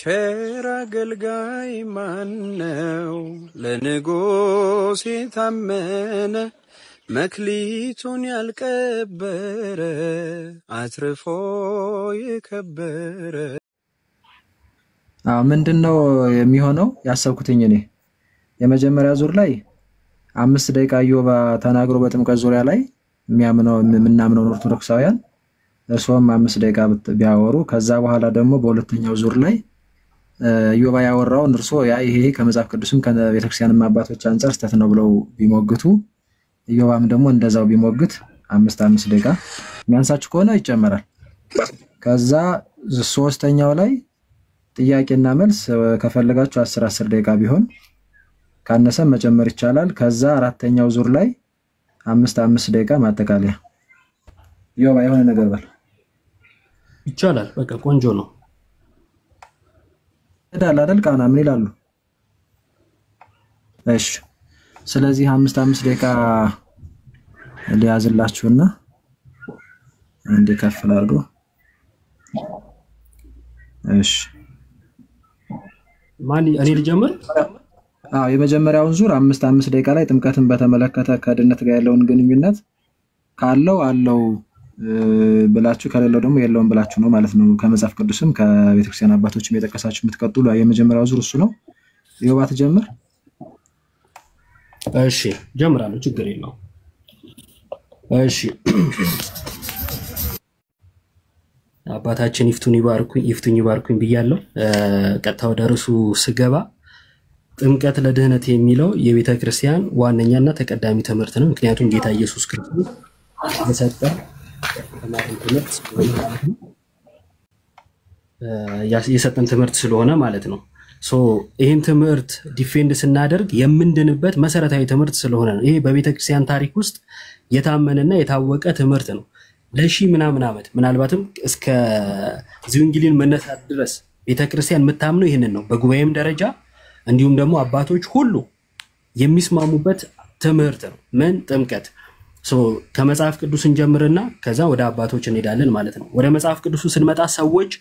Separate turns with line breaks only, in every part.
ቸር አገልጋይ ማነው ለንጉሥ የታመነ መክሊቱን ያልቀበረ አትርፎ የከበረ።
ምንድነው የሚሆነው? ያሰብኩትኝ እኔ የመጀመሪያ ዙር ላይ 5 ደቂቃ ኢዮብ ተናግሮ በጥምቀት ዙሪያ ላይ የምናምነው ኦርቶዶክሳውያን እርሶም 5 ደቂቃ ቢያወሩ ከዛ በኋላ ደግሞ በሁለተኛው ዙር ላይ ኢዮብ ያወራው እርሶ ይሄ ከመጽሐፍ ቅዱስም ከቤተክርስቲያንም አባቶች አንፃር ስተት ነው ብለው ቢሞግቱ ኢዮብም ደግሞ እንደዛው ቢሞግት 5 ደቂቃ የሚያንሳችሁ ከሆነ ይጨመራል። ከዛ ሶስተኛው ላይ ጥያቄና መልስ ከፈለጋችሁ 10 ደቂቃ ቢሆን ካነሰም መጨመር ይቻላል። ከዛ አራተኛው ዙር ላይ 5 ደቂቃ ማጠቃለያ። ኢዮብ የሆነ ነገር በል
ይቻላል። በቃ ቆንጆ ነው።
እዳል አይደል? ቃና ምን ይላሉ? እሺ ስለዚህ 5 ደቂቃ ሊያዝላችሁና እንደ ከፍል አድርጎ እሺ
ማን እኔ ልጀምር?
የመጀመሪያውን ዙር 5 ደቂቃ ላይ ጥምቀትን በተመለከተ ከድነት ጋር ያለውን ግንኙነት ካለው አለው ብላችሁ ከሌለው ደግሞ የለውም ብላችሁ ነው ማለት ነው። ከመጽሐፍ ቅዱስም ከቤተክርስቲያን አባቶችም የጠቀሳችሁ የምትቀጥሉ የመጀመሪያው ዙር እሱ ነው። ኢዮብ ተጀምር።
እሺ ጀምራለሁ፣ ችግር የለውም። እሺ አባታችን ይፍቱኝ ይባርኩኝ ብያለሁ። ቀጥታ ወደ ርዕሱ ስገባ ጥምቀት ለድህነት የሚለው የቤተ ክርስቲያን ዋነኛና ተቀዳሚ ትምህርት ነው። ምክንያቱም ጌታ ኢየሱስ ክርስቶስ የሰጠን ትምህርት ስለሆነ ማለት ነው። ይህን ትምህርት ዲፌንድ ስናደርግ የምንድንበት መሰረታዊ ትምህርት ስለሆነ ነው። ይሄ በቤተ ክርስቲያን ታሪክ ውስጥ የታመነና የታወቀ ትምህርት ነው። ለሺ ምናምን ዓመት ምናልባትም እስከ ዝንግሊን መነሳት ድረስ ቤተ ክርስቲያን የምታምነው ይህንን ነው። በጉባኤም ደረጃ እንዲሁም ደግሞ አባቶች ሁሉ የሚስማሙበት ትምህርት ነው። ምን? ጥምቀት። ከመጽሐፍ ቅዱስ እንጀምርና ከዛ ወደ አባቶች እንሄዳለን ማለት ነው። ወደ መጽሐፍ ቅዱስ ስንመጣ ሰዎች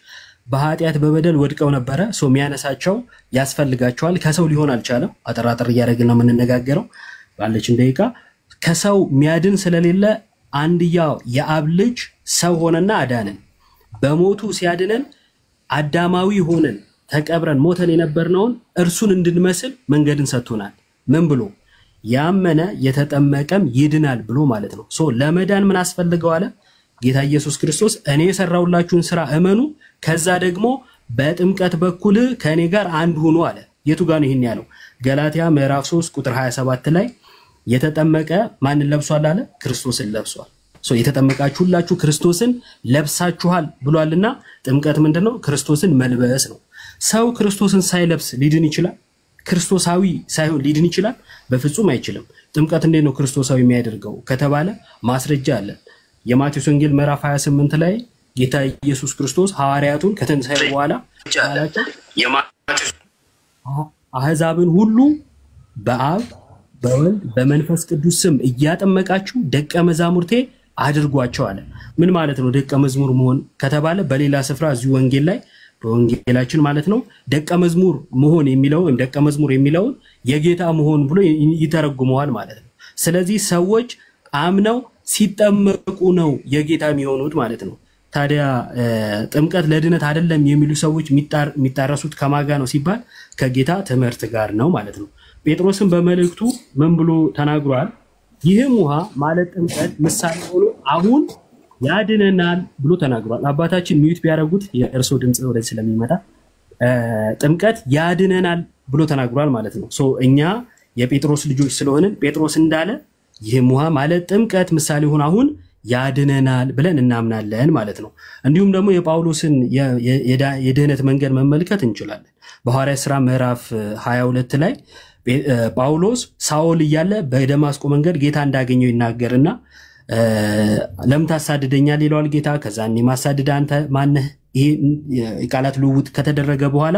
በኃጢአት በበደል ወድቀው ነበረ። የሚያነሳቸው ያስፈልጋቸዋል። ከሰው ሊሆን አልቻለም። አጠራጥር እያደረግን ነው የምንነጋገረው ባለችን ደቂቃ። ከሰው ሚያድን ስለሌለ አንድያው የአብ ልጅ ሰው ሆነና አዳነን። በሞቱ ሲያድነን አዳማዊ ሆነን ተቀብረን ሞተን የነበርነውን እርሱን እንድንመስል መንገድን ሰጥቶናል። ምን ብሎ? ያመነ የተጠመቀም ይድናል ብሎ ማለት ነው። ለመዳን ምን አስፈልገው አለ ጌታ ኢየሱስ ክርስቶስ? እኔ የሰራሁላችሁን ስራ እመኑ፣ ከዛ ደግሞ በጥምቀት በኩል ከኔ ጋር አንድ ሁኑ አለ። የቱ ጋር ነው ይሄን ያለው? ገላትያ ምዕራፍ 3 ቁጥር 27 ላይ የተጠመቀ ማንን ለብሷል አለ? ክርስቶስን ለብሷል። የተጠመቃችሁ ሁላችሁ ክርስቶስን ለብሳችኋል ብሏልና ጥምቀት ምንድነው? ክርስቶስን መልበስ ነው። ሰው ክርስቶስን ሳይለብስ ሊድን ይችላል? ክርስቶሳዊ ሳይሆን ሊድን ይችላል? በፍጹም አይችልም። ጥምቀት እንዴት ነው ክርስቶሳዊ የሚያደርገው ከተባለ ማስረጃ አለ። የማቴዎስ ወንጌል ምዕራፍ 28 ላይ ጌታ ኢየሱስ ክርስቶስ ሐዋርያቱን ከትንሣኤ በኋላ አሕዛብን ሁሉ በአብ በወልድ በመንፈስ ቅዱስ ስም እያጠመቃችሁ ደቀ መዛሙርቴ አድርጓቸው አለ። ምን ማለት ነው ደቀ መዝሙር መሆን ከተባለ? በሌላ ስፍራ እዚህ ወንጌል ላይ በወንጌላችን ማለት ነው ደቀ መዝሙር መሆን የሚለው ወይም ደቀ መዝሙር የሚለውን የጌታ መሆን ብሎ ይተረጉመዋል ማለት ነው። ስለዚህ ሰዎች አምነው ሲጠመቁ ነው የጌታ የሚሆኑት ማለት ነው። ታዲያ ጥምቀት ለድነት አይደለም የሚሉ ሰዎች የሚጣረሱት ከማጋ ነው ሲባል ከጌታ ትምህርት ጋር ነው ማለት ነው። ጴጥሮስን በመልእክቱ ምን ብሎ ተናግሯል? ይህም ውሃ ማለት ጥምቀት ምሳሌ ሆኖ አሁን ያድነናል ብሎ ተናግሯል። አባታችን ሚዩት ቢያደርጉት የእርሶ ድምጽ ወደዚህ ስለሚመጣ ጥምቀት ያድነናል ብሎ ተናግሯል ማለት ነው። እኛ የጴጥሮስ ልጆች ስለሆንን ጴጥሮስ እንዳለ ይህም ውሃ ማለት ጥምቀት ምሳሌ ሆኖ አሁን ያድነናል ብለን እናምናለን ማለት ነው። እንዲሁም ደግሞ የጳውሎስን የድህነት መንገድ መመልከት እንችላለን። በሐዋርያት ሥራ ምዕራፍ 22 ላይ ጳውሎስ ሳኦል እያለ በደማስቆ መንገድ ጌታ እንዳገኘው ይናገርና ለምን ታሳድደኛለህ ይለዋል ጌታ። ከዛ እኔ ማሳድድ አንተ ማነህ? ይሄ ቃላት ልውውጥ ከተደረገ በኋላ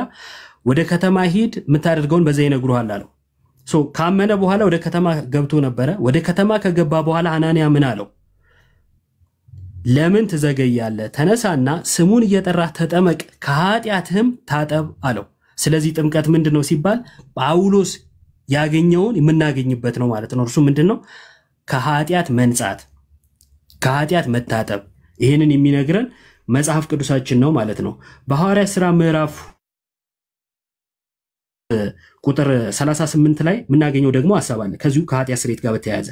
ወደ ከተማ ሂድ የምታደርገውን በዛ ይነግሩሃል አለው። ካመነ በኋላ ወደ ከተማ ገብቶ ነበረ። ወደ ከተማ ከገባ በኋላ አናንያ ምን አለው? ለምን ትዘገያለህ? ተነሳና ስሙን እየጠራህ ተጠመቅ፣ ከኃጢአትህም ታጠብ አለው። ስለዚህ ጥምቀት ምንድን ነው ሲባል ጳውሎስ ያገኘውን የምናገኝበት ነው ማለት ነው። እርሱ ምንድን ነው? ከኃጢአት መንጻት፣ ከኃጢአት መታጠብ። ይህንን የሚነግረን መጽሐፍ ቅዱሳችን ነው ማለት ነው። በሐዋርያት ሥራ ምዕራፍ ቁጥር 38 ላይ የምናገኘው ደግሞ ሐሳብ አለ ከዚሁ ከኃጢአት ስርየት ጋር በተያያዘ።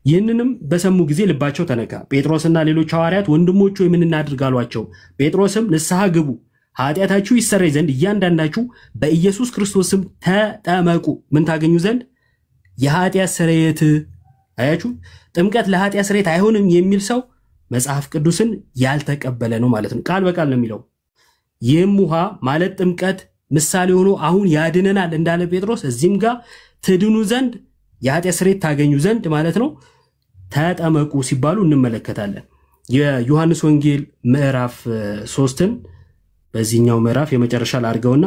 ይህንንም በሰሙ ጊዜ ልባቸው ተነካ። ጴጥሮስና ሌሎች ሐዋርያት ወንድሞቹ ምን እናድርግ አሏቸው። ጴጥሮስም ንስሐ ግቡ፣ ኃጢአታችሁ ይሰረይ ዘንድ እያንዳንዳችሁ በኢየሱስ ክርስቶስ ስም ተጠመቁ፣ ምን ታገኙ ዘንድ? የኃጢአት ስርየት። አያችሁ፣ ጥምቀት ለኃጢአት ስርየት አይሆንም የሚል ሰው መጽሐፍ ቅዱስን ያልተቀበለ ነው ማለት ነው። ቃል በቃል ነው የሚለው። ይህም ውሃ ማለት ጥምቀት ምሳሌ ሆኖ አሁን ያድነናል እንዳለ ጴጥሮስ እዚህም ጋር ትድኑ ዘንድ የኃጢአት ስርየት ታገኙ ዘንድ ማለት ነው ተጠመቁ ሲባሉ እንመለከታለን። የዮሐንስ ወንጌል ምዕራፍ 3ን በዚህኛው ምዕራፍ የመጨረሻ ላድርገውና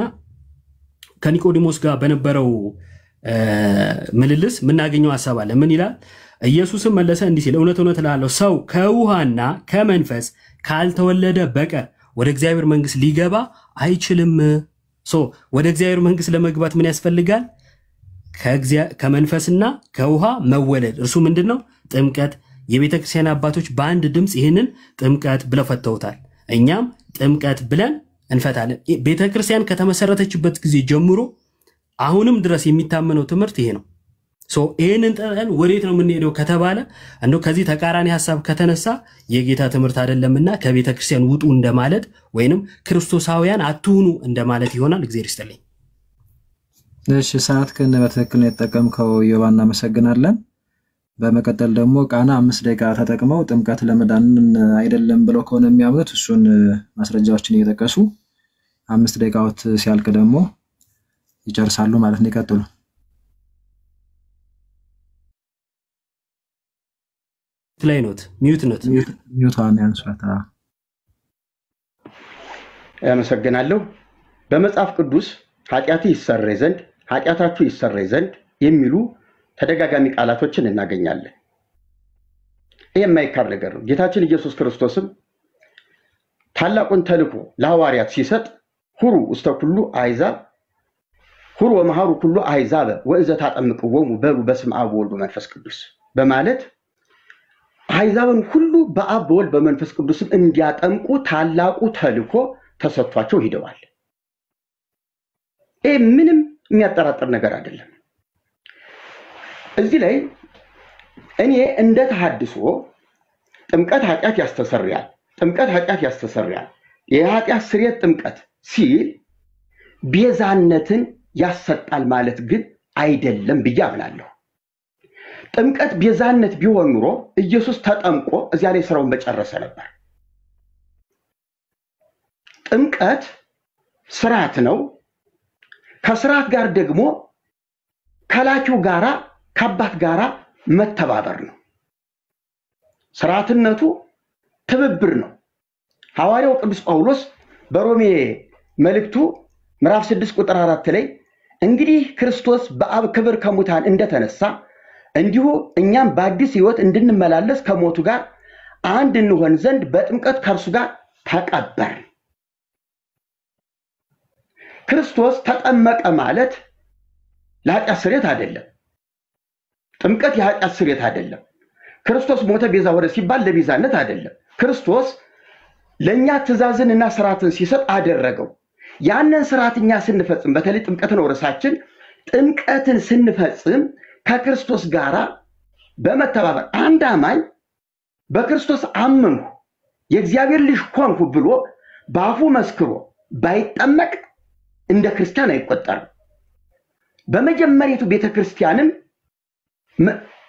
ከኒቆዲሞስ ጋር በነበረው ምልልስ የምናገኘው ሐሳብ አለ። ምን ይላል? ኢየሱስም መለሰ እንዲህ ሲል እውነት እውነት እልሃለሁ ሰው ከውሃና ከመንፈስ ካልተወለደ በቀር ወደ እግዚአብሔር መንግሥት ሊገባ አይችልም። ወደ እግዚአብሔር መንግሥት ለመግባት ምን ያስፈልጋል? ከመንፈስና ከውሃ መወለድ። እርሱ ምንድን ነው? ጥምቀት። የቤተ ክርስቲያን አባቶች በአንድ ድምፅ ይህንን ጥምቀት ብለው ፈተውታል። እኛም ጥምቀት ብለን እንፈታለን። ቤተ ክርስቲያን ከተመሰረተችበት ጊዜ ጀምሮ አሁንም ድረስ የሚታመነው ትምህርት ይሄ ነው። ይህንን ጠን ወዴት ነው የምንሄደው ከተባለ እንደው ከዚህ ተቃራኒ ሐሳብ ከተነሳ የጌታ ትምህርት አይደለምና ከቤተ ክርስቲያን ውጡ እንደማለት ወይንም ክርስቶሳውያን አትሁኑ እንደማለት ይሆናል። እግዚአብሔር ይስጥልኝ።
እሺ፣ ሰዓት ከነ በትክክል ነው የተጠቀምከው ዮባ፣ እናመሰግናለን። በመቀጠል ደግሞ ቃና 5 ደቂቃ ተጠቅመው ጥምቀት ለመዳን አይደለም ብለው ከሆነ የሚያምኑት እሱን ማስረጃዎችን እየጠቀሱ 5 ደቂቃዎት ሲያልቅ ደግሞ ይጨርሳሉ ማለት ነው። ይቀጥሉ።
ላይ ኖት
ሚዩቷን ያንሷታ።
አመሰግናለሁ። በመጽሐፍ ቅዱስ ኃጢአት ይሰረይ ዘንድ ኃጢአታችሁ ይሰረይ ዘንድ የሚሉ ተደጋጋሚ ቃላቶችን እናገኛለን። ይሄ የማይካድ ነገር ነው። ጌታችን ኢየሱስ ክርስቶስም ታላቁን ተልእኮ ለሐዋርያት ሲሰጥ ሁሩ ውስተ ኩሉ አሕዛብ ሁሩ ወመሃሩ ኩሉ አሕዛብ ወእዘ ታጠምቅዎሙ በሉ በስመ አብ ወወልድ ወመንፈስ ቅዱስ በማለት አሕዛብን ሁሉ በአብ በወልድ በመንፈስ ቅዱስም እንዲያጠምቁ ታላቁ ተልእኮ ተሰጥቷቸው ሂደዋል። ይሄ ምንም የሚያጠራጥር ነገር አይደለም። እዚህ ላይ እኔ እንደ ተሐድሶ ጥምቀት ኃጢአት ያስተሰርያል፣ ጥምቀት ኃጢአት ያስተሰርያል፣ የኃጢአት ስርየት ጥምቀት ሲል ቤዛነትን ያሰጣል ማለት ግን አይደለም ብዬ አምናለሁ። ጥምቀት ቤዛነት ቢሆን ኑሮ ኢየሱስ ተጠምቆ እዚያ ላይ ስራውን በጨረሰ ነበር። ጥምቀት ስርዓት ነው። ከስርዓት ጋር ደግሞ ከላኪው ጋራ ከአባት ጋራ መተባበር ነው። ስርዓትነቱ ትብብር ነው። ሐዋርያው ቅዱስ ጳውሎስ በሮሜ መልእክቱ ምዕራፍ 6 ቁጥር 4 ላይ እንግዲህ ክርስቶስ በአብ ክብር ከሙታን እንደተነሳ እንዲሁ እኛም በአዲስ ሕይወት እንድንመላለስ ከሞቱ ጋር አንድ እንሆን ዘንድ በጥምቀት ከእርሱ ጋር ተቀበርን። ክርስቶስ ተጠመቀ ማለት ለኃጢአት ስርየት አይደለም። ጥምቀት የኃጢአት ስርየት አይደለም። ክርስቶስ ሞተ ቤዛ ሆነ ሲባል ለቤዛነት አይደለም። ክርስቶስ ለኛ ትእዛዝንና ስርዓትን ሲሰጥ አደረገው። ያንን ስርዓትኛ ስንፈጽም በተለይ ጥምቀትን ወረሳችን ጥምቀትን ስንፈጽም ከክርስቶስ ጋራ በመተባበር አንድ አማኝ በክርስቶስ አመንኩ የእግዚአብሔር ልጅ ሆንኩ ብሎ በአፉ መስክሮ ባይጠመቅ እንደ ክርስቲያን አይቆጠርም። በመጀመሪያቱ ቤተክርስቲያንም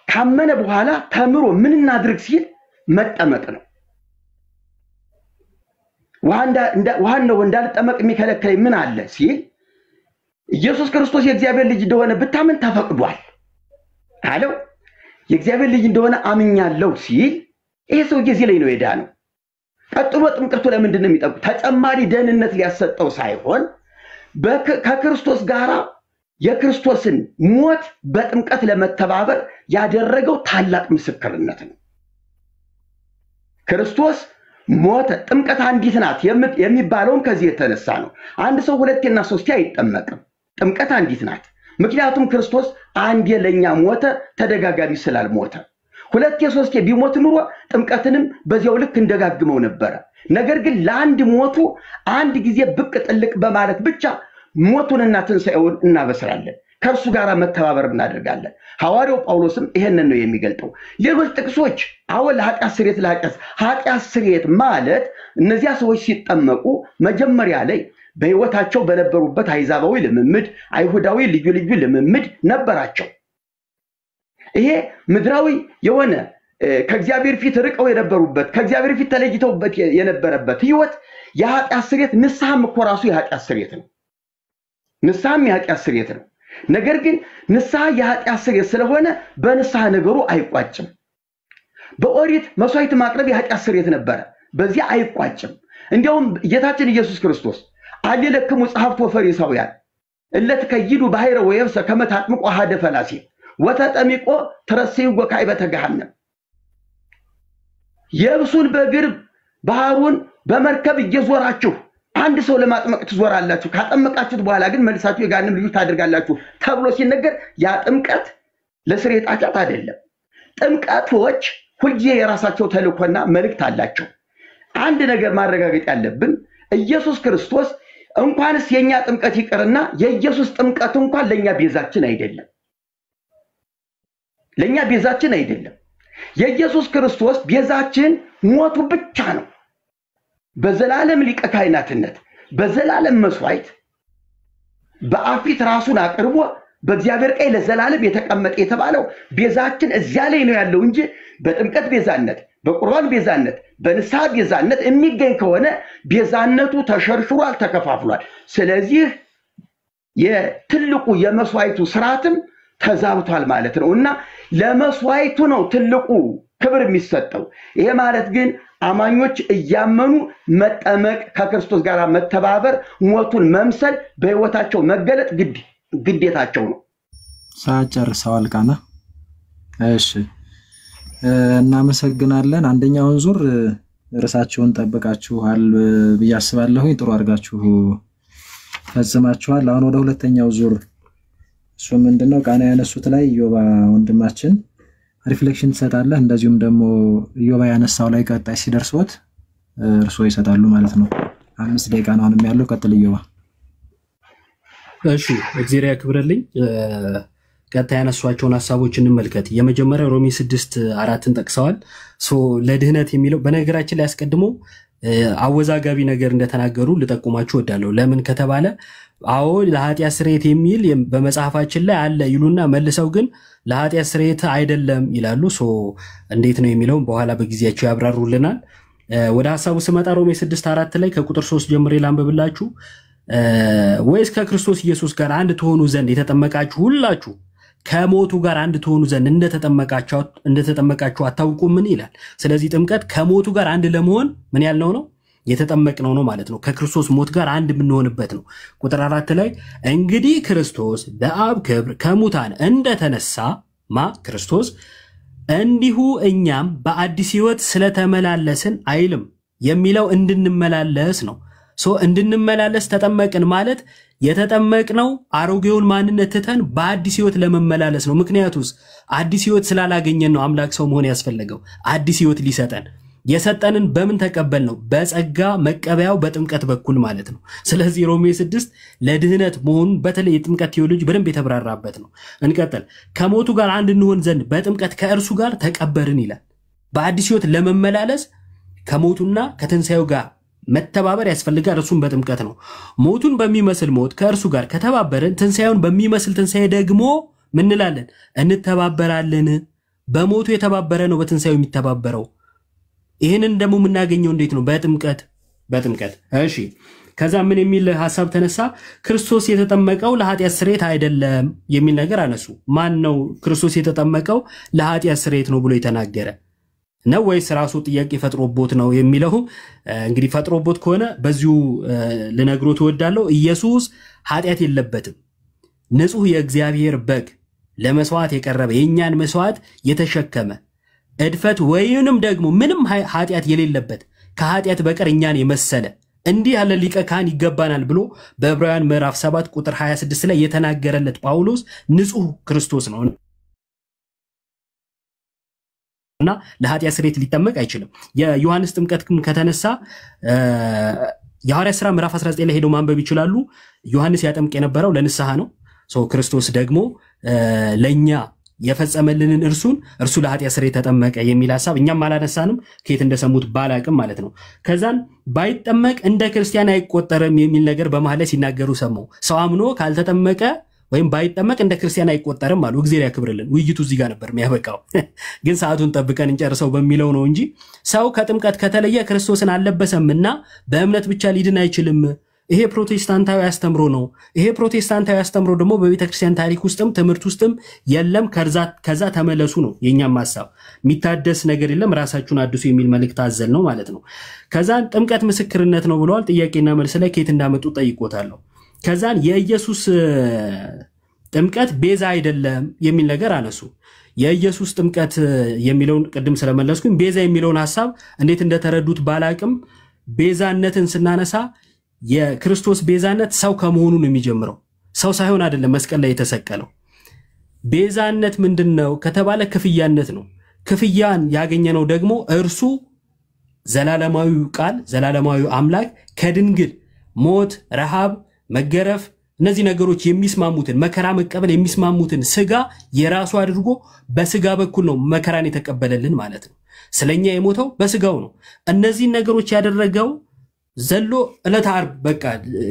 ካመነ በኋላ ተምሮ ምን እናድርግ ሲል መጠመቅ ነው። ዋናው እንዳልጠመቅ የሚከለክለኝ ምን አለ ሲል ኢየሱስ ክርስቶስ የእግዚአብሔር ልጅ እንደሆነ ብታምን ተፈቅዷል አለው። የእግዚአብሔር ልጅ እንደሆነ አምኛለሁ ሲል ይሄ ሰው እዚህ ላይ ነው የዳነው። ቀጥሎ ጥምቀቱ ለምንድን ነው የሚጠብቅ? ተጨማሪ ደህንነት ሊያሰጠው ሳይሆን ከክርስቶስ ጋራ የክርስቶስን ሞት በጥምቀት ለመተባበር ያደረገው ታላቅ ምስክርነት ነው። ክርስቶስ ሞተ። ጥምቀት አንዲት ናት የሚባለውም ከዚህ የተነሳ ነው። አንድ ሰው ሁለቴና ሶስቴ አይጠመቅም። ጥምቀት አንዲት ናት። ምክንያቱም ክርስቶስ አንዴ ለኛ ሞተ፣ ተደጋጋሚ ስላልሞተ። ሁለቴ ሶስቴ ቢሞት ኑሮ ጥምቀትንም በዚያው ልክ እንደጋግመው ነበር። ነገር ግን ለአንድ ሞቱ አንድ ጊዜ ብቅ ጥልቅ በማለት ብቻ ሞቱንና ትንሣኤውን እናበስራለን። ከእርሱ ጋር መተባበር እናደርጋለን። ሐዋርያው ጳውሎስም ይሄንን ነው የሚገልጠው። ሌሎች ጥቅሶች ኃጢአት ስርየት ማለት እነዚያ ሰዎች ሲጠመቁ መጀመሪያ ላይ በሕይወታቸው በነበሩበት አይዛባዊ ልምምድ፣ አይሁዳዊ ልዩ ልዩ ልምምድ ነበራቸው። ይሄ ምድራዊ የሆነ ከእግዚአብሔር ፊት ርቀው የነበሩበት ከእግዚአብሔር ፊት ተለይተውበት የነበረበት ሕይወት የኃጢአት ስርየት ንስሐም እኮ ራሱ የኃጢአት ስርየት ነው። ንስሐም የኃጢአት ስርየት ነው። ነገር ግን ንስሐ የኃጢአት ስርየት ስለሆነ በንስሐ ነገሩ አይቋጭም። በኦሪት መስዋዕት ማቅረብ የኃጢአት ስርየት ነበረ፣ በዚያ አይቋጭም። እንዲያውም ጌታችን ኢየሱስ ክርስቶስ አለለክሙ ጸሐፍት ወፈሪሳውያን እለትከይዱ ባሕረ ወየብሰ ከመ ታጥምቁ አሐደ ፈላሴ ወተጠሚቆ ትረስዩ ወካዕበተ ገሃነም፣ የብሱን በእግር ባህሩን በመርከብ እየዞራችሁ አንድ ሰው ለማጥመቅ ትዞራላችሁ፣ ካጠመቃችሁት በኋላ ግን መልሳችሁ የገሃነም ልጆች ታደርጋላችሁ ተብሎ ሲነገር ያ ጥምቀት ለስርየት ኃጢአት አይደለም። ጥምቀቶች ሁልጊዜ የራሳቸው ተልእኮና መልእክት አላቸው። አንድ ነገር ማረጋገጥ ያለብን ኢየሱስ ክርስቶስ እንኳንስ የኛ ጥምቀት ይቀርና የኢየሱስ ጥምቀት እንኳን ለኛ ቤዛችን አይደለም። ለኛ ቤዛችን አይደለም። የኢየሱስ ክርስቶስ ቤዛችን ሞቱ ብቻ ነው። በዘላለም ሊቀ ካህናትነት በዘላለም መስዋዕት በአፊት ራሱን አቅርቦ በእግዚአብሔር ቀኝ ለዘላለም የተቀመጠ የተባለው ቤዛችን እዚያ ላይ ነው ያለው እንጂ በጥምቀት ቤዛነት፣ በቁርባን ቤዛነት፣ በንስሐ ቤዛነት የሚገኝ ከሆነ ቤዛነቱ ተሸርሽሯል፣ ተከፋፍሏል። ስለዚህ የትልቁ የመስዋዕቱ ስርዓትም ተዛብቷል ማለት ነው እና ለመስዋዕቱ ነው ትልቁ ክብር የሚሰጠው። ይሄ ማለት ግን አማኞች እያመኑ መጠመቅ፣ ከክርስቶስ ጋር መተባበር፣ ሞቱን መምሰል፣ በሕይወታቸው መገለጥ ግዴታቸው ነው።
ሳጨርሰዋል ቃና። እሺ እናመሰግናለን። አንደኛውን ዙር ርዕሳችሁን ጠብቃችኋል ብዬ አስባለሁ። ጥሩ አድርጋችሁ ፈጽማችኋል። አሁን ወደ ሁለተኛው ዙር እሱ ምንድነው ቃና ያነሱት ላይ ኢዮባ ወንድማችን ሪፍሌክሽን ትሰጣለህ። እንደዚሁም ደግሞ ኢዮባ ያነሳው ላይ ቀጣይ ሲደርሶት እርሶ ይሰጣሉ ማለት ነው። 5 ደቂቃ ነው አሁንም ያለው። ቀጥል ኢዮባ።
እሺ እግዚአብሔር ያክብርልኝ። ቀጣይ ያነሷቸውን ሐሳቦች እንመልከት። የመጀመሪያው ሮሜ 6:4ን ጠቅሰዋል። ለድህነት የሚለው በነገራችን ላይ አስቀድሞ አወዛጋቢ ነገር እንደተናገሩ ልጠቁማችሁ እወዳለሁ። ለምን ከተባለ አዎ ለኃጢአት ስርየት የሚል በመጽሐፋችን ላይ አለ ይሉና መልሰው ግን ለኃጢአት ስርየት አይደለም ይላሉ። እንዴት ነው የሚለውን በኋላ በጊዜያቸው ያብራሩልናል። ወደ ሐሳቡ ስመጣ ሮሜ 6:4 ላይ ከቁጥር 3 ጀምሬ ላንብብላችሁ። ወይስ ከክርስቶስ ኢየሱስ ጋር አንድ ትሆኑ ዘንድ የተጠመቃችሁ ሁላችሁ ከሞቱ ጋር አንድ ትሆኑ ዘንድ እንደተጠመቃችሁ አታውቁምን ይላል። ስለዚህ ጥምቀት ከሞቱ ጋር አንድ ለመሆን ምን ያልነው ነው የተጠመቅነው ነው ማለት ነው። ከክርስቶስ ሞት ጋር አንድ የምንሆንበት ነው። ቁጥር 4 ላይ እንግዲህ ክርስቶስ በአብ ክብር ከሙታን እንደተነሳ ክርስቶስ እንዲሁ እኛም በአዲስ ሕይወት ስለተመላለስን አይልም የሚለው እንድንመላለስ ነው። እንድንመላለስ ተጠመቅን ማለት የተጠመቅነው አሮጌውን ማንነት ትተን በአዲስ ሕይወት ለመመላለስ ነው። ምክንያቱስ አዲስ ሕይወት ስላላገኘን ነው አምላክ ሰው መሆን ያስፈልገው። አዲስ ሕይወት ሊሰጠን የሰጠንን በምን ተቀበል ነው? በጸጋ መቀበያው በጥምቀት በኩል ማለት ነው። ስለዚህ ሮሜ 6 ለድህነት መሆኑን በተለይ የጥምቀት ቴዎሎጂ በደንብ የተብራራበት ነው። እንቀጥል። ከሞቱ ጋር አንድ እንሆን ዘንድ በጥምቀት ከእርሱ ጋር ተቀበርን ይላል። በአዲስ ሕይወት ለመመላለስ ከሞቱና ከትንሣኤው ጋር መተባበር ያስፈልጋል። እርሱም በጥምቀት ነው። ሞቱን በሚመስል ሞት ከእርሱ ጋር ከተባበርን ትንሣኤውን በሚመስል ትንሣኤ ደግሞ ምን እንላለን? እንተባበራለን። በሞቱ የተባበረ ነው በትንሣኤው የሚተባበረው። ይህንን ደግሞ የምናገኘው እንዴት ነው? በጥምቀት። እሺ ከዛ ምን የሚል ሐሳብ ተነሳ? ክርስቶስ የተጠመቀው ለኃጢአት ስርየት አይደለም የሚል ነገር አነሱ። ማን ነው ክርስቶስ የተጠመቀው ለኃጢአት ስርየት ነው ብሎ የተናገረ ነው ወይስ ራሱ ጥያቄ ፈጥሮቦት ነው የሚለው? እንግዲህ ፈጥሮቦት ከሆነ በዚሁ ልነግሮት እወዳለሁ። ኢየሱስ ኃጢአት የለበትም። ንጹሕ የእግዚአብሔር በግ ለመስዋዕት የቀረበ የእኛን መስዋዕት የተሸከመ እድፈት ወይንም ደግሞ ምንም ኃጢአት የሌለበት ከኃጢአት በቀር እኛን የመሰለ እንዲህ ያለ ሊቀ ካህን ይገባናል ብሎ በዕብራውያን ምዕራፍ 7 ቁጥር 26 ላይ የተናገረለት ጳውሎስ ንጹህ ክርስቶስ ነው እና ለኃጢአት ስርየት ሊጠመቅ አይችልም። የዮሐንስ ጥምቀት ከተነሳ የሐዋርያት ሥራ ምዕራፍ 19 ላይ ሄደው ማንበብ ይችላሉ። ዮሐንስ ያጠምቅ የነበረው ለንስሐ ነው። ክርስቶስ ደግሞ ለኛ የፈጸመልንን እርሱ ለኃጢአት ስርየት ተጠመቀ የሚል ሐሳብ እኛም አላነሳንም፣ ከየት እንደሰሙት ባላቅም ማለት ነው። ከዛን ባይጠመቅ እንደ ክርስቲያን አይቆጠርም የሚል ነገር በመሃል ላይ ሲናገሩ ሰማው። ሰው አምኖ ካልተጠመቀ ወይም ባይጠመቅ እንደ ክርስቲያን አይቆጠርም አሉ። እግዚአብሔር ያክብርልን። ውይይቱ እዚህ ጋር ነበር የሚያበቃው፣ ግን ሰዓቱን ጠብቀን እንጨርሰው በሚለው ነው እንጂ ሰው ከጥምቀት ከተለየ ክርስቶስን አልለበሰምና በእምነት ብቻ ሊድን አይችልም። ይሄ ፕሮቴስታንታዊ አስተምሮ ነው። ይሄ ፕሮቴስታንታዊ አስተምሮ ደግሞ በቤተክርስቲያን ታሪክ ውስጥም ትምህርት ውስጥም የለም። ከዛ ተመለሱ ነው የኛም ሐሳብ። የሚታደስ ነገር የለም፣ ራሳችሁን አድሱ የሚል መልእክት አዘል ነው ማለት ነው። ከዛን ጥምቀት ምስክርነት ነው ብለዋል። ጥያቄና መልስ ላይ ከየት እንዳመጡ ጠይቆታለሁ። ከዛን የኢየሱስ ጥምቀት ቤዛ አይደለም የሚል ነገር አነሱ። የኢየሱስ ጥምቀት የሚለውን ቅድም ስለመለስኩኝ ቤዛ የሚለውን ሐሳብ እንዴት እንደተረዱት ባላቅም ቤዛነትን ስናነሳ የክርስቶስ ቤዛነት ሰው ከመሆኑ ነው የሚጀምረው። ሰው ሳይሆን አይደለም መስቀል ላይ የተሰቀለው። ቤዛነት ምንድነው ከተባለ ክፍያነት ነው። ክፍያን ያገኘነው ደግሞ እርሱ ዘላለማዊው ቃል ዘላለማዊው አምላክ ከድንግል ሞት፣ ረሃብ፣ መገረፍ እነዚህ ነገሮች የሚስማሙትን መከራ መቀበል የሚስማሙትን ስጋ የራሱ አድርጎ በስጋ በኩል ነው መከራን የተቀበለልን ማለት ነው። ስለኛ የሞተው በስጋው ነው። እነዚህ ነገሮች ያደረገው ዘሎ ዕለተ ዓርብ በቃ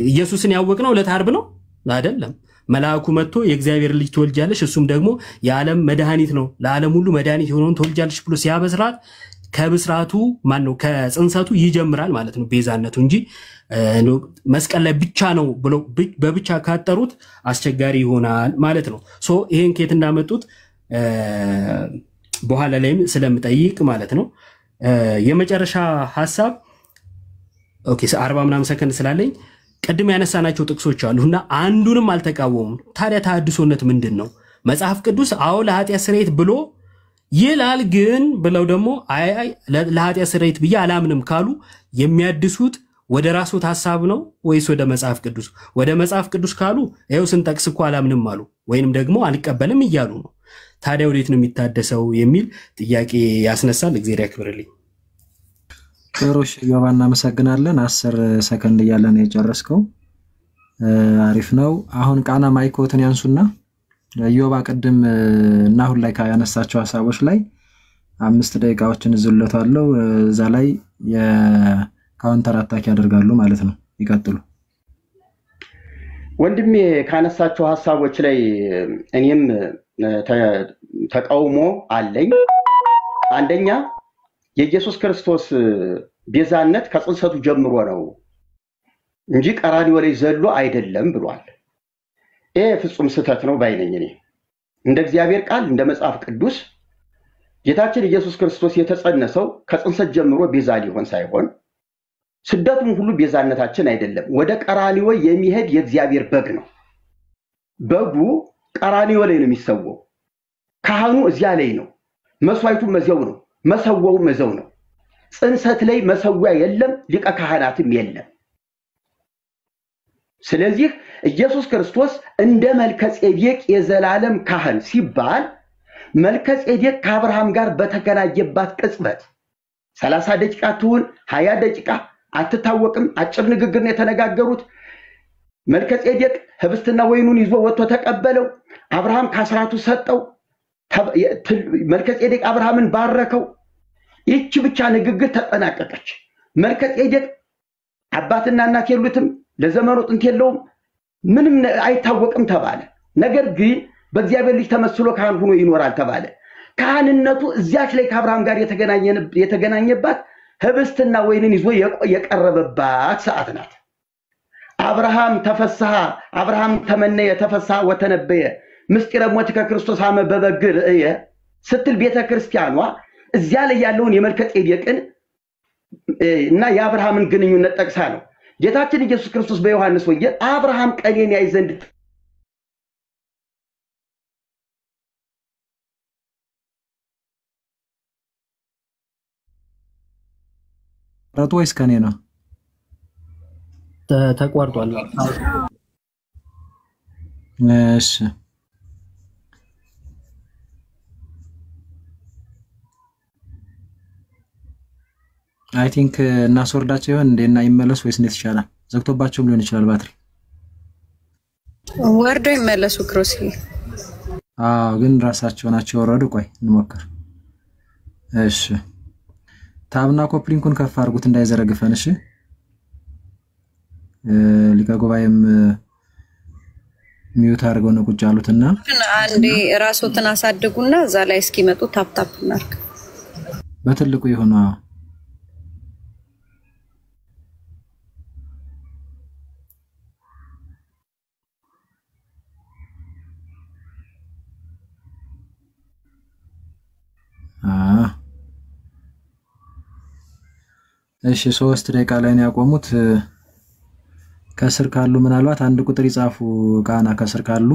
ኢየሱስን ያወቅነው ዕለተ ዓርብ ነው አይደለም። መልአኩ መጥቶ የእግዚአብሔር ልጅ ትወልጃለሽ እሱም ደግሞ የዓለም መድኃኒት ነው ለዓለም ሁሉ መድኃኒት የሆነውን ትወልጃለሽ ብሎ ሲያበስራት ከብስራቱ ማነው ከጽንሰቱ ይጀምራል ማለት ነው ቤዛነቱ እንጂ መስቀል ላይ ብቻ ነው ብሎ በብቻ ካጠሩት አስቸጋሪ ይሆናል ማለት ነው። ይሄን ከየት እንዳመጡት በኋላ ላይም ስለምጠይቅ ማለት ነው። የመጨረሻ ሐሳብ ኦኬ 40 ምናምን ሰከንድ ስላለኝ ቅድም ያነሳናቸው ጥቅሶች አሉና አንዱንም አልተቃወሙም። ታዲያ ተሐድሶነት ምንድነው? መጽሐፍ ቅዱስ አዎ ለኃጢአት ስርየት ብሎ ይላል፣ ግን ብለው ደግሞ አይ ለኃጢአት ስርየት ብዬ አላምንም ካሉ የሚያድሱት ወደ ራስዎት ሐሳብ ነው ወይስ ወደ መጽሐፍ ቅዱስ? ወደ መጽሐፍ ቅዱስ ካሉ ይሄው ስንጠቅስ እኮ አላምንም አሉ ወይንም ደግሞ አልቀበልም እያሉ ነው። ታዲያ ወዴት ነው የሚታደሰው የሚል ጥያቄ ያስነሳል። እግዚአብሔር ያክብርልኝ።
ሮሽ ዮባ እናመሰግናለን። 10 ሰከንድ እያለን የጨረስከው አሪፍ ነው። አሁን ቃና ማይኮትን ያንሱና ዮባ ቅድም እና አሁን ላይ ያነሳቸው ሐሳቦች ላይ 5 ደቂቃዎችን ዝለታለው። እዛ ላይ የካውንተር አታክ ያደርጋሉ ማለት ነው። ይቀጥሉ።
ወንድሜ ካነሳቸው ሐሳቦች ላይ እኔም ተቃውሞ አለኝ። አንደኛ የኢየሱስ ክርስቶስ ቤዛነት ከጽንሰቱ ጀምሮ ነው እንጂ ቀራንዮ ላይ ዘሎ አይደለም ብሏል። ይሄ ፍጹም ስህተት ነው ባይነኝ። እኔ እንደ እግዚአብሔር ቃል እንደ መጽሐፍ ቅዱስ ጌታችን ኢየሱስ ክርስቶስ የተጸነሰው ከጽንሰት ጀምሮ ቤዛ ሊሆን ሳይሆን ስደቱም ሁሉ ቤዛነታችን አይደለም። ወደ ቀራንዮ የሚሄድ የእግዚአብሔር በግ ነው። በጉ ቀራንዮ ላይ ነው የሚሰዋው። ካህኑ እዚያ ላይ ነው። መስዋዕቱም እዚያው ነው። መሰዋውም እዚያው ነው። ጽንሰት ላይ መሰዊያ የለም፣ ሊቀ ካህናትም የለም። ስለዚህ ኢየሱስ ክርስቶስ እንደ መልከጼዴቅ የዘላለም ካህን ሲባል መልከጼዴቅ ከአብርሃም ጋር በተገናኘባት ቅጽበት 30 ደቂቃ ትሁን 20 ደቂቃ አትታወቅም፣ አጭር ንግግር ነው የተነጋገሩት። መልከጼዴቅ ህብስትና ወይኑን ይዞ ወጥቶ ተቀበለው። አብርሃም ከአስራቱ ሰጠው። መልከጼዴቅ አብርሃምን ባረከው። ይህች ብቻ ንግግር ተጠናቀቀች። መልከጼዴቅ አባትና እናት የሉትም፣ ለዘመኑ ጥንት የለውም፣ ምንም አይታወቅም ተባለ። ነገር ግን በእግዚአብሔር ልጅ ተመስሎ ካህን ሆኖ ይኖራል ተባለ። ካህንነቱ እዚያች ላይ ከአብርሃም ጋር የተገናኘባት ህብስትና ወይንን ይዞ የቀረበባት ሰዓት ናት። አብርሃም ተፈስሐ አብርሃም ተመነየ ተፈስሐ ወተነበየ ምስጢረ ሞትከ ክርስቶስ አመ በበግር ስትል ቤተክርስቲያኗ እዚያ ላይ ያለውን የመልከጼዴቅን እና የአብርሃምን ግንኙነት ጠቅሳ ነው። ጌታችን ኢየሱስ ክርስቶስ በዮሐንስ ወንጌል አብርሃም ቀኔን ያይ ዘንድ
ረጡ ወይስ ከኔ ነው?
ተቋርጧል።
እሺ አይ ቲንክ እናስወርዳቸው ይሆን እንደና ይመለስ ወይስ እንዴት ይሻላል? ዘግቶባቸውም ሊሆን ይችላል ባትሪ።
ወርዶ ይመለሱ ክሮሲ።
ግን ራሳቸው ናቸው ወረዱ። ቆይ እንሞክር። እሺ ታብና ኮፕሊንኩን ከፍ አድርጉት እንዳይዘረግፈን። እሺ ሊቀ ጉባኤም ሚውት አድርገው ነው ቁጭ ያሉትና
አንዴ ራስዎትን አሳድጉና እዛ ላይ እስኪመጡ ታፕ ታፕ እናርግ።
በትልቁ ይሆና እሺ 3 ደቂቃ ላይ ነው ያቆሙት። ከስር ካሉ ምናልባት አንድ ቁጥር ይጻፉ። ቃና ከስር ካሉ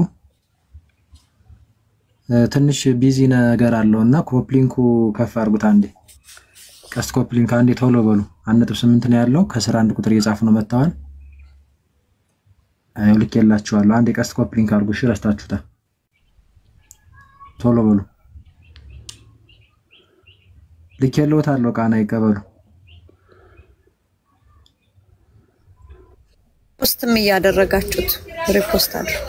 ትንሽ ቢዚ ነገር አለውና ኮፕሊንኩ ከፍ አድርጉት አንዴ። ቀስት ኮፕሊንክ አንዴ ቶሎ በሉ። 1.8 ነው ያለው። ከስር አንድ ቁጥር እየጻፉ ነው መጣዋል። ልኬላችኋለሁ። አንዴ ቀስት ኮፕሊንክ አድርጉ። እሺ ረስታችሁታል። ቶሎ በሉ። ልኬልዎታለሁ። ቃና ይቀበሉ።
ፖስትም እያደረጋችሁት ሪፖስት አድርጉ።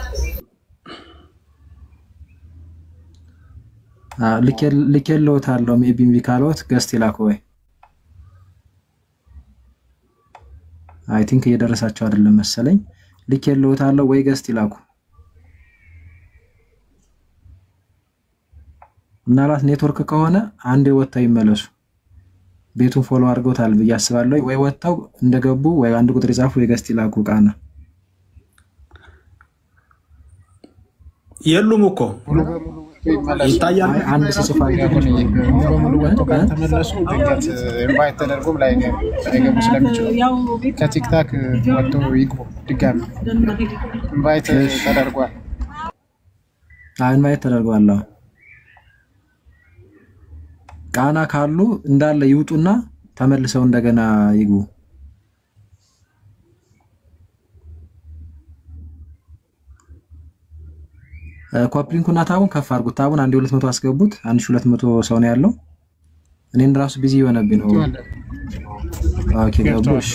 ልኬልዎታለሁ። ሜቢ ቢካሎት ገስት ይላኩ ወይ አይ ቲንክ እየደረሳቸው አይደለም መሰለኝ። ልኬልዎታለሁ ወይ ገስት ይላኩ። ምናልባት ኔትወርክ ከሆነ አንዴ ወጥተው ይመለሱ። ቤቱን ፎሎ አድርገውታል ብዬ አስባለሁ። ወይ ወጥተው እንደገቡ ወይ አንድ ቁጥር ይጻፉ ወይ ገስት ይላኩ። ቃና
የሉም እኮ ይታያል።
አንድ ሲጽፋ
ሙሉ ወጥቶ ከተመለሱ ድንገት ኢንቫይት ተደርጎም ላይ ገቡ ስለሚችሉ ከቲክታክ ወጥቶ ይግቡ። ድጋሚ ኢንቫይት ተደርጓል።
ኢንቫይት ተደርጓል። ቃና ካሉ እንዳለ ይውጡና ተመልሰው እንደገና ይግቡ። ኮፕሊንኩና ታቡን ከፍ አድርጉት። ታቡን 1200 አስገቡት። 1200 ሰው ነው ያለው። እኔን ራሱ ቢዚ የሆነብኝ ነው። ኦኬ ገቡሽ።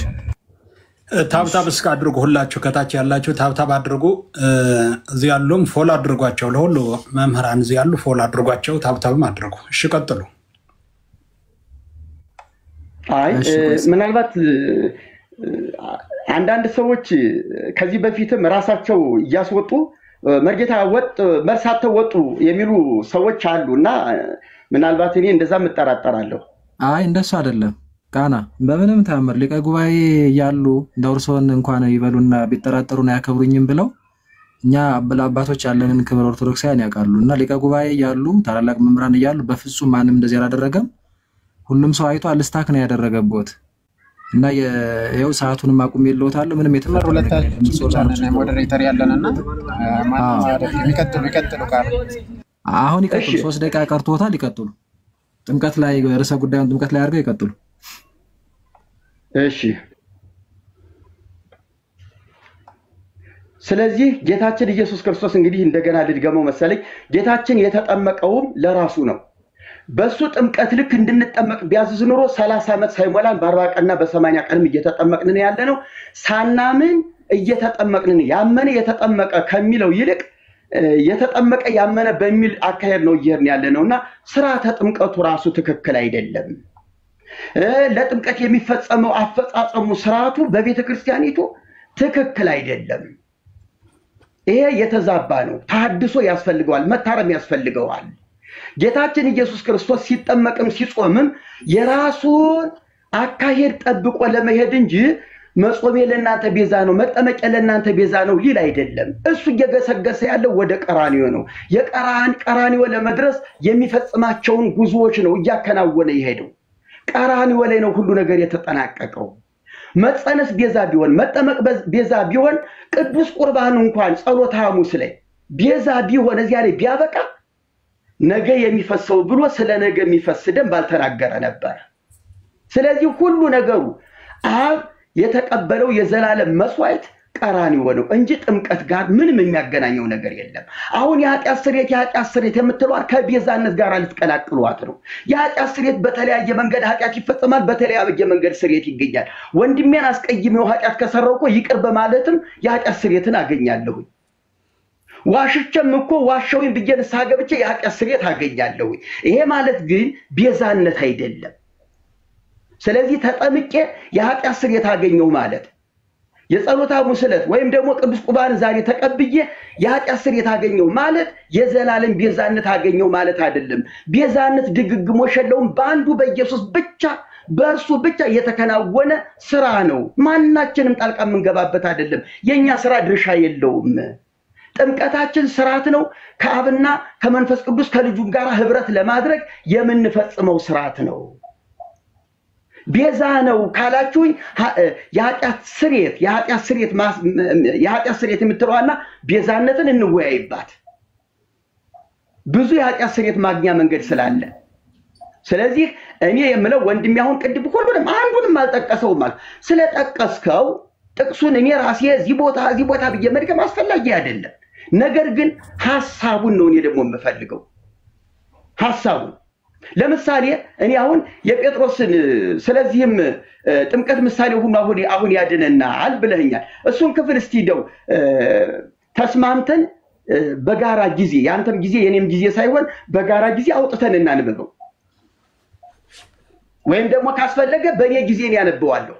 ታብታብ እስከ አድርጉ። ሁላችሁ ከታች ያላችሁ ታብታብ አድርጉ። እዚህ ያሉም ፎሎ አድርጓቸው። ለሁሉ መምህራን እዚህ ያሉ ፎሎ አድርጓቸው። ታብታብም አድርጉ። እሺ ቀጥሉ።
አይ ምናልባት አንዳንድ ሰዎች ከዚህ በፊትም ራሳቸው እያስወጡ መርጌታ ወጥ መርሳተው ወጡ የሚሉ ሰዎች አሉና ምናልባት እኔ እንደዛ መጠራጠራለሁ።
አይ እንደሱ አይደለም። ቃና በምንም ተአምር ሊቀ ጉባኤ ያሉ እንደውርሶን እንኳን ይበሉና ቢጠራጠሩና ያከብሩኝም ብለው እኛ አባቶች ያለንን ክብር ኦርቶዶክሳውያን ያውቃሉና ሊቀ ጉባኤ ያሉ ታላላቅ መምህራን ያሉ በፍጹም ማንም እንደዚህ አላደረገም። ሁሉም ሰው አይቶ አልስታክ ነው ያደረገበት እና የው ሰዓቱንም አቁም ይልዎታል። ምንም የተፈጠረ
ሁለታችን ሞዴሬተር ያለንና የሚቀጥሉ ቃል
አሁን ይቀጥሉ። 3 ደቂቃ ቀርቶታል። ይቀጥሉ። ጥምቀት ላይ ርዕሰ ጉዳዩን ጥምቀት ላይ አድርገው ይቀጥሉ።
እሺ ስለዚህ ጌታችን ኢየሱስ ክርስቶስ እንግዲህ እንደገና ልድገመው መሰለኝ ጌታችን የተጠመቀውም ለራሱ ነው። በሱ ጥምቀት ልክ እንድንጠመቅ ቢያዝዝ ኑሮ 30 ዓመት ሳይሞላን በ40 ቀንና በ80 ቀንም እየተጠመቅን ያለነው ሳናምን እየተጠመቅን ያመነ የተጠመቀ ከሚለው ይልቅ የተጠመቀ ያመነ በሚል አካሄድ ነው እየሄድን ያለነውና ስርዓተ ጥምቀቱ ራሱ ትክክል አይደለም። ለጥምቀት የሚፈጸመው አፈጻጸሙ ስርዓቱ በቤተ ክርስቲያኒቱ ትክክል አይደለም። ይሄ የተዛባ ነው። ተሐድሶ ያስፈልገዋል፣ መታረም ያስፈልገዋል። ጌታችን ኢየሱስ ክርስቶስ ሲጠመቅም ሲጾምም የራሱን አካሄድ ጠብቆ ለመሄድ እንጂ መጾሜ ለእናንተ ቤዛ ነው፣ መጠመቄ ለእናንተ ቤዛ ነው ሊል አይደለም። እሱ እየገሰገሰ ያለው ወደ ቀራንዮ ነው። ቀራንዮ ለመድረስ የሚፈጽማቸውን ጉዞዎች ነው እያከናወነ ይሄደው። ቀራንዮ ላይ ነው ሁሉ ነገር የተጠናቀቀው። መጸነስ ቤዛ ቢሆን መጠመቅ ቤዛ ቢሆን ቅዱስ ቁርባን እንኳን ጸሎተ ሐሙስ ላይ ቤዛ ቢሆን እዚያ ላይ ቢያበቃ ነገ የሚፈሰው ብሎ ስለ ነገ የሚፈስ ደም ባልተናገረ ነበር። ስለዚህ ሁሉ ነገሩ አብ የተቀበለው የዘላለም መስዋዕት ቀራንዮ ነው እንጂ ጥምቀት ጋር ምንም የሚያገናኘው ነገር የለም። አሁን የኃጢአት ስርየት የምትሏት ከቤዛነት ጋር ልትቀላቅሏት ነው። የኃጢአት ስርየት በተለያየ መንገድ ኃጢአት ይፈጸማል፣ በተለያየ መንገድ ስርየት ይገኛል። ወንድሜን አስቀይሜው ኃጢአት ከሰራው እኮ ይቅር በማለትም የኃጢአት ስርየትን አገኛለሁ። ዋሽቼም እኮ ዋሸውኝ ብዬ ንስሐ ገብቼ የኃጢአት ስርየት አገኛለሁ። ይሄ ማለት ግን ቤዛነት አይደለም። ስለዚህ ተጠምቄ የኃጢአት ስርየት አገኘው ማለት የጸሎት ሐሙስ ዕለት ወይም ደግሞ ቅዱስ ቁርባን ዛሬ ተቀብዬ የኃጢአት ስርየት አገኘው ማለት የዘላለም ቤዛነት አገኘው ማለት አይደለም። ቤዛነት ድግግሞሽ የለውም። በአንዱ በኢየሱስ ብቻ በእርሱ ብቻ የተከናወነ ስራ ነው። ማናችንም ጣልቃ የምንገባበት አይደለም። የኛ ስራ ድርሻ የለውም። ጥምቀታችን ስርዓት ነው። ከአብና ከመንፈስ ቅዱስ ከልጁም ጋር ህብረት ለማድረግ የምንፈጽመው ስርዓት ነው። ቤዛ ነው ካላችሁኝ የኃጢአት ስርየት የምትለዋና ቤዛነትን እንወያይባት። ብዙ የኃጢአት ስርየት ማግኛ መንገድ ስላለ ስለዚህ እኔ የምለው ወንድሜ አሁን ቅድም ሁሉንም አንዱንም አልጠቀሰውም ማለት ስለጠቀስከው ጥቅሱን እኔ ራሴ እዚህ ቦታ ብዬ መድገም አስፈላጊ አይደለም። ነገር ግን ሐሳቡን ነው እኔ ደግሞ የምፈልገው ሐሳቡን። ለምሳሌ እኔ አሁን የጴጥሮስን ስለዚህም ጥምቀት ምሳሌ ሁሉ አሁን ያድነናል ብለኛል። እሱን ክፍል እስቲ ደው ተስማምተን በጋራ ጊዜ ያንተም ጊዜ የኔም ጊዜ ሳይሆን በጋራ ጊዜ አውጥተን እናንብበው፣ ወይም ደግሞ ካስፈለገ በእኔ ጊዜ ያነበዋለሁ።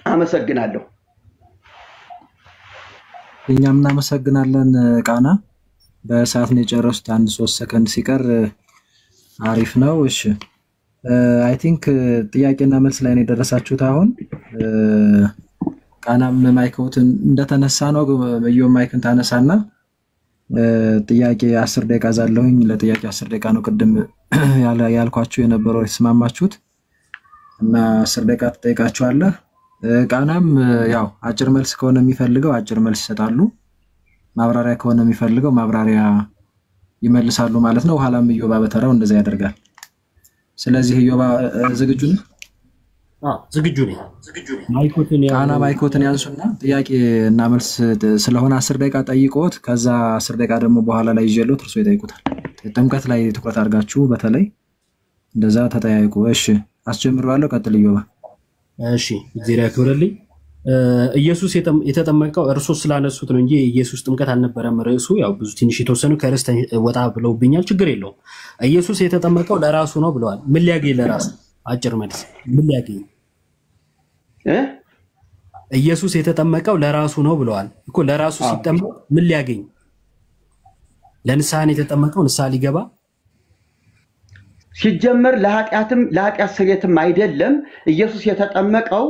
አመሰግናለሁ።
እኛም እናመሰግናለን። ቃና በሰዓት ነው የጨረሱት። 1-3 ሰከንድ ሲቀር አሪፍ ነው። እሺ አይ ቲንክ ጥያቄና መልስ ላይ ነው የደረሳችሁት። አሁን ቃናም ማይክዎትን እንደተነሳ ነው በየው ማይክን ታነሳና ጥያቄ 10 ደቂቃ ዛለሁኝ። ለጥያቄ 10 ደቂቃ ነው ቅድም ያልኳችሁ የነበረው የተስማማችሁት እና 10 ደቂቃ ትጠይቃችኋለህ። ቃናም ያው አጭር መልስ ከሆነ የሚፈልገው አጭር መልስ ይሰጣሉ፣ ማብራሪያ ከሆነ የሚፈልገው ማብራሪያ ይመልሳሉ ማለት ነው። ኋላም ኢዮባ በተራው እንደዛ ያደርጋል። ስለዚህ ኢዮባ ዝግጁ ነህ?
ዝግጁ ነኝ።
ቃና ማይክዎትን ያንሱና ጥያቄ እና መልስ ስለሆነ 10 ደቂቃ ጠይቆት ከዛ 10 ደቂቃ ደግሞ በኋላ ላይ ይዤሎት እርሶ ይጠይቁታል። ጥምቀት ላይ ትኩረት አድርጋችሁ በተለይ እንደዛ ተጠያይቁ። እሺ አስጀምራለሁ። ቀጥል ኢዮባ።
እሺ እግዚአብሔር ያክብርልኝ። ኢየሱስ የተጠመቀው እርሶ ስላነሱት ነው እንጂ ኢየሱስ ጥምቀት አልነበረም ርዕሱ። ያው ብዙ ትንሽ የተወሰኑ ከርዕስ ወጣ ብለውብኛል፣ ችግር የለውም። ኢየሱስ የተጠመቀው ለራሱ ነው ብለዋል። ምን ሊያገኝ ለራሱ? አጭር መልስ ምን ሊያገኝ? ኢየሱስ የተጠመቀው ለራሱ ነው ብለዋል እኮ። ለራሱ ሲጠመቅ ምን ሊያገኝ? ለንስሐ ነው የተጠመቀው፣ ንስሐ ሊገባ
ሲጀመር ለኃጢአት ስርየትም አይደለም። ኢየሱስ የተጠመቀው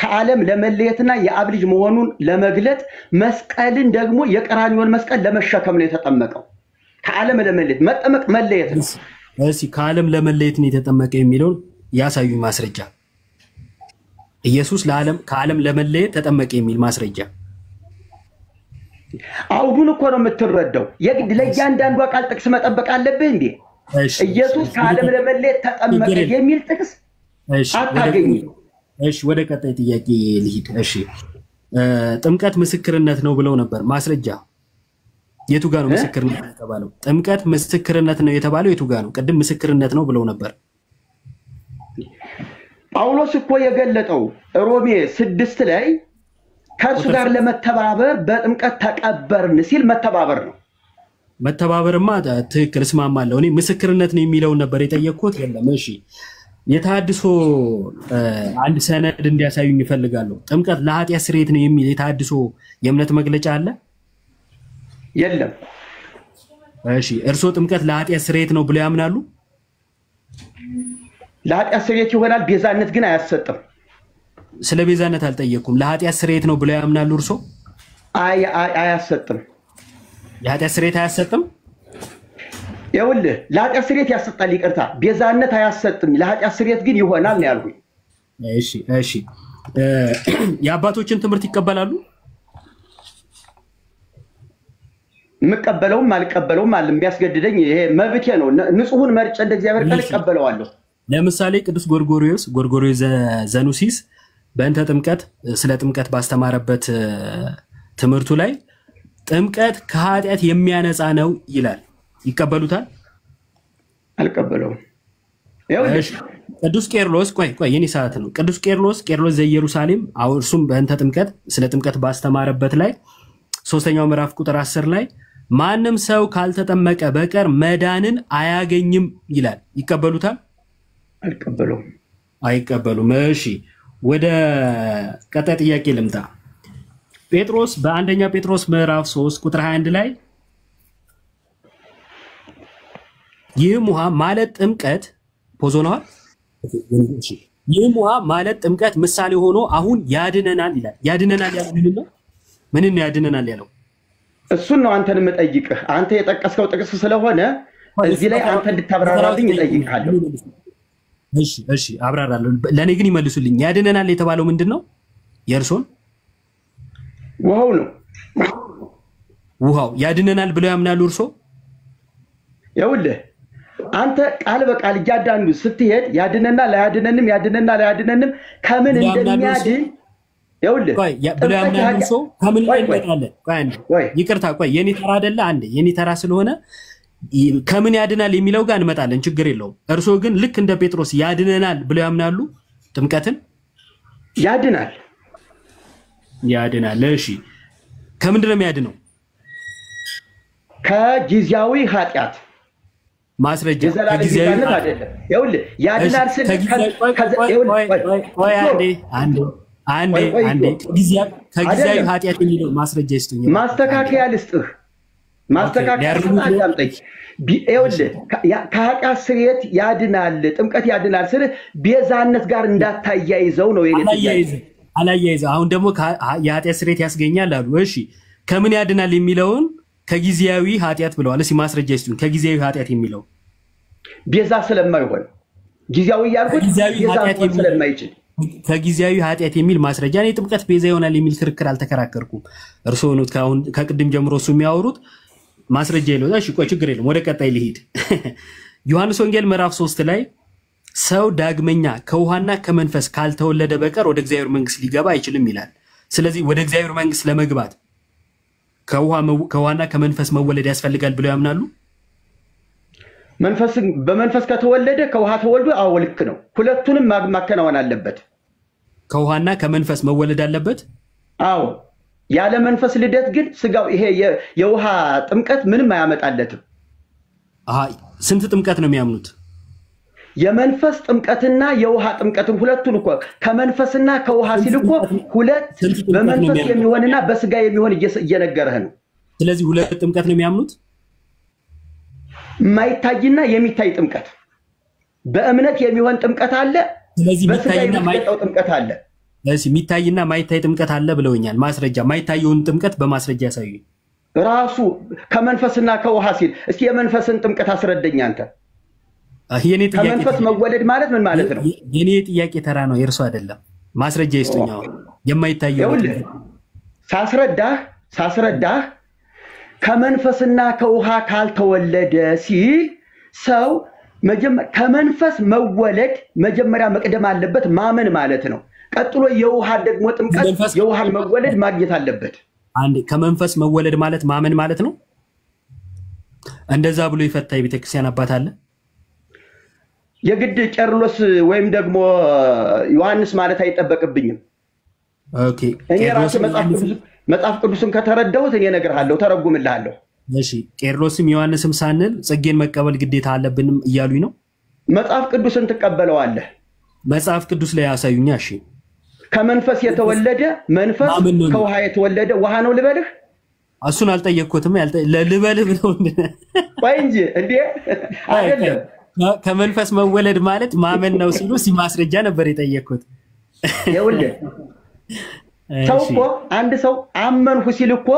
ከዓለም ለመለየትና የአብ ልጅ መሆኑን ለመግለጥ መስቀልን ደግሞ የቀራንዮን መስቀል ለመሸከም ነው የተጠመቀው። ከዓለም ለመለየት መጠመቅ መለየት ነው።
እሺ ከዓለም ለመለየት ነው የተጠመቀ የሚለውን ያሳዩኝ ማስረጃ። ኢየሱስ ከዓለም ለመለየት ተጠመቀ የሚል ማስረጃ።
አውዱን እኮ ነው የምትረዳው። የግድ ለእያንዳንዱ ቃል ጥቅስ መጠበቅ አለብህ እንዴ? ኢየሱስ ከዓለም ለመለየት ተጠመቀ የሚል ጥቅስ አታገኝም።
እሺ ወደ ቀጣይ ጥያቄ ልሂድ። እሺ ጥምቀት ምስክርነት ነው ብለው ነበር። ማስረጃ የቱ ጋር ነው ምስክርነት የተባለው? ጥምቀት ምስክርነት ነው የተባለው የቱ ጋር ነው? ቅድም ምስክርነት ነው ብለው ነበር።
ጳውሎስ እኮ የገለጠው ሮሜ 6 ላይ ከእርሱ ጋር ለመተባበር በጥምቀት ተቀበርን ሲል መተባበር ነው።
መተባበርማ ትክክል እስማማለሁ። እኔ ምስክርነት ነው የሚለውን ነበር የጠየቅኩት። የለም እሺ የታድሶ አንድ ሰነድ እንዲያሳዩኝ ይፈልጋለሁ። ጥምቀት ለኃጢአት ስርየት ነው የሚል የታድሶ የእምነት መግለጫ አለ?
የለም።
እሺ እርሶ ጥምቀት ለኃጢአት ስርየት ነው ብለው ያምናሉ?
ለኃጢአት ስርየት ይሆናል፣ ቤዛነት ግን አያሰጥም።
ስለ ቤዛነት አልጠየቅኩም። ለኃጢአት ስርየት ነው ብለው ያምናሉ እርሶ?
አያሰጥም።
የኃጢአት ስርየት አያሰጥም?
ይኸውልህ ለኃጢአት ስርየት ያሰጣል፣ ይቅርታ። ቤዛነት አያሰጥም፣ ለኃጢአት ስርየት ግን ይሆናል ነው ያልኩኝ።
እሺ የአባቶችን ትምህርት ይቀበላሉ?
የምቀበለውም አልቀበለውም አለ። የሚያስገድደኝ ይሄ መብቴ ነው። ንጹሑን መርጬ እንደ እግዚአብሔር ቃል እቀበለዋለሁ።
ለምሳሌ ቅዱስ ጎርጎርዮስ ዘኑሲስ በእንተ ጥምቀት ስለ ጥምቀት ባስተማረበት ትምህርቱ ላይ ጥምቀት ከኃጢአት የሚያነጻ ነው ይላል። ይቀበሉታል?
አልቀበለውም።
ቅዱስ ቄርሎስ ቆይ የኔ ሰዓት ነው። ቅዱስ ቄርሎስ ዘኢየሩሳሌም እርሱም በእንተ ጥምቀት ስለ ጥምቀት ባስተማረበት ላይ 3ኛው ምዕራፍ ቁጥር 10 ላይ ማንም ሰው ካልተጠመቀ በቀር መዳንን አያገኝም ይላል። ይቀበሉታል?
አልቀበለውም።
አይቀበሉም። እሺ ወደ ቀጣይ ጥያቄ ልምጣ። ጴጥሮስ በአንደኛ ጴጥሮስ ምዕራፍ 3 ቁጥር 21 ላይ ይህም ውሃ ማለት ጥምቀት ፖዞናል ይህም ውሃ ማለት ጥምቀት ምሳሌ ሆኖ አሁን ያድነናል ይላል። ያድነናል ያለው ምንን ያድነናል ያለው?
እሱን ነው አንተን የምጠይቅህ። አንተ የጠቀስከው ጥቅስ ስለሆነ እዚህ ላይ አንተ እንድታብራራልኝ እጠይቅሃለሁ።
እሺ አብራራለሁ። ለኔ ግን ይመልሱልኝ። ያድነናል የተባለው ምንድነው? የእርሶን
ውሃው ነው።
ውሃው ያድነናል ብለው ያምናሉ እርሶ?
ይኸውልህ አንተ ቃል በቃል እያዳንዱ ስትሄድ ያድነናል ላያድነንም ከምን እንደሚያድን ይኸውልህ
ብለው ያምናሉ እርሶ? ከምን ላይ እንመጣለን? ይቅርታ የኔ ተራ አይደለ? አንዴ የኔ ተራ ስለሆነ ከምን ያድናል የሚለው ጋር እንመጣለን። ችግር የለውም። እርሶ ግን ልክ እንደ ጴጥሮስ ያድነናል ብለው ያምናሉ? ጥምቀትን
ያድናል።
እሺ ከምንድን ነው የሚያድነው?
ከጊዜያዊ ኃጢአት
ማስረጃ
ከጊዜያዊ አይደለም። ይኸውልህ ያድናል ስል
አንዴ ከጊዜያዊ ኃጢአት የሚለው ማስረጃ ይስጡኝ።
ማስተካከያ ልስጥህ። አዳምጠኝ። ይኸውልህ ከኃጢአት ስርየት ያድናል፣ ጥምቀት ያድናል ስል ቤዛነት ጋር እንዳታያይዘው ነው የኔ ጥያቄ።
አላያይዘው። አሁን ደግሞ የኃጢአት ስርየት ያስገኛል አሉ። እሺ ከምን ያድናል የሚለውን ከጊዜያዊ ኃጢአት ብለዋል። እስኪ ማስረጃ ይስጡኝ። ከጊዜያዊ ኃጢአት የሚለው
ቤዛ ስለማይሆን ጊዜያዊ ያልኩት ቤዛ ስለማይችል
ከጊዜያዊ ኃጢአት የሚል ማስረጃ። እኔ ጥምቀት ቤዛ ይሆናል የሚል ክርክር አልተከራከርኩም። እርስዎ ነው ከቅድም ጀምሮ እሱ የሚያወሩት ማስረጃ የለው። እሺ ችግር የለም። ወደ ቀጣይ ልሂድ። ዮሐንስ ወንጌል ምዕራፍ 3 ላይ ሰው ዳግመኛ ከውሃና ከመንፈስ ካልተወለደ በቀር ወደ እግዚአብሔር መንግስት ሊገባ አይችልም ይላል። ስለዚህ ወደ እግዚአብሔር መንግስት ለመግባት ከውሃና ከመንፈስ መወለድ ያስፈልጋል ብለው ያምናሉ?
በመንፈስ ከተወለደ ከውሃ ተወልዶ ልክ ነው። ሁለቱንም ማከናወን አለበት።
ከውሃና ከመንፈስ መወለድ አለበት።
ያለ መንፈስ ልደት ግን ስጋው ይሄ የውሃ ጥምቀት ምንም አያመጣለትም።
ስንት ጥምቀት ነው የሚያምኑት?
የመንፈስ ጥምቀትና የውሃ ጥምቀትን ሁለቱን እኮ ከመንፈስና ከውሃ ሲል እኮ ሁለት በመንፈስ የሚሆንና በስጋ የሚሆን እየነገረህ ነው።
ስለዚህ ሁለት ጥምቀት ነው የሚያምኑት።
የማይታይና የሚታይ ጥምቀት፣ በእምነት የሚሆን ጥምቀት አለ።
ስለዚህ
የሚታይና የማይታይ ጥምቀት አለ።
ስለዚህ የሚታይና የማይታይ ጥምቀት አለ ብለውኛል። ማስረጃ የማይታየውን ጥምቀት በማስረጃ ያሳዩኝ።
ራሱ ከመንፈስና ከውሃ ሲል እስኪ የመንፈስን ጥምቀት አስረዳኝ አንተ። ከመንፈስ መወለድ ማለት ምን ማለት ነው?
የኔ ጥያቄ ተራ ነው፣ የእርሱ አይደለም። ማስረጃ ይስጡኝ። የማይታየው
ሳስረዳህ ከመንፈስና ከውሃ ካልተወለደ ሲል ሰው ከመንፈስ መወለድ መጀመሪያ መቅደም አለበት፣ ማመን ማለት ነው። ቀጥሎ የውሃ ደግሞ ጥምቀት የውሃን መወለድ ማግኘት አለበት።
አንዴ ከመንፈስ መወለድ ማለት ማመን ማለት ነው። እንደዛ ብሎ ይፈታ የቤተክርስቲያን አባት አለ?
የግድ ቄርሎስ ወይም ደግሞ ዮሐንስ ማለት አይጠበቅብኝም።
ኦኬ
እኔ ራሴ መጽሐፍ ቅዱስን ከተረዳሁት እኔ እነግርሃለሁ፣ ተረጉምልሃለሁ።
እሺ ቄርሎስም ዮሐንስም ሳንል ጽጌን መቀበል ግዴታ አለብንም እያሉኝ ነው።
መጽሐፍ ቅዱስን ትቀበለዋለህ?
መጽሐፍ ቅዱስ ላይ ያሳዩኛ። እሺ
ከመንፈስ የተወለደ መንፈስ፣ ከውሃ የተወለደ ውሃ ነው ልበልህ?
እሱን አልጠየቅኩትም። ልበልህ ብለው
ቆይ እንጂ እንዴ አይደለም።
ከመንፈስ መወለድ ማለት ማመን ነው ሲሉ ማስረጃ ነበር የጠየቅኩት።
ይኸውልህ ሰው እኮ አንድ ሰው አመንሁ ሲል እኮ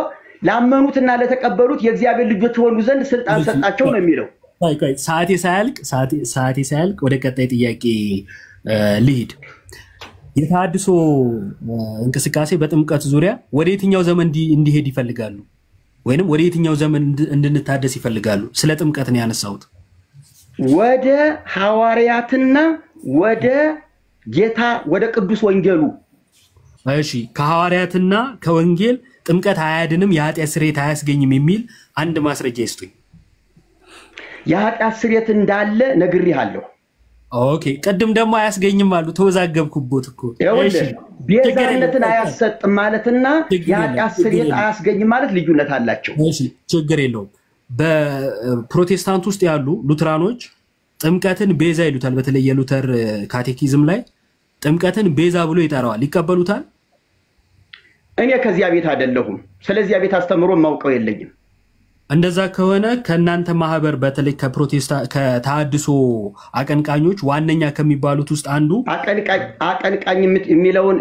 ላመኑትና ለተቀበሉት የእግዚአብሔር ልጆች ሆኑ ዘንድ ስልጣን ሰጣቸው ነው የሚለው። ሰዓቴ ሳያልቅ ወደ ቀጣይ ጥያቄ ልሂድ። የተሐድሶ እንቅስቃሴ በጥምቀት ዙሪያ ወደ የትኛው ዘመን እንዲሄድ ይፈልጋሉ? ወይንም ወደ የትኛው ዘመን እንድንታደስ ይፈልጋሉ? ስለ ጥምቀት ነው ያነሳሁት። ወደ ሐዋርያትና ወደ ጌታ ወደ ቅዱስ ወንጌሉ።
እሺ ከሐዋርያትና ከወንጌል ጥምቀት አያድንም የኃጢአት ስርየት አያስገኝም የሚል አንድ ማስረጃ ይስጡኝ።
የኃጢአት ስርየት እንዳለ ነግሬሃለሁ።
ኦኬ ቀድም ደግሞ አያስገኝም አሉ ተወዛገብኩበት እኮ።
እሺ ቤዛነትን አያሰጥም ማለትና የኃጢአት ስርየት አያስገኝም ማለት ልዩነት አላቸው።
እሺ ችግር የለውም። በፕሮቴስታንት ውስጥ ያሉ ሉትራኖች ጥምቀትን ቤዛ ይሉታል። በተለይ የሉተር ካቴኪዝም ላይ ጥምቀትን ቤዛ ብሎ ይጠራዋል። ይቀበሉታል?
እኔ ከዚያ ቤት አይደለሁም። ስለዚህ ቤት አስተምሮ ማውቀው የለኝም።
እንደዛ ከሆነ ከናንተ ማህበር በተለይ ከፕሮቴስታንት ከተሐድሶ አቀንቃኞች ዋነኛ ከሚባሉት ውስጥ አንዱ
አቀንቃኝ የሚለውን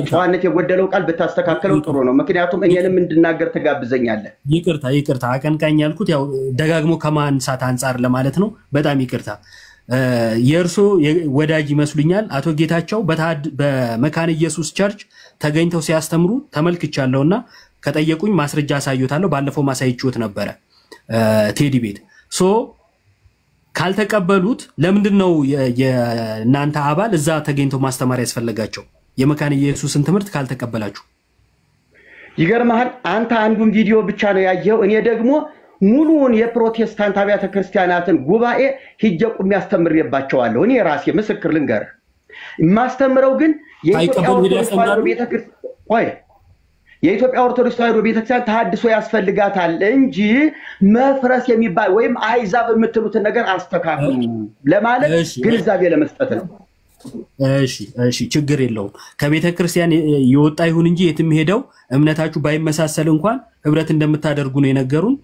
ጨዋነት የጎደለው ቃል ብታስተካክለው ጥሩ ነው። ምክንያቱም እኛንም እንድናገር ትጋብዘኛለህ።
ይቅርታ አቀንቃኝ ያልኩት ያው ደጋግሞ ከማንሳት አንፃር ለማለት ነው። በጣም ይቅርታ። የእርሶ ወዳጅ ይመስሉኛል አቶ ጌታቸው በመካነ ኢየሱስ ቸርች ተገኝተው ሲያስተምሩ ተመልክቻለሁና ከጠየቁኝ ማስረጃ አሳዩታለሁ። ባለፈው ማሳይችሁት ነበረ ቴዲ ቤት። ካልተቀበሉት ለምንድነው የናንተ አባል እዛ ተገኝተው ማስተማር ያስፈልጋቸው? የመካነ ኢየሱስን ትምህርት ካልተቀበላችሁ
ይገርምሃል። አንተ አንዱን ቪዲዮ ብቻ ነው ያየው። እኔ ደግሞ ሙሉውን የፕሮቴስታንት አብያተ ክርስቲያናትን ጉባኤ ሂጄ ቁም ያስተምርባቸዋለሁ። እኔ ራሴ ምስክር ልንገር። ማስተምረው ግን የኢትዮጵያ ኦርቶዶክስ ተዋሕዶ ቤተክርስቲያን ተሐድሶ ያስፈልጋታል እንጂ መፍረስ የሚባል ወይም አይዛብ የምትሉትን ነገር አስተካክሉ ለማለት ግንዛቤ ለመስጠት ነው።
እሺ ችግር የለውም። ከቤተ ክርስቲያን የወጣ ይሁን እንጂ የትም ሄደው እምነታችሁ ባይመሳሰል እንኳን ህብረት እንደምታደርጉ ነው የነገሩን።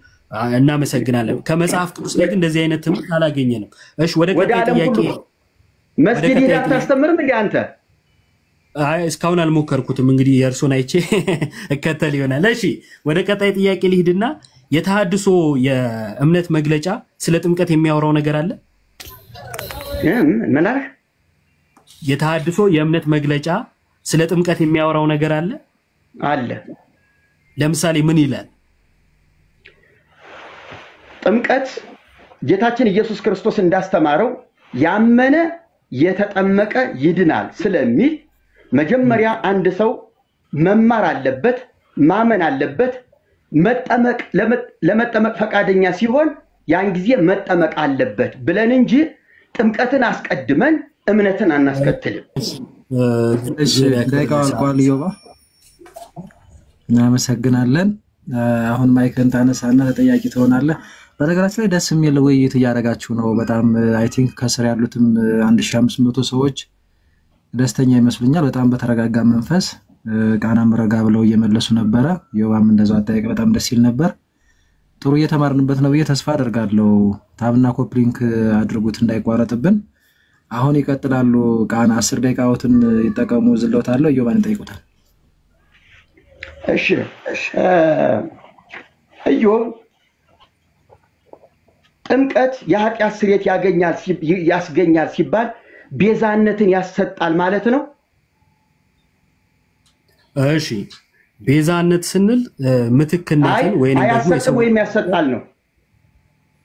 እናመሰግናለን። ከመጽሐፍ ቅዱስ ላይ እንደዚህ አይነት ትምህርት አላገኘንም። እሺ ወደ ቀጣይ ጥያቄ።
መስጊድ ሄደህ አታስተምርም እንዴ አንተ?
አይ እስካሁን አልሞከርኩትም። እንግዲህ የእርሶን አይቼ እከተል ይሆናል። እሺ ወደ ቀጣይ ጥያቄ ልሂድና የተሐድሶ የእምነት መግለጫ ስለ ጥምቀት የሚያወራው ነገር አለ?
ምን አለ?
የተሐድሶ የእምነት መግለጫ ስለ ጥምቀት የሚያወራው ነገር አለ?
አለ።
ለምሳሌ ምን ይላል?
ጥምቀት ጌታችን ኢየሱስ ክርስቶስ እንዳስተማረው ያመነ የተጠመቀ ይድናል ስለሚል መጀመሪያ አንድ ሰው መማር አለበት፣ ማመን አለበት። መጠመቅ ለመጠመቅ ፈቃደኛ ሲሆን ያን ጊዜ መጠመቅ አለበት ብለን እንጂ ጥምቀትን አስቀድመን እምነትን አናስከትልም።
እሺ ደቂቃው አልቋል። ዮባ እናመሰግናለን። አሁን ማይክን ታነሳና ተጠያቂ ትሆናለህ። በነገራችን ላይ ደስ የሚል ውይይት እያደረጋችሁ ነው። በጣም አይ ቲንክ ከስር ያሉትም 1500 ሰዎች ደስተኛ ይመስሉኛል። በጣም በተረጋጋ መንፈስ ቃናም ረጋ ብለው እየመለሱ ነበረ። ዮባም እንደዛው አጠያየቅ በጣም ደስ ይል ነበር። ጥሩ እየተማርንበት ነው ብዬ ተስፋ አደርጋለሁ። ታብና ኮፕሊንክ አድርጉት እንዳይቋረጥብን። አሁን ይቀጥላሉ። ቃና 10 ደቂቃዎትን ይጠቀሙ። ዝለውታለሁ። ዮባን ይጠይቁታል።
እሺ ኢዮብ ጥምቀት የኃጢአት ስርየት ያስገኛል ሲባል ቤዛነትን ያሰጣል ማለት ነው?
እሺ ቤዛነት ስንል ምትክነትን
ወይም ያሰጣል ነው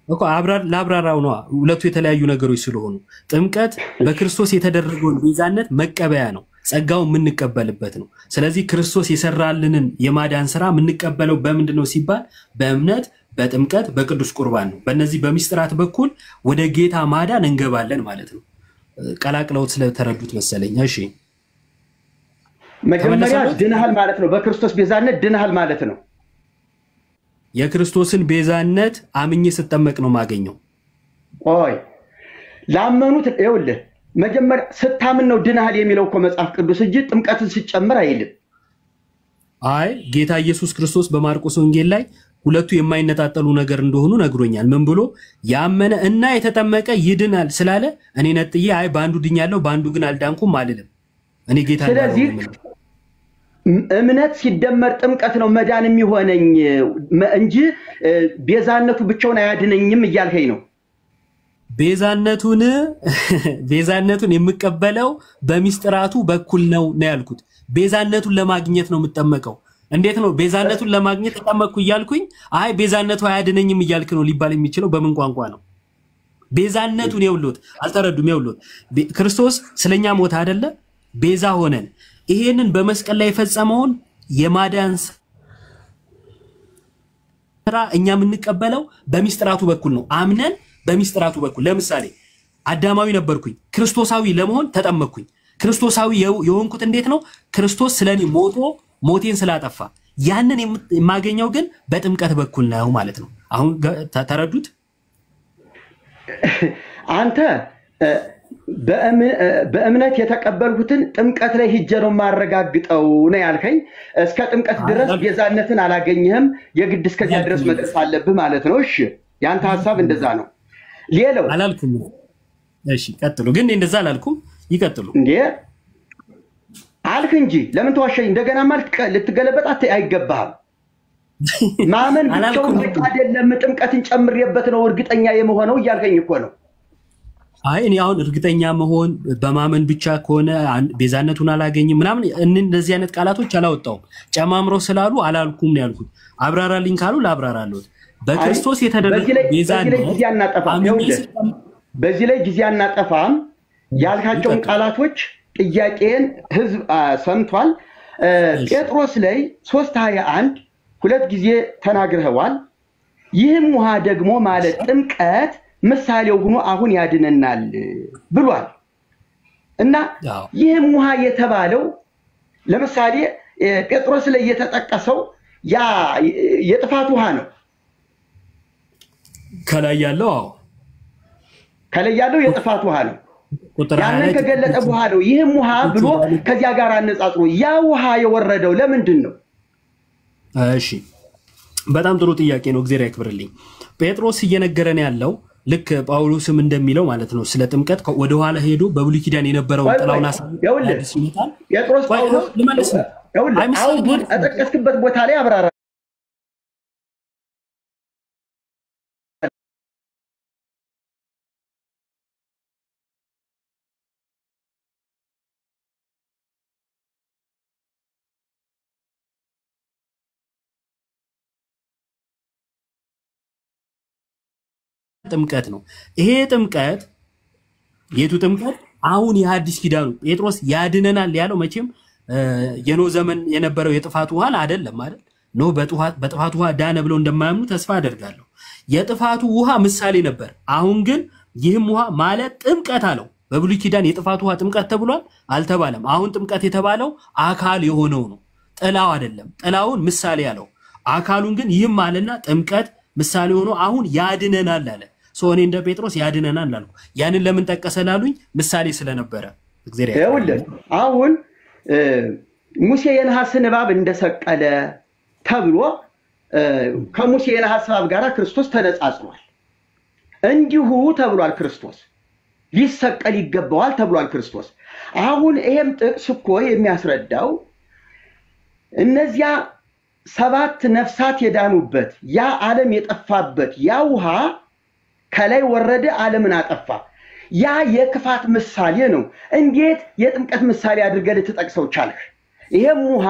እኮ ላብራራው ነው። ሁለቱ የተለያዩ ነገሮች ስለሆኑ ጥምቀት በክርስቶስ የተደረገውን ቤዛነት መቀበያ ነው። ጸጋው የምንቀበልበት ነው። ስለዚህ ክርስቶስ የሰራልንን የማዳን ስራ የምንቀበለው በምንድነው ሲባል በእምነት፣ በጥምቀት፣ በቅዱስ ቁርባን ነው። በእነዚህ በሚስጥራት በኩል ወደ ጌታ ማዳን እንገባለን ማለት ነው። ቀላቅለውት ስለተረዱት መሰለኝ። እሺ
መጀመሪያ ድነሃል ማለት ነው። በክርስቶስ ቤዛነት ድነሃል ማለት ነው።
የክርስቶስን ቤዛነት አምኜ ስጠመቅ ነው ማገኘው።
ቆይ ላመኑት ይኸውልህ መጀመሪያ ስታምን ነው ድነሃል የሚለው እኮ መጽሐፍ ቅዱስ እንጂ ጥምቀትን ሲጨምር አይልም።
አይ ጌታ ኢየሱስ ክርስቶስ በማርቆስ ወንጌል ላይ ሁለቱ የማይነጣጠሉ ነገር እንደሆኑ ነግሮኛል። ምን ብሎ ያመነ እና የተጠመቀ ይድናል ስላለ እኔ ነጥዬ አይ ባንዱ ድኛለሁ ባንዱ ግን አልዳንኩም አልልም። እኔ ጌታ
ስለዚህ እምነት ሲደመር ጥምቀት ነው መዳን የሚሆነኝ እንጂ ቤዛነቱ ብቻውን አያድነኝም እያልከኝ ነው።
ቤዛነቱን የምቀበለው በሚስጥራቱ በኩል ነው ያልኩት። ቤዛነቱን ለማግኘት ነው የምጠመቀው። እንዴት ነው ቤዛነቱን ለማግኘት ተጠመቅኩ እያልኩኝ አይ ቤዛነቱ አያድነኝም እያልክ ነው ሊባል የሚችለው በምን ቋንቋ ነው? ቤዛነቱን ይውሉት አልተረዱም። ይውሉት ክርስቶስ ስለኛ ሞተ አይደለ? ቤዛ ሆነን ይሄንን በመስቀል ላይ የፈጸመውን የማዳን ስራ እኛ የምንቀበለው በሚስጥራቱ በኩል ነው። አምነን በሚስጥራቱ በኩል ለምሳሌ አዳማዊ ነበርኩኝ ክርስቶሳዊ ለመሆን ተጠመቅኩኝ። ክርስቶሳዊ የሆንኩት እንዴት ነው? ክርስቶስ ስለኔ ሞቶ ሞቴን ስላጠፋ ያንን የማገኘው ግን በጥምቀት በኩል ነው ማለት ነው። አሁን ተረዱት?
አንተ በእምነት የተቀበልኩትን ጥምቀት ላይ ሂጄ ነው ማረጋግጠው ነው ያልከኝ። እስከ ጥምቀት ድረስ ቤዛነትን አላገኘህም፣ የግድ እስከዚያ ድረስ መድረስ አለብህ ማለት ነው። እሺ ያንተ ሐሳብ እንደዛ ነው። ሌላው
አላልኩም። እሺ ቀጥሉ። ግን እንደዛ አላልኩም። ይቀጥሉ
እንዴ አልክ እንጂ ለምን ተዋሸኝ? እንደገና ማለት ልትገለበጣት አይገባህም። ማመን ብቻውን በቂ አይደለም፣ ጥምቀትን ጨምሬበት ነው እርግጠኛ የመሆነው እያልከኝ እኮ ነው።
አይ እኔ አሁን እርግጠኛ መሆን በማመን ብቻ ከሆነ ቤዛነቱን አላገኝም ምናምን እንደዚህ አይነት ቃላቶች አላወጣውም። ጨማምሮ ስላሉ አላልኩም ነው ያልኩት። አብራራልኝ ካሉ ላብራራለሁ። በክርስቶስ የተደረገ ቤዛነት
በዚህ ላይ ጊዜ አናጠፋም ያልካቸውን ቃላቶች ጥያቄን ህዝብ ሰምቷል። ጴጥሮስ ላይ 3:21 ሁለት ጊዜ ተናግረዋል። ይህም ውሃ ደግሞ ማለት ጥምቀት ምሳሌው ሆኖ አሁን ያድነናል ብሏል። እና ይህም ውሃ የተባለው ለምሳሌ ጴጥሮስ ላይ የተጠቀሰው ያ የጥፋት ውሃ ነው። ከላይ ያለው የጥፋት ውሃ ነው። ያንን ከገለጠ በኋላ ይህም ውሃ ብሎ ከዚያ ጋር አነጻጽሮ ያ ውሃ የወረደው ለምንድን ነው?
እሺ በጣም ጥሩ ጥያቄ ነው። እግዚአብሔር ያክብርልኝ። ጴጥሮስ እየነገረን ያለው ልክ ጳውሎስም እንደሚለው ማለት ነው ስለ ጥምቀት ወደ ኋላ ሄዶ በብሉይ ኪዳን የነበረው ጥላውና
ጴጥሮስ ጳውሎስ አሁን አጠቀስክበት ቦታ ላይ አብራራ።
ጥምቀት ነው። ይሄ ጥምቀት የቱ ጥምቀት? አሁን የሐዲስ ኪዳኑ ጴጥሮስ ያድነናል ያለው መቼም የኖ ዘመን የነበረው የጥፋት ውሃ አይደለም አይደል? ኖ በጥፋት ውሃ ዳነ ብሎ እንደማያምኑ ተስፋ አደርጋለሁ። የጥፋቱ ውሃ ምሳሌ ነበር። አሁን ግን ይህም ውሃ ማለት ጥምቀት አለው። በብሉይ ኪዳን የጥፋት ውሃ ጥምቀት ተብሏል አልተባለም። አሁን ጥምቀት የተባለው አካል የሆነው ነው፣ ጥላው አይደለም። ጥላውን ምሳሌ ያለው አካሉን ግን ይህም አለና ጥምቀት ምሳሌ ሆኖ አሁን ያድነናል አለ። እኔ እንደ ጴጥሮስ ያድነናል አልኩ። ያንን ለምን ጠቀሰላሉኝ? ምሳሌ ስለነበረ።
እግዚአብሔር አሁን ሙሴ የነሐስን እባብ እንደሰቀለ ተብሎ ከሙሴ የነሐስ እባብ ጋር ክርስቶስ ተነጻጽሯል። እንዲሁ ተብሏል። ክርስቶስ ሊሰቀል ይገባዋል ተብሏል። ክርስቶስ አሁን ይሄም ጥቅስ እኮ የሚያስረዳው እነዚያ 7 ነፍሳት የዳኑበት ያ ዓለም የጠፋበት ያ ውሃ ከላይ ወረደ፣ ዓለምን አጠፋ። ያ የክፋት ምሳሌ ነው። እንዴት የጥምቀት ምሳሌ አድርገህ ልትጠቅሰው ቻልህ? ይሄም ውሃ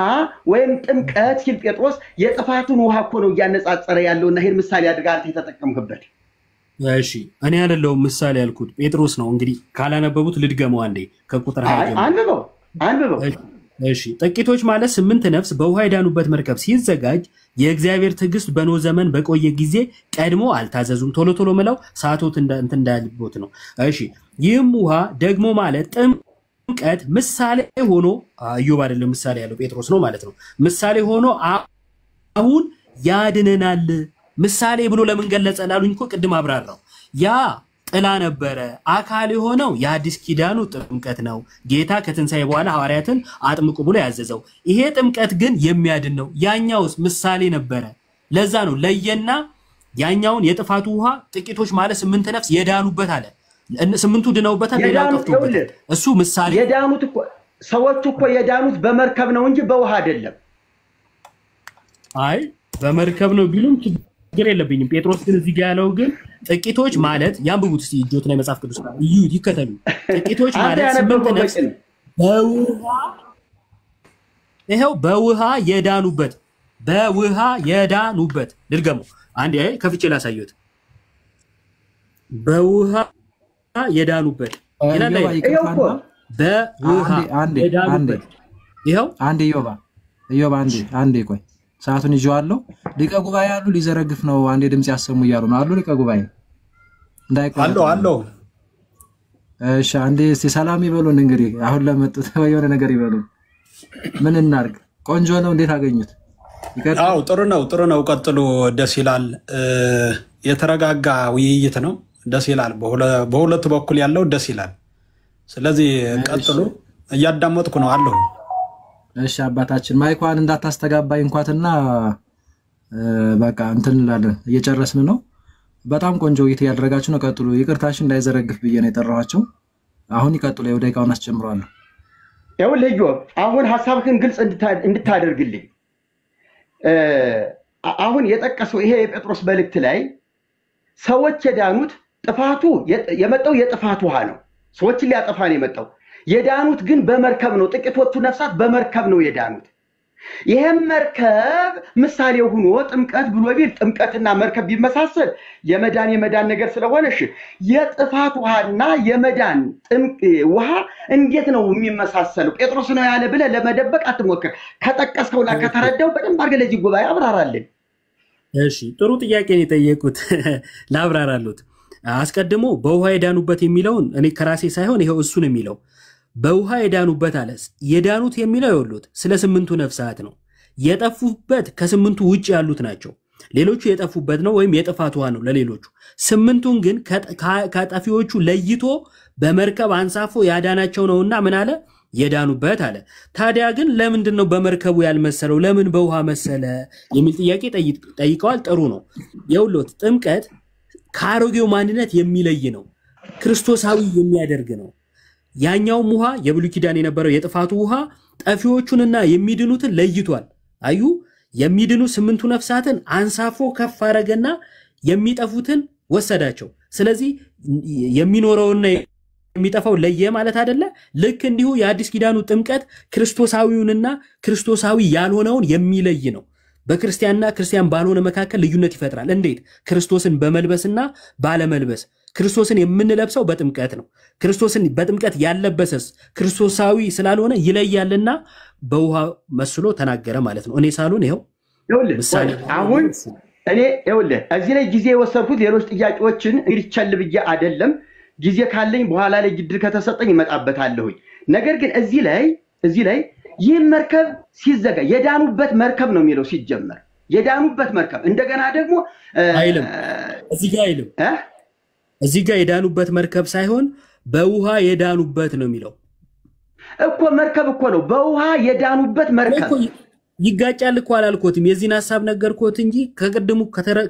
ወይም ጥምቀት ሲል ጴጥሮስ የጥፋቱን ውሃ እኮ ነው እያነጻጸረ ያለውና ይሄን ምሳሌ አድርገህ አንተ የተጠቀምክበት።
እሺ እኔ አይደለሁም ምሳሌ ያልኩት ጴጥሮስ ነው። እንግዲህ ካላነበቡት ልድገመው አንዴ ከቁጥር 20
አንብበው።
እሺ ጥቂቶች ማለት 8 ነፍስ በውሃ የዳኑበት መርከብ ሲዘጋጅ የእግዚአብሔር ትዕግስት በኖህ ዘመን በቆየ ጊዜ ቀድሞ አልታዘዙም። ቶሎ ቶሎ መላው ሰዓቶት እንዳልቦት ነው። እሺ ይህም ውሃ ደግሞ ማለት ጥምቀት ምሳሌ ሆኖ ኢዮብ አይደለም ምሳሌ ያለው ጴጥሮስ ነው ማለት ነው። ምሳሌ ሆኖ አሁን ያድነናል። ምሳሌ ብሎ ለምን ገለጸ ላሉኝ እኮ ቅድም አብራራው። ያ ጥላ ነበረ። አካል የሆነው የሐዲስ ኪዳኑ ጥምቀት ነው። ጌታ ከትንሣኤ በኋላ ሐዋርያትን አጥምቁ ብሎ ያዘዘው። ይሄ ጥምቀት ግን የሚያድን ነው። ያኛውስ ምሳሌ ነበረ። ለዛ ነው ለየና ያኛውን የጥፋቱ ውሃ ጥቂቶች ማለት 8 ነፍስ የዳኑበት አለ። 8ቱ ድነውበታል፣ ሌላው ጠፍቶበታል። እሱ ምሳሌ
የዳኑት እኮ ሰዎቹ እኮ የዳኑት በመርከብ ነው እንጂ በውሃ አይደለም።
አይ በመርከብ ነው ቢሉም ችግር የለብኝም። ጴጥሮስ ግን እዚህ ጋር ያለው ግን ጥቂቶች ማለት ያንብቡት እስቲ እጆት ላይ መጽሐፍ ቅዱስ ይዩት ይከተሉ። ጥቂቶች ማለት 8 ነፍስ በውሃ ይሄው በውሃ የዳኑበት ልድገሙ አንዴ ከፍቼ ላሳየሁት። በውሃ የዳኑበት ይላል። በውሃ የዳኑበት ይሄው
አንዴ ኢዮባ አንዴ ቆይ ሰዓቱን ይዤዋለሁ። ሊቀ ጉባኤ አሉ ሊዘረግፍ ነው። አንዴ ድምጽ ያሰሙ እያሉ ነው አሉ ሊቀ ጉባኤ እንዳይቆም
አሎ
እሺ አንዴ እስቲ ሰላም ይበሉን። እንግዲህ አሁን ለመጡት የሆነ ነገር ይበሉን። ምን እናርግ? ቆንጆ ነው። እንዴት አገኙት?
አው ጥሩ ነው። ቀጥሉ። ደስ ይላል። የተረጋጋ ውይይት ነው። ደስ ይላል። በሁለቱ በኩል ያለው ደስ ይላል። ስለዚህ ቀጥሉ። እያዳመጥኩ ነው አለሁ።
እሺ አባታችን ማይኳን እንዳታስተጋባይ እንኳንና በቃ እንትን እንላለን። እየጨረስን ነው። በጣም ቆንጆ ውይይት ያደረጋችሁ ነው። ቀጥሉ። ይቅርታሽ እንዳይዘረግፍ ብዬ ነው የጠራኋቸው። አሁን ይቀጥሉ። የደቂቃውን አስጀምሯለሁ።
ይኸውልህ ኢዮብ አሁን ሐሳብህን ግልጽ እንድታደርግልኝ አሁን የጠቀሰው ይሄ የጴጥሮስ መልእክት ላይ ሰዎች የዳኑት ጥፋቱ የመጣው የጥፋት ውሃ ነው። ሰዎችን ሊያጠፋ ነው የመጣው። የዳኑት ግን በመርከብ ነው። ጥቂቶቹ ነፍሳት በመርከብ ነው የዳኑት። ይሄም መርከብ ምሳሌ ሆኖ ጥምቀት ብሎ ቢል ጥምቀትና መርከብ ቢመሳሰል የመዳን ነገር ስለሆነሽ የጥፋት ውሃና የመዳን ውሃ እንዴት ነው የሚመሳሰለው? ጴጥሮስ ነው ያለ ብለህ ለመደበቅ አትሞክር። ከጠቀስከውና ከተረዳው በደንብ አድርገህ ለዚህ ጉባኤ አብራራልን።
እሺ ጥሩ ጥያቄ ነው የጠየቁት። ላብራራሉት። አስቀድሞ በውሃ የዳኑበት የሚለውን እኔ ከራሴ ሳይሆን ይሄው እሱ ነው የሚለው። በውሃ የዳኑበት አለስ የዳኑት የሚለው ይወሉት ስለ 8ቱ ነፍሳት ነው። የጠፉበት ከ8ቱ ውጭ ያሉት ናቸው። ሌሎቹ የጠፉበት ነው ወይም የጥፋት ውሃ ነው ለሌሎቹ። 8ቱን ግን ከጠፊዎቹ ለይቶ በመርከብ አንሳፎ ያዳናቸው ነውና ምን አለ? የዳኑበት አለ። ታዲያ ግን ለምንድን ነው በመርከቡ ያልመሰለው? ለምን በውሃ መሰለ የሚል ጥያቄ ጠይቀዋል። ጥሩ ነው። የውሎት ጥምቀት ከአሮጌው ማንነት የሚለይ ነው። ክርስቶሳዊ የሚያደርግ ነው። ያኛውም ውሃ የብሉይ ኪዳን የነበረው የጥፋቱ ውሃ ጠፊዎቹንና የሚድኑትን ለይቷል። አዩ የሚድኑ 8ቱ ነፍሳትን አንሳፎ ከፍ አረገና የሚጠፉትን ወሰዳቸው። ስለዚህ የሚኖረውና የሚጠፋው ለየ ማለት አይደለ? ልክ እንዲሁ የአዲስ ኪዳኑ ጥምቀት ክርስቶሳዊውንና ክርስቶሳዊ ያልሆነውን የሚለይ ነው። በክርስቲያንና ክርስቲያን ባልሆነ መካከል ልዩነት ይፈጥራል። እንዴት? ክርስቶስን በመልበስና ባለመልበስ። ክርስቶስን የምንለብሰው በጥምቀት ነው። ክርስቶስን በጥምቀት ያለበሰስ ክርስቶሳዊ ስላልሆነ ይለያልና በውሃ መስሎ ተናገረ ማለት ነው። እኔ ሳሉን ይሄው
አሁን እኔ ይኸውልህ እዚህ ላይ ጊዜ የወሰድኩት ሌሎች ጥያቄዎችን እንግዲህ ቸል ብዬ አይደለም። ጊዜ ካለኝ በኋላ ላይ ግድር ከተሰጠኝ እመጣበታለሁኝ። ነገር ግን እዚህ ላይ ይህ መርከብ ሲዘጋ የዳኑበት መርከብ ነው የሚለው ሲጀመር የዳኑበት መርከብ እንደገና ደግሞ
አይልም። እዚህ ጋር የዳኑበት መርከብ ሳይሆን በውሃ የዳኑበት ነው የሚለው
እኮ መርከብ እኮ ነው። በውሃ የዳኑበት መርከብ
ይጋጫል እኮ አላልኩትም። የዚህን ሐሳብ ነገርኩት እንጂ ከቅድሙ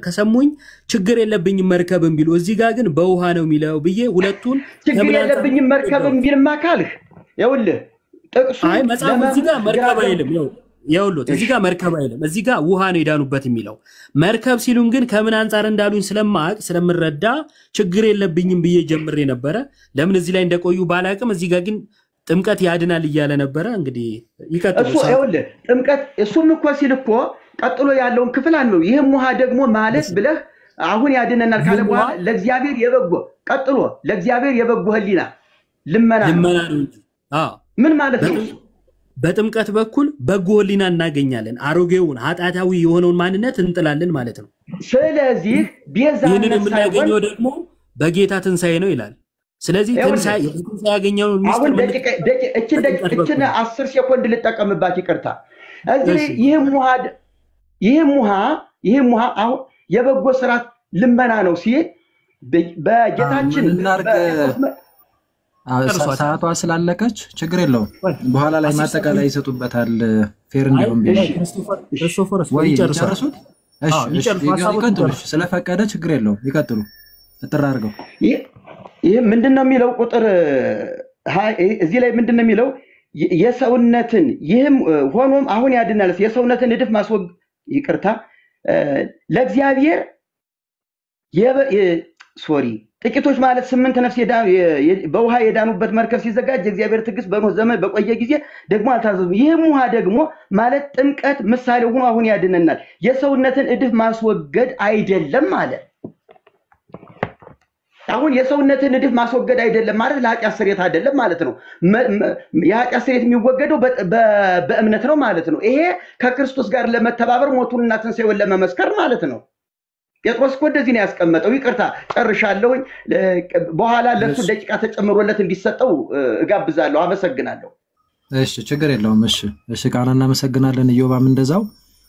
ከሰሙኝ ችግር የለብኝም መርከብም ቢሉ እዚህ ጋር ግን በውሃ ነው የሚለው ብዬ ሁለቱን
ችግር የለብኝም መርከብም ቢልማ ካልህ ይኸውልህ ጥቅሱ
አይ መጽሐፍ እዚህ ጋር መርከብ አይልም። ይኸውልህ እዚህ ጋር መርከብ አይልም። እዚህ ጋር ውሃ ነው የዳኑበት የሚለው። መርከብ ሲሉን ግን ከምን አንፃር እንዳሉኝ ስለምረዳ ችግር የለብኝም ብዬ ጀምሬ ነበረ። ለምን እዚህ ላይ እንደቆዩ ባላቅም እዚህ ጋር ግን ጥምቀት ያድናል እያለ ነበረ። እንግዲህ ይቀጥሉ።
እሱ ይኸውልህ ጥምቀት እሱም እኮ ሲል እኮ ቀጥሎ ያለውን ክፍል አለው። ይህም ውሃ ደግሞ ማለት ብለህ አሁን ያድነናል ካለ በኋላ ለእግዚአብሔር የበጎ ቀጥሎ ለእግዚአብሔር የበጎ ህሊና ልመና ምን ማለት ነው?
በጥምቀት በኩል በጎ ህሊና እናገኛለን። አሮጌውን ኃጢአታዊ የሆነውን ማንነት እንጥላለን ማለት ነው።
ስለዚህ
ይህንን የምናገኘው ደግሞ በጌታ ትንሣኤ ነው ይላል። ስለዚህ ትንሣኤ ያገኘው
አሁን እችን 10 ሴኮንድ ልጠቀምባት ይቅርታ። እዚህ ይህም ውሃ አሁን የበጎ ስራ ልመና ነው ሲል በጌታችን
ሰዓቷ ስላለቀች ችግር የለውም። በኋላ ላይ ማጠቃላይ ይሰጡበታል። ፌር እንዲሆን ወይ ጨርሱት። ይቀጥሉ። ስለፈቀደ ችግር የለውም። ይቀጥሉ። እጥራ አድርገው።
ይህ ምንድነው የሚለው ቁጥር እዚህ ላይ ምንድነው የሚለው? የሰውነትን ይህም ሆኖም አሁን ያድናል የሰውነትን እድፍ ይቅርታ ለእግዚአብሔር ጥቂቶች ማለት 8 ነፍስ በውሃ የዳኑበት መርከብ ሲዘጋጅ የእግዚአብሔር ትዕግስት በኖህ ዘመን በቆየ ጊዜ ደግሞ አልታዘዙም። ይህም ውሃ ደግሞ ማለት ጥምቀት ምሳሌ ሆኖ አሁን ያድነናል የሰውነትን እድፍ ማስወገድ አይደለም ማለት አሁን የሰውነትን ንድፍ ማስወገድ አይደለም ማለት ለኃጢአት ስርየት አይደለም ማለት ነው። የኃጢአት ስርየት የሚወገደው በእምነት ነው ማለት ነው። ይሄ ከክርስቶስ ጋር ለመተባበር ሞቱንና ትንሣኤውን ለመመስከር ማለት ነው። ጴጥሮስ እኮ እንደዚህ ነው ያስቀመጠው። ይቅርታ ጨርሻለሁ። በኋላ ለሱ ደቂቃ ተጨምሮለት እንዲሰጠው እጋብዛለሁ። አመሰግናለሁ።
እሺ ችግር የለውም። እሺ ቃና እናመሰግናለን። ኢዮባም እንደዛው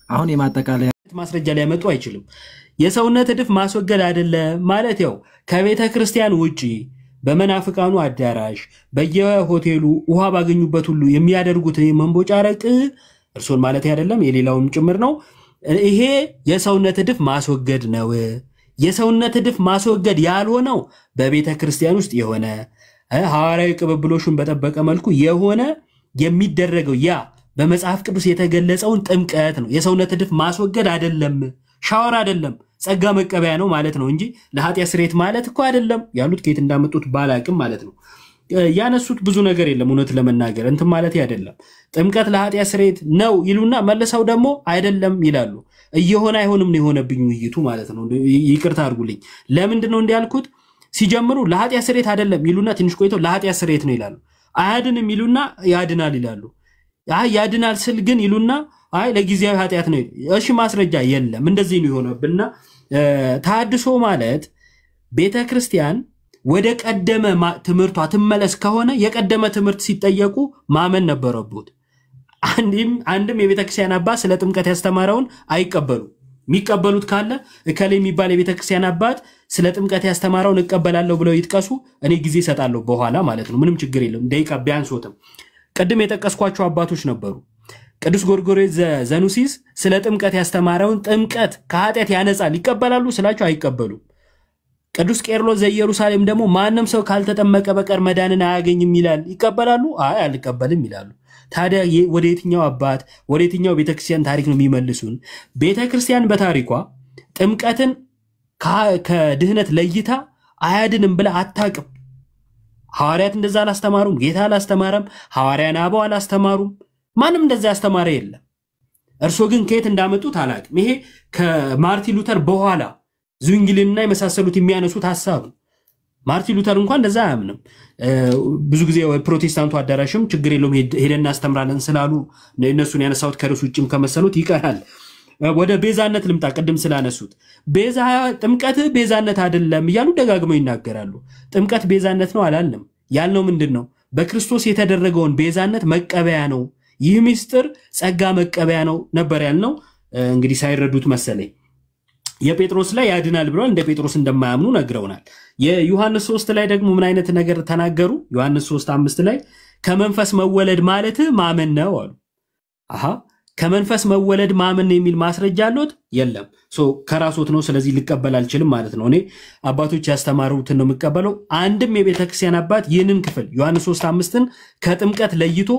አሁን የማጠቃለያ
ማስረጃ ሊያመጡ አይችልም። የሰውነት እድፍ ማስወገድ አይደለም ማለት ያው ከቤተ ክርስቲያን ውጪ በመናፍቃኑ አዳራሽ በየሆቴሉ ውሃ ባገኙበት ሁሉ የሚያደርጉት መንቦጫረቅ እርሶን ማለት አይደለም የሌላውም ጭምር ነው። ይሄ የሰውነት እድፍ ማስወገድ ነው። የሰውነት እድፍ ማስወገድ ያልሆነው በቤተ ክርስቲያን ውስጥ የሆነ ሐዋርያዊ ቅብብሎሹን በጠበቀ መልኩ የሆነ የሚደረገው ያ በመጽሐፍ ቅዱስ የተገለጸውን ጥምቀት ነው። የሰውነት እድፍ ማስወገድ አይደለም፣ ሻወር አይደለም፣ ጸጋ መቀበያ ነው ማለት ነው እንጂ ለኃጢአት ስርየት ማለት እኮ አይደለም ያሉት ከየት እንዳመጡት ባላቅም ማለት ነው። ያነሱት ብዙ ነገር የለም እውነት ለመናገር እንትን ማለት አይደለም። ጥምቀት ለኃጢአት ስርየት ነው ይሉና መልሰው ደግሞ አይደለም ይላሉ። እየሆነ አይሆንም ነው የሆነብኝ ውይይቱ ማለት ነው። ይቅርታ አድርጉልኝ። ለምንድን ነው እንዲያልኩት? ሲጀምሩ ለኃጢአት ስርየት አይደለም ይሉና ትንሽ ቆይተው ለኃጢአት ስርየት ነው ይላሉ። አያድንም ይሉና ያድናል ይላሉ። ያድናል ስል ግን ይሉና አይ ለጊዜያዊ ኃጢአት ነው። እሺ ማስረጃ የለም። እንደዚህ ነው የሆነብና ተሐድሶ ማለት ቤተክርስቲያን ወደ ቀደመ ትምህርቷ ትመለስ ከሆነ የቀደመ ትምህርት ሲጠየቁ ማመን ነበረበት። አንድም የቤተክርስቲያን አባት ስለ ጥምቀት ያስተማረውን አይቀበሉ። የሚቀበሉት ካለ እከሌ የሚባል የቤተክርስቲያን አባት ስለ ጥምቀት ያስተማረውን እቀበላለሁ ብለው ይጥቀሱ። እኔ ጊዜ እሰጣለሁ በኋላ ማለት ነው። ምንም ችግር የለም። ደቂቃ ቢያንሶትም ቀድም የጠቀስኳቸው አባቶች ነበሩ። ቅዱስ ጎርጎርዮስ ዘኑሲስ ስለ ጥምቀት ያስተማረውን ጥምቀት ከኃጢአት ያነጻል ይቀበላሉ ስላቸው አይቀበሉም። ቅዱስ ቄርሎስ ዘኢየሩሳሌም ደግሞ ማንም ሰው ካልተጠመቀ በቀር መዳንን አያገኝም ይላል። ይቀበላሉ? አይ አልቀበልም ይላሉ። ታዲያ ወደ የትኛው አባት ወደ የትኛው ቤተክርስቲያን ታሪክ ነው የሚመልሱን? ቤተክርስቲያን በታሪኳ ጥምቀትን ከድህነት ለይታ አያድንም ብላ አታቅም። ሐዋርያት እንደዛ አላስተማሩም። ጌታ አላስተማረም። ሐዋርያን አበው አላስተማሩም። ማንም እንደዛ ያስተማረ የለም። እርሶ ግን ከየት እንዳመጡት አላቅም። ይሄ ከማርቲን ሉተር በኋላ ዙንግልና የመሳሰሉት የሚያነሱት ሐሳብ ነው። ማርቲን ሉተር እንኳን እንደዛ አያምንም። ብዙ ጊዜ ፕሮቴስታንቱ አዳራሽም ችግር የለውም ሄደን እናስተምራለን ስላሉ እነሱን ያነሳውት ከርሱ ውጭም ከመሰሉት ይቀራል። ወደ ቤዛነት ልምጣ። ቅድም ስላነሱት ጥምቀት ቤዛነት አይደለም እያሉ ደጋግመው ይናገራሉ። ጥምቀት ቤዛነት ነው አላልንም። ያልነው ምንድነው? በክርስቶስ የተደረገውን ቤዛነት መቀበያ ነው። ይህ ምስጢር ጸጋ መቀበያ ነው ነበር ያልነው። እንግዲህ ሳይረዱት መሰለኝ የጴጥሮስ ላይ ያድናል ብለዋል። እንደ ጴጥሮስ እንደማያምኑ ነግረውናል። የዮሐንስ 3 ላይ ደግሞ ምን አይነት ነገር ተናገሩ? ዮሐንስ 3:5 ላይ ከመንፈስ መወለድ ማለት ማመን ነው አሉ። ከመንፈስ መወለድ ማመን የሚል ማስረጃ አሉት? የለም። ከራሶት ነው። ስለዚህ ልቀበል አልችልም ማለት ነው። እኔ አባቶች ያስተማሩትን ነው የምቀበለው። አንድም የቤተክርስቲያን አባት ይህንን ክፍል ዮሐንስ 3:5ን ከጥምቀት ለይቶ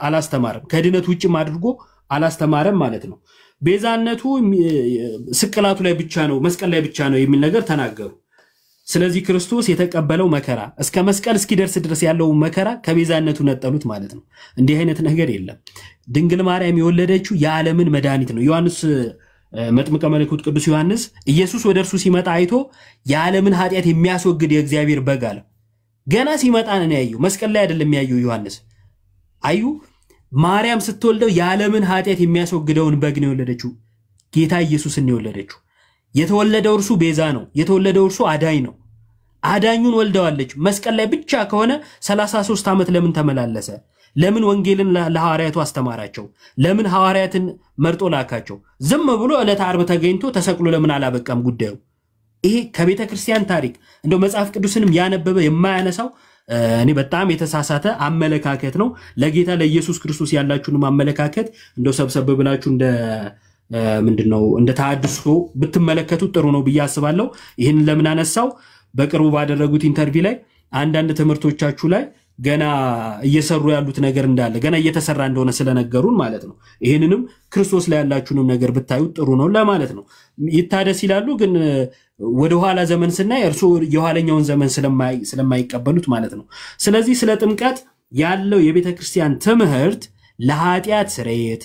አላስተማረም። ከድነት ውጭም አድርጎ አላስተማረም ማለት ነው። ቤዛነቱ ስቅላቱ ላይ ብቻ ነው፣ መስቀል ላይ ብቻ ነው የሚል ነገር ተናገሩ። ስለዚህ ክርስቶስ የተቀበለው መከራ እስከ መስቀል እስኪደርስ ድረስ ያለው መከራ ከቤዛነቱ ነጠሉት ማለት ነው። እንዲህ አይነት ነገር የለም። ድንግል ማርያም የወለደችው የዓለምን መድኃኒት ነው። ዮሐንስ መጥምቀ መለኮት ቅዱስ ዮሐንስ ኢየሱስ ወደ እርሱ ሲመጣ አይቶ የዓለምን ኃጢአት የሚያስወግድ የእግዚአብሔር በግ አለ። ገና ሲመጣ ነው ያየው፣ መስቀል ላይ አይደለም ያየው ዮሐንስ። አዩ ማርያም ስትወልደው የዓለምን ኃጢአት የሚያስወግደውን በግ ነው የወለደችው። ጌታ ኢየሱስን ነው የወለደችው። የተወለደው እርሱ ቤዛ ነው። የተወለደው እርሱ አዳኝ ነው። አዳኙን ወልደዋለች። መስቀል ላይ ብቻ ከሆነ 33 ዓመት ለምን ተመላለሰ? ለምን ወንጌልን ለሐዋርያቱ አስተማራቸው? ለምን ሐዋርያትን መርጦ ላካቸው? ዝም ብሎ ዕለተ ዓርብ ተገኝቶ ተሰቅሎ ለምን አላበቃም ጉዳዩ? ይሄ ከቤተ ክርስቲያን ታሪክ እንደው መጽሐፍ ቅዱስንም ያነበበ የማያነሳው እኔ በጣም የተሳሳተ አመለካከት ነው። ለጌታ ለኢየሱስ ክርስቶስ ያላችሁንም አመለካከት እንደው ሰብሰብ ብላችሁ ምንድነው እንደ ተሐድሶ ብትመለከቱ ጥሩ ነው ብዬ አስባለሁ። ይህን ለምን አነሳው? በቅርቡ ባደረጉት ኢንተርቪው ላይ አንዳንድ ትምህርቶቻችሁ ላይ ገና እየሰሩ ያሉት ነገር እንዳለ ገና እየተሰራ እንደሆነ ስለነገሩን ማለት ነው። ይሄንንም ክርስቶስ ላይ ያላችሁንም ነገር ብታዩት ጥሩ ነው ለማለት ነው። ይታደስ ይላሉ፣ ግን ወደ ኋላ ዘመን ስናይ እርሱ የኋለኛውን ዘመን ስለማይቀበሉት ማለት ነው። ስለዚህ ስለ ጥምቀት ያለው የቤተ ክርስቲያን ትምህርት ለኃጢአት ስርየት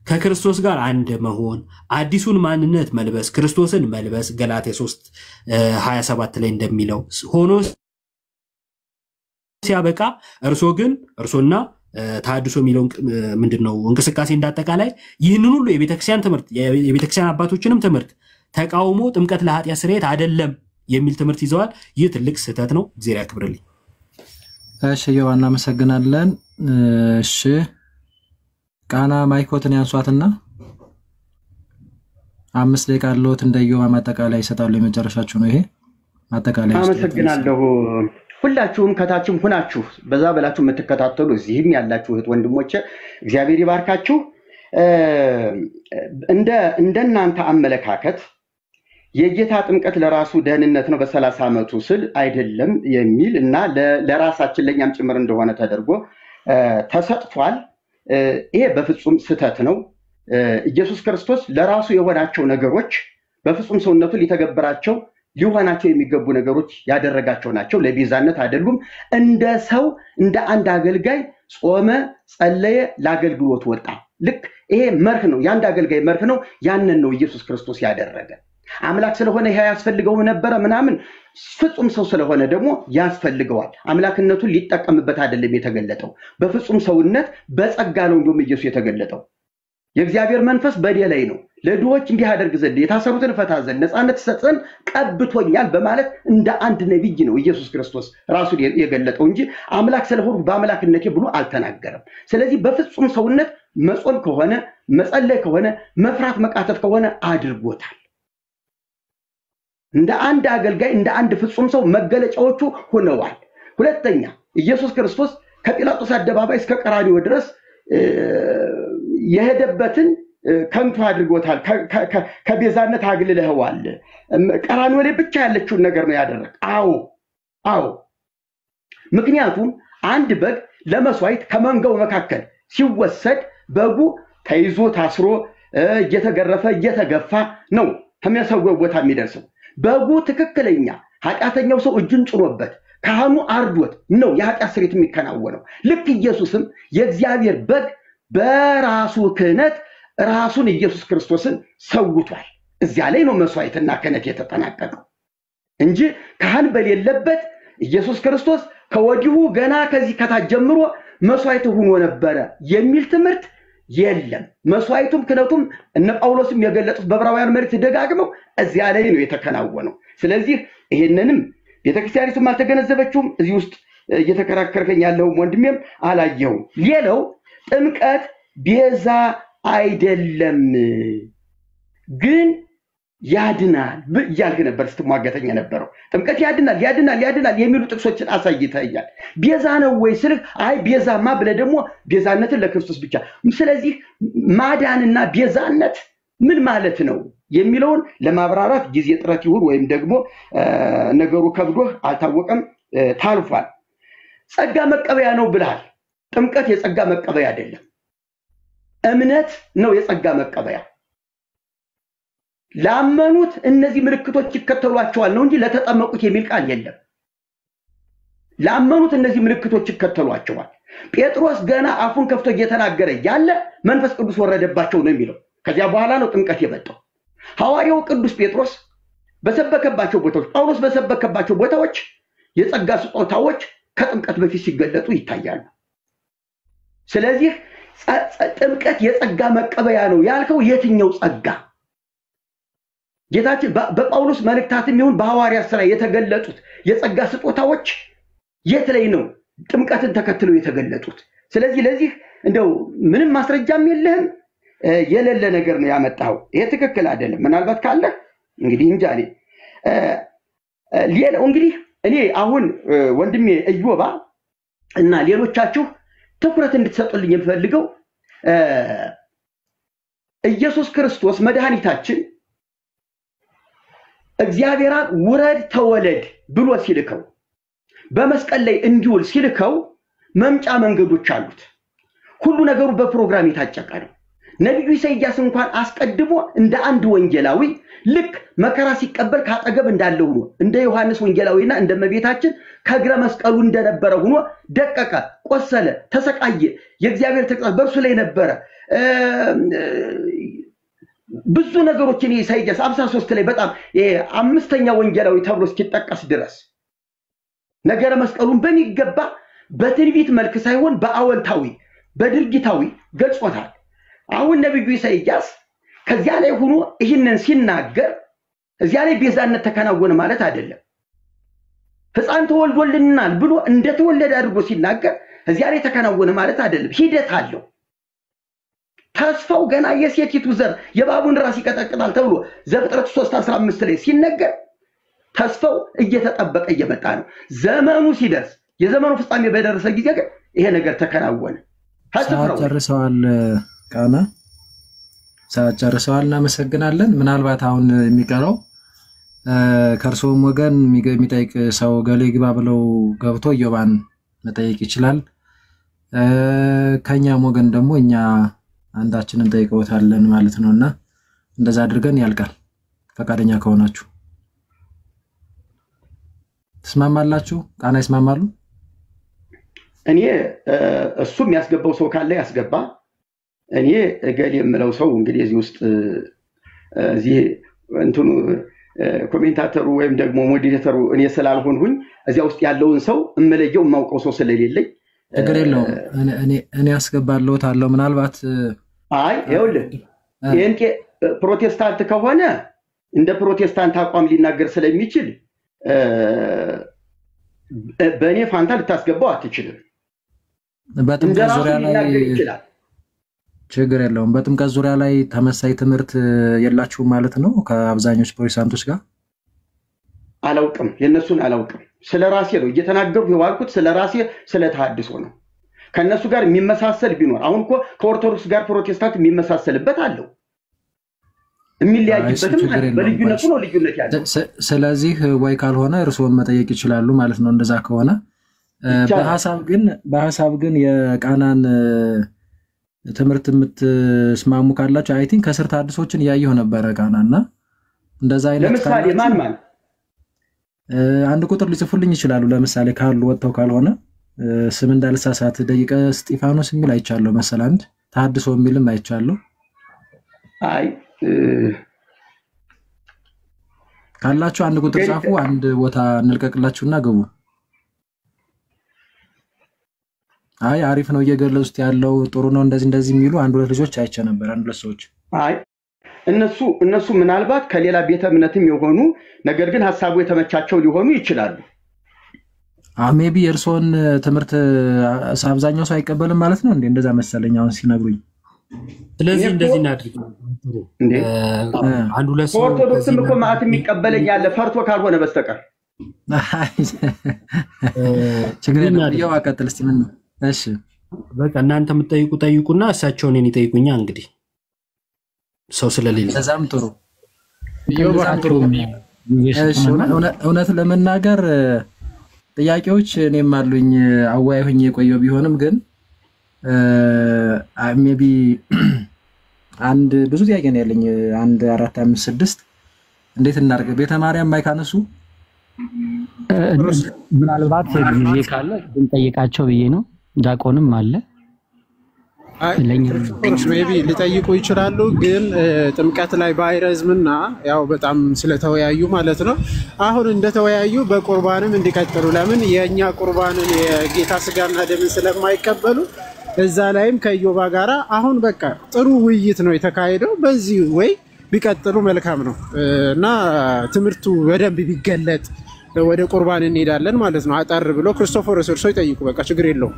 ከክርስቶስ ጋር አንድ መሆን አዲሱን ማንነት መልበስ ክርስቶስን መልበስ ገላትያ 3:27 ላይ እንደሚለው ሆኖ ሲያበቃ እርሶና ታድሶ የሚለው ምንድነው እንቅስቃሴ እንዳጠቃላይ ይህንን ሁሉ የቤተክርስቲያን ትምህርት የቤተክርስቲያን አባቶችንም ትምህርት ተቃውሞ ጥምቀት ለኃጢአት ስርየት አይደለም የሚል ትምህርት ይዘዋል። ይህ ትልቅ ስህተት ነው። እግዚአብሔር ያክብርልኝ።
እሺ ዮሐና መሰግናለን። እሺ ቃና ማይኮትን ያንሷትና 5 ደቂቃ አለዎት። እንደየዋ ማጠቃላይ ይሰጣሉ። የመጨረሻችሁ ነው ይሄ ማጠቃላይ።
አመሰግናለሁ። ሁላችሁም ከታችም ሆናችሁ በዛ በላችሁ የምትከታተሉ እዚህም ያላችሁ እህት ወንድሞቼ እግዚአብሔር ይባርካችሁ። እንደናንተ አመለካከት የጌታ ጥምቀት ለራሱ ደህንነት ነው በ30 ዓመቱ ስል አይደለም የሚል እና ለራሳችን ለኛም ጭምር እንደሆነ ተደርጎ ተሰጥቷል። ይሄ በፍጹም ስህተት ነው። ኢየሱስ ክርስቶስ ለራሱ የሆናቸው ነገሮች በፍጹም ሰውነቱ ሊተገበራቸው ሊሆናቸው የሚገቡ ነገሮች ያደረጋቸው ናቸው። ለቤዛነት አይደሉም። እንደ ሰው እንደ አንድ አገልጋይ ጾመ፣ ጸለየ፣ ለአገልግሎት ወጣ። ልክ ይሄ መርህ ነው፣ የአንድ አገልጋይ መርህ ነው። ያንን ነው ኢየሱስ ክርስቶስ ያደረገ። አምላክ ስለሆነ ይሄ ያስፈልገው ነበር ምናምን፣ ፍጹም ሰው ስለሆነ ደግሞ ያስፈልገዋል። አምላክነቱን ሊጠቀምበት አይደለም የተገለጠው። በፍጹም ሰውነት በጸጋ ነው እንደውም ኢየሱስ የተገለጠው። የእግዚአብሔር መንፈስ በእኔ ላይ ነው ለድሆች እንዲህ አደርግ ዘንድ የታሰሩትን ፈታ ዘንድ ነፃነት ሰጥ ዘንድ ቀብቶኛል በማለት እንደ አንድ ነብይ ነው ኢየሱስ ክርስቶስ ራሱን የገለጠው እንጂ አምላክ ስለሆነ በአምላክነቴ ብሎ አልተናገረም። ስለዚህ በፍጹም ሰውነት መጾም ከሆነ መጸለይ ከሆነ መፍራት መቃተት ከሆነ አድርጎታል። እንደ አንድ አገልጋይ እንደ አንድ ፍጹም ሰው መገለጫዎቹ ሆነዋል። ሁለተኛ ኢየሱስ ክርስቶስ ከጲላጦስ አደባባይ እስከ ቀራንዮ ድረስ የሄደበትን ከንቱ አድርጎታል። ከቤዛነት አግልለዋል። ቀራንዮ ላይ ብቻ ያለችውን ነገር ነው ያደረገ። አዎ ምክንያቱም አንድ በግ ለመስዋዕት ከመንጋው መካከል ሲወሰድ በጉ ተይዞ ታስሮ እየተገረፈ እየተገፋ ነው ከመሰዊያው ቦታ የሚደርሰው። በጉ ትክክለኛ ኃጢአተኛው ሰው እጁን ጭኖበት ካህኑ አርዶት ነው የኃጢአት ስርየት የሚከናወነው። ልክ ኢየሱስም የእግዚአብሔር በግ በራሱ ክህነት ራሱን ኢየሱስ ክርስቶስን ሰውቷል። እዚያ ላይ ነው መስዋዕትና ክህነት የተጠናቀቀው እንጂ ካህን በሌለበት ኢየሱስ ክርስቶስ ከወዲሁ ገና ከዚህ ከታች ጀምሮ መስዋዕት ሆኖ ነበር የሚል ትምህርት የለም። መስዋዕቱም ክህነቱም እነ ጳውሎስም የገለጹት በዕብራውያን መልእክት ደጋግመው እዚያ ላይ ነው የተከናወነው። ስለዚህ ይሄንንም ቤተክርስቲያኒቱም አልተገነዘበችውም። እዚህ ውስጥ እየተከራከርከኝ ያለው ወንድሜም አላየው። ሌላው ጥምቀት ቤዛ አይደለም ግን ያድናል ያልክ ነበር ስትሟገተኛ ነበረው። ጥምቀት ያድናል የሚሉ ጥቅሶችን አሳይተኛል። ቤዛ ነው ወይ ስልህ አይ ቤዛማ ብለ ደግሞ ቤዛነትን ለክርስቶስ ብቻ። ስለዚህ ማዳንና ቤዛነት ምን ማለት ነው የሚለውን ለማብራራት ጊዜ ጥረት ይሁን ወይም ደግሞ ነገሩ ከብዶህ አልታወቀም ታልፏል። ጸጋ መቀበያ ነው ብለሃል። ጥምቀት የጸጋ መቀበያ አይደለም። እምነት ነው የጸጋ መቀበያ። ላመኑት እነዚህ ምልክቶች ይከተሏቸዋል ነው እንጂ ለተጠመቁት የሚል ቃል የለም። ላመኑት እነዚህ ምልክቶች ይከተሏቸዋል። ጴጥሮስ ገና አፉን ከፍቶ እየተናገረ ያለ መንፈስ ቅዱስ ወረደባቸው ነው የሚለው። ከዚያ በኋላ ነው ጥምቀት የመጣው። ሐዋርያው ቅዱስ ጴጥሮስ በሰበከባቸው ቦታዎች፣ ጳውሎስ በሰበከባቸው ቦታዎች የጸጋ ስጦታዎች ከጥምቀት በፊት ሲገለጡ ይታያሉ። ስለዚህ ጥምቀት የጸጋ መቀበያ ነው ያልከው የትኛው ጸጋ? ጌታችን በጳውሎስ መልእክታትም ይሁን በሐዋርያት ሥራ የተገለጡት የጸጋ ስጦታዎች የት ላይ ነው ጥምቀትን ተከትለው የተገለጡት? ስለዚህ ለዚህ እንደው ምንም ማስረጃም የለህም፣ የሌለ ነገር ነው ያመጣው። ይሄ ትክክል አይደለም። ምናልባት ካለ እንግዲህ እንጃኔ ሌላው እንግዲህ እኔ አሁን ወንድሜ እዮባ እና ሌሎቻችሁ ትኩረት እንድትሰጡልኝ የምፈልገው ኢየሱስ ክርስቶስ መድኃኒታችን እግዚአብሔር ውረድ ተወለድ ብሎ ሲልከው በመስቀል ላይ እንዲውል ሲልከው መምጫ መንገዶች አሉት። ሁሉ ነገሩ በፕሮግራም የታጨቀ ነው። ነብዩ ኢሳይያስ እንኳን አስቀድሞ እንደ አንድ ወንጌላዊ ልክ መከራ ሲቀበል ካጠገብ እንዳለው ሆኖ እንደ ዮሐንስ ወንጌላዊና እንደ መቤታችን ከግረ መስቀሉ እንደነበረ ሆኖ ደቀቀ፣ ቆሰለ፣ ተሰቃየ። የእግዚአብሔር ተግሳጽ በእርሱ ላይ ነበረ። ብዙ ነገሮችን ኢሳይያስ 53 ላይ በጣም አምስተኛ ወንጌላዊ ተብሎ እስኪጠቀስ ድረስ ነገረ መስቀሉን በሚገባ በትንቢት መልክ ሳይሆን በአወንታዊ በድርጊታዊ ገልጾታል። አሁን ነብዩ ኢሳይያስ ከዚያ ላይ ሆኖ ይህንን ሲናገር እዚያ ላይ ቤዛነት ተከናወነ ማለት አይደለም። ሕፃን ተወልዶልናል ብሎ እንደተወለደ አድርጎ ሲናገር እዚያ ላይ ተከናወነ ማለት አይደለም። ሂደት አለው። ተስፋው ገና የሴቲቱ ዘር የባቡን ራስ ይቀጠቅጣል ተብሎ ዘፍጥረት 3:15 ላይ ሲነገር ተስፋው እየተጠበቀ እየመጣ ነው። ዘመኑ ሲደርስ የዘመኑ ፍጻሜ በደረሰ ጊዜ ግን ይሄ ነገር ተከናወነ።
ጨርሰዋል ቃና ጨርሰዋል። እናመሰግናለን። ምናልባት አሁን የሚቀረው ከርሶም ወገን የሚጠይቅ ሰው ገሌ ግባ ብለው ገብቶ ኢዮባን መጠየቅ ይችላል። ከኛም ወገን ደግሞ እኛ አንዳችንን ጠይቀውታለን ማለት ነውና እንደዛ አድርገን ያልቃል። ፈቃደኛ ከሆናችሁ ተስማማላችሁ? ቃና ይስማማሉ?
እኔ እሱ የሚያስገባው ሰው ካለ ያስገባ። እኔ ገሌ የምለው ሰው እንግዲህ እዚህ ውስጥ እዚህ እንትኑ ኮሜንታተሩ ወይም ደግሞ ሞዴሬተሩ እኔ ስላልሆንሁኝ እዚያ ውስጥ ያለውን ሰው እመለየው የማውቀው ሰው ስለሌለኝ
ችግር የለውም። እኔ ያስገባለሁት አለው። ምናልባት
አይ ይኸውልህ የእንቄ ፕሮቴስታንት ከሆነ እንደ ፕሮቴስታንት አቋም ሊናገር ስለሚችል በእኔ ፋንታ ልታስገባው አትችልም።
በጥምቀት ዙሪያ ላይ ችግር የለውም። በጥምቀት ዙሪያ ላይ ተመሳይ ትምህርት የላችሁም ማለት ነው ከአብዛኞቹ ፕሮቴስታንቶች ጋር?
አላውቅም፣ የነሱን አላውቅም። ስለራሴ ነው እየተናገርኩ የዋልኩት፣ ስለራሴ ስለተሐድሶ ነው። ከነሱ ጋር የሚመሳሰል ቢኖር አሁን እኮ ከኦርቶዶክስ ጋር ፕሮቴስታንት የሚመሳሰልበት አለው፣ የሚለያይበትም አለ። በልዩነቱ ነው ልዩነት ያለው።
ስለዚህ ወይ ካልሆነ እርስዎን መጠየቅ ይችላሉ ማለት ነው። እንደዛ ከሆነ በሐሳብ ግን የቃናን ትምህርት የምትስማሙ ካላችሁ አይ ቲንክ ከስር ተሐድሶችን እያየሁ ነበረ ቃናና እንደዛ አይነት
ለምሳሌ ማን
አንድ ቁጥር ሊጽፉልኝ ይችላሉ። ለምሳሌ ካሉ ወጥተው ካልሆነ ስም እንዳልሳሳት ደቂቀ እስጢፋኖስ የሚል አይቻለሁ መሰል አንድ ተሐድሶ የሚልም አይቻለሁ።
አይ
ካላችሁ አንድ ቁጥር ጻፉ፣ አንድ ቦታ እንልቀቅላችሁና ግቡ። አይ አሪፍ ነው እየገለጹት ያለው ጥሩ ነው እንደዚህ የሚሉ አንድ ሁለት ልጆች አይቼ ነበር፣ አንድ ሁለት ሰዎች።
አይ እነሱ ምናልባት ከሌላ ቤተ እምነትም የሆኑ ነገር ግን ሐሳቡ የተመቻቸው ሊሆኑ ይችላሉ።
ሜቢ የእርሶን ትምህርት አብዛኛው ሰው አይቀበልም ማለት ነው እንዴ? እንደዛ መሰለኝ አሁን ሲነግሩኝ።
ስለዚህ እንደዚህ እናድርግ እንዴ አንድ ሁለት ሰው
ኦርቶዶክስም እኮ ማአት የሚቀበለኝ ያለ ፈርቶ ካልሆነ በስተቀር
ችግር የለም። ያው አቀጥል እስቲ ምን? እሺ
በቃ እናንተ የምትጠይቁ ጠይቁና እሳቸው እኔን ይጠይቁኛ። እንግዲህ ሰው ስለሌለ
በዛም ጥሩ እሺ። እውነት ለመናገር ጥያቄዎች እኔም አሉኝ አዋይሁኝ የቆየው ቢሆንም ግን ሜቢ አንድ ብዙ ጥያቄ ነው ያለኝ። 1 4 5 6 እንዴት እናርገ? ቤተ ማርያም ማይካነሱ
ምናልባት ጊዜ ካለ እንጠይቃቸው ብዬ ነው። ዲያቆንም አለ
ኦርስ ሜቢ ሊጠይቁ ይችላሉ። ግን ጥምቀት ላይ ባይረዝምና ያው በጣም ስለተወያዩ ማለት ነው። አሁን እንደተወያዩ በቁርባንም እንዲቀጥሉ ለምን የኛ ቁርባንን የጌታ ስጋና ደምን ስለማይቀበሉ እዛ ላይም ከኢዮባ ጋራ አሁን በቃ ጥሩ ውይይት ነው የተካሄደው። በዚህ ወይ ቢቀጥሉ መልካም ነው እና ትምህርቱ በደንብ ቢገለጥ ወደ ቁርባን እንሄዳለን ማለት ነው። አጣር ብሎ ክርስቶፎሮስ እርሶ ይጠይቁ፣ በቃ ችግር የለውም።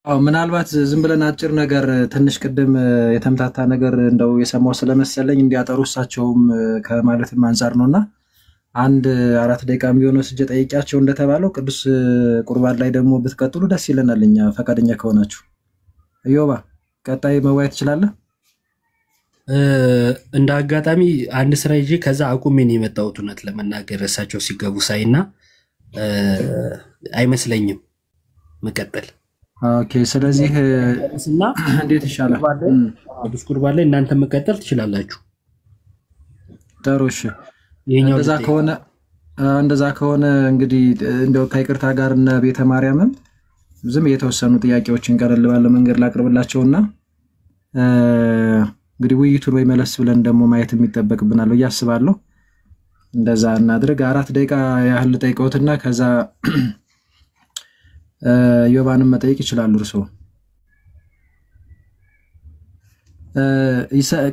ምናልባት ዝም ብለን አጭር ነገር ትንሽ ቅድም የተምታታ ነገር እንደው የሰማው ስለመሰለኝ እንዲያጠሩ እሳቸውም ከማለትም አንፃር ነውና 1 4 ደቂቃ የሚሆነው ስጀ ጠይቂያቸው እንደተባለው ቅዱስ ቁርባን ላይ ደግሞ ብትቀጥሉ ደስ ይለናል እኛ ፈቃደኛ ከሆናችሁ። ኢዮባ ቀጣይ መዋየት ትችላለህ።
እንደ አጋጣሚ አንድ ስራ ይዤ ከዛ አቁሜ ነው የመጣሁት እውነት ለመናገር እሳቸው ሲገቡ ሳይና አይመስለኝም መቀጠል።
ኦኬ ስለዚህ
እና
እንዴት ይሻላል?
ቅዱስ ቁርባን ላይ እናንተ መቀጠል ትችላላችሁ።
ጥሩ እሺ። እንደዛ ከሆነ እንግዲህ እንደው ከይቅርታ ጋር እና ቤተ ማርያምም ዝም የተወሰኑ ጥያቄዎችን ቀለል ባለ መንገድ ላቅርብላቸውና እንግዲህ ውይይቱን ወይ መለስ ብለን ደግሞ ማየት የሚጠበቅብናል ብዬ አስባለሁ። እንደዛ እናድርግ። 4 ደቂቃ ያህል ጠይቀውትና ከዛ ዮባንም መጠየቅ ይችላሉ። እርሶ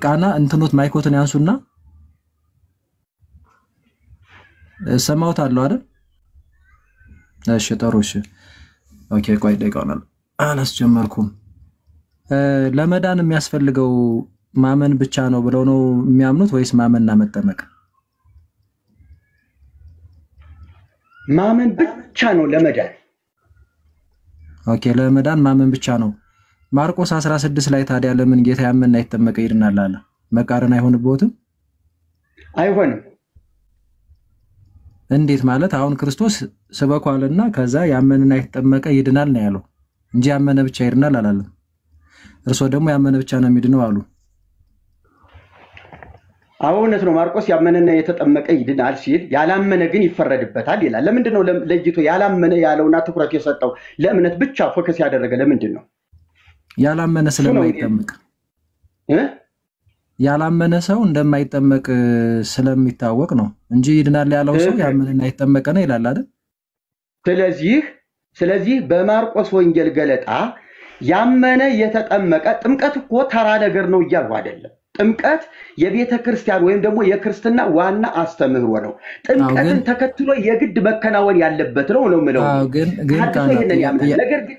ቃና እንትኖት ማይኮትን ያንሱና ሰማውታለሁ አይደል? እሺ ጥሩ። እሺ ኦኬ። ቆይ ደቂቃውን አላስጀመርኩም። ለመዳን የሚያስፈልገው ማመን ብቻ ነው ብለው ነው የሚያምኑት ወይስ ማመንና መጠመቅ?
ማመን ብቻ ነው ለመዳን።
ኦኬ ለመዳን ማመን ብቻ ነው። ማርቆስ 16 ላይ ታዲያ ለምን ጌታ ያመንና ይጠመቀ ይድናል አለ? መቃረን አይሆንብዎትም?
አይሆንም።
እንዴት ማለት? አሁን ክርስቶስ ስበኳልና ከዛ ያመንና ይጠመቀ ይድናል ነው ያለው እንጂ ያመነ ብቻ ይድናል አላለም። እርሶ ደግሞ ያመነ ብቻ ነው የሚድነው አሉ።
እውነት ነው። ማርቆስ ያመነና የተጠመቀ ይድናል ሲል ያላመነ ግን ይፈረድበታል ይላል። ለምንድን ነው ለይቶ ያላመነ ያለውና ትኩረት የሰጠው ለእምነት ብቻ ፎከስ ያደረገ ለምንድን ነው?
ያላመነ ስለማይጠመቅ ያላመነ ሰው እንደማይጠመቅ ስለሚታወቅ ነው እንጂ ይድናል ያለው ሰው ያመነና ይጠመቀ ነው ይላል አይደል?
ስለዚህ በማርቆስ ወንጌል ገለጣ ያመነ የተጠመቀ ጥምቀት እኮ ተራ ነገር ነው እያሉ አይደለም። ጥምቀት የቤተ ክርስቲያን ወይም ደግሞ የክርስትና ዋና አስተምህሮ ነው። ጥምቀትን ተከትሎ የግድ መከናወን ያለበት ነው የምለው።
ግን
ነገር ግን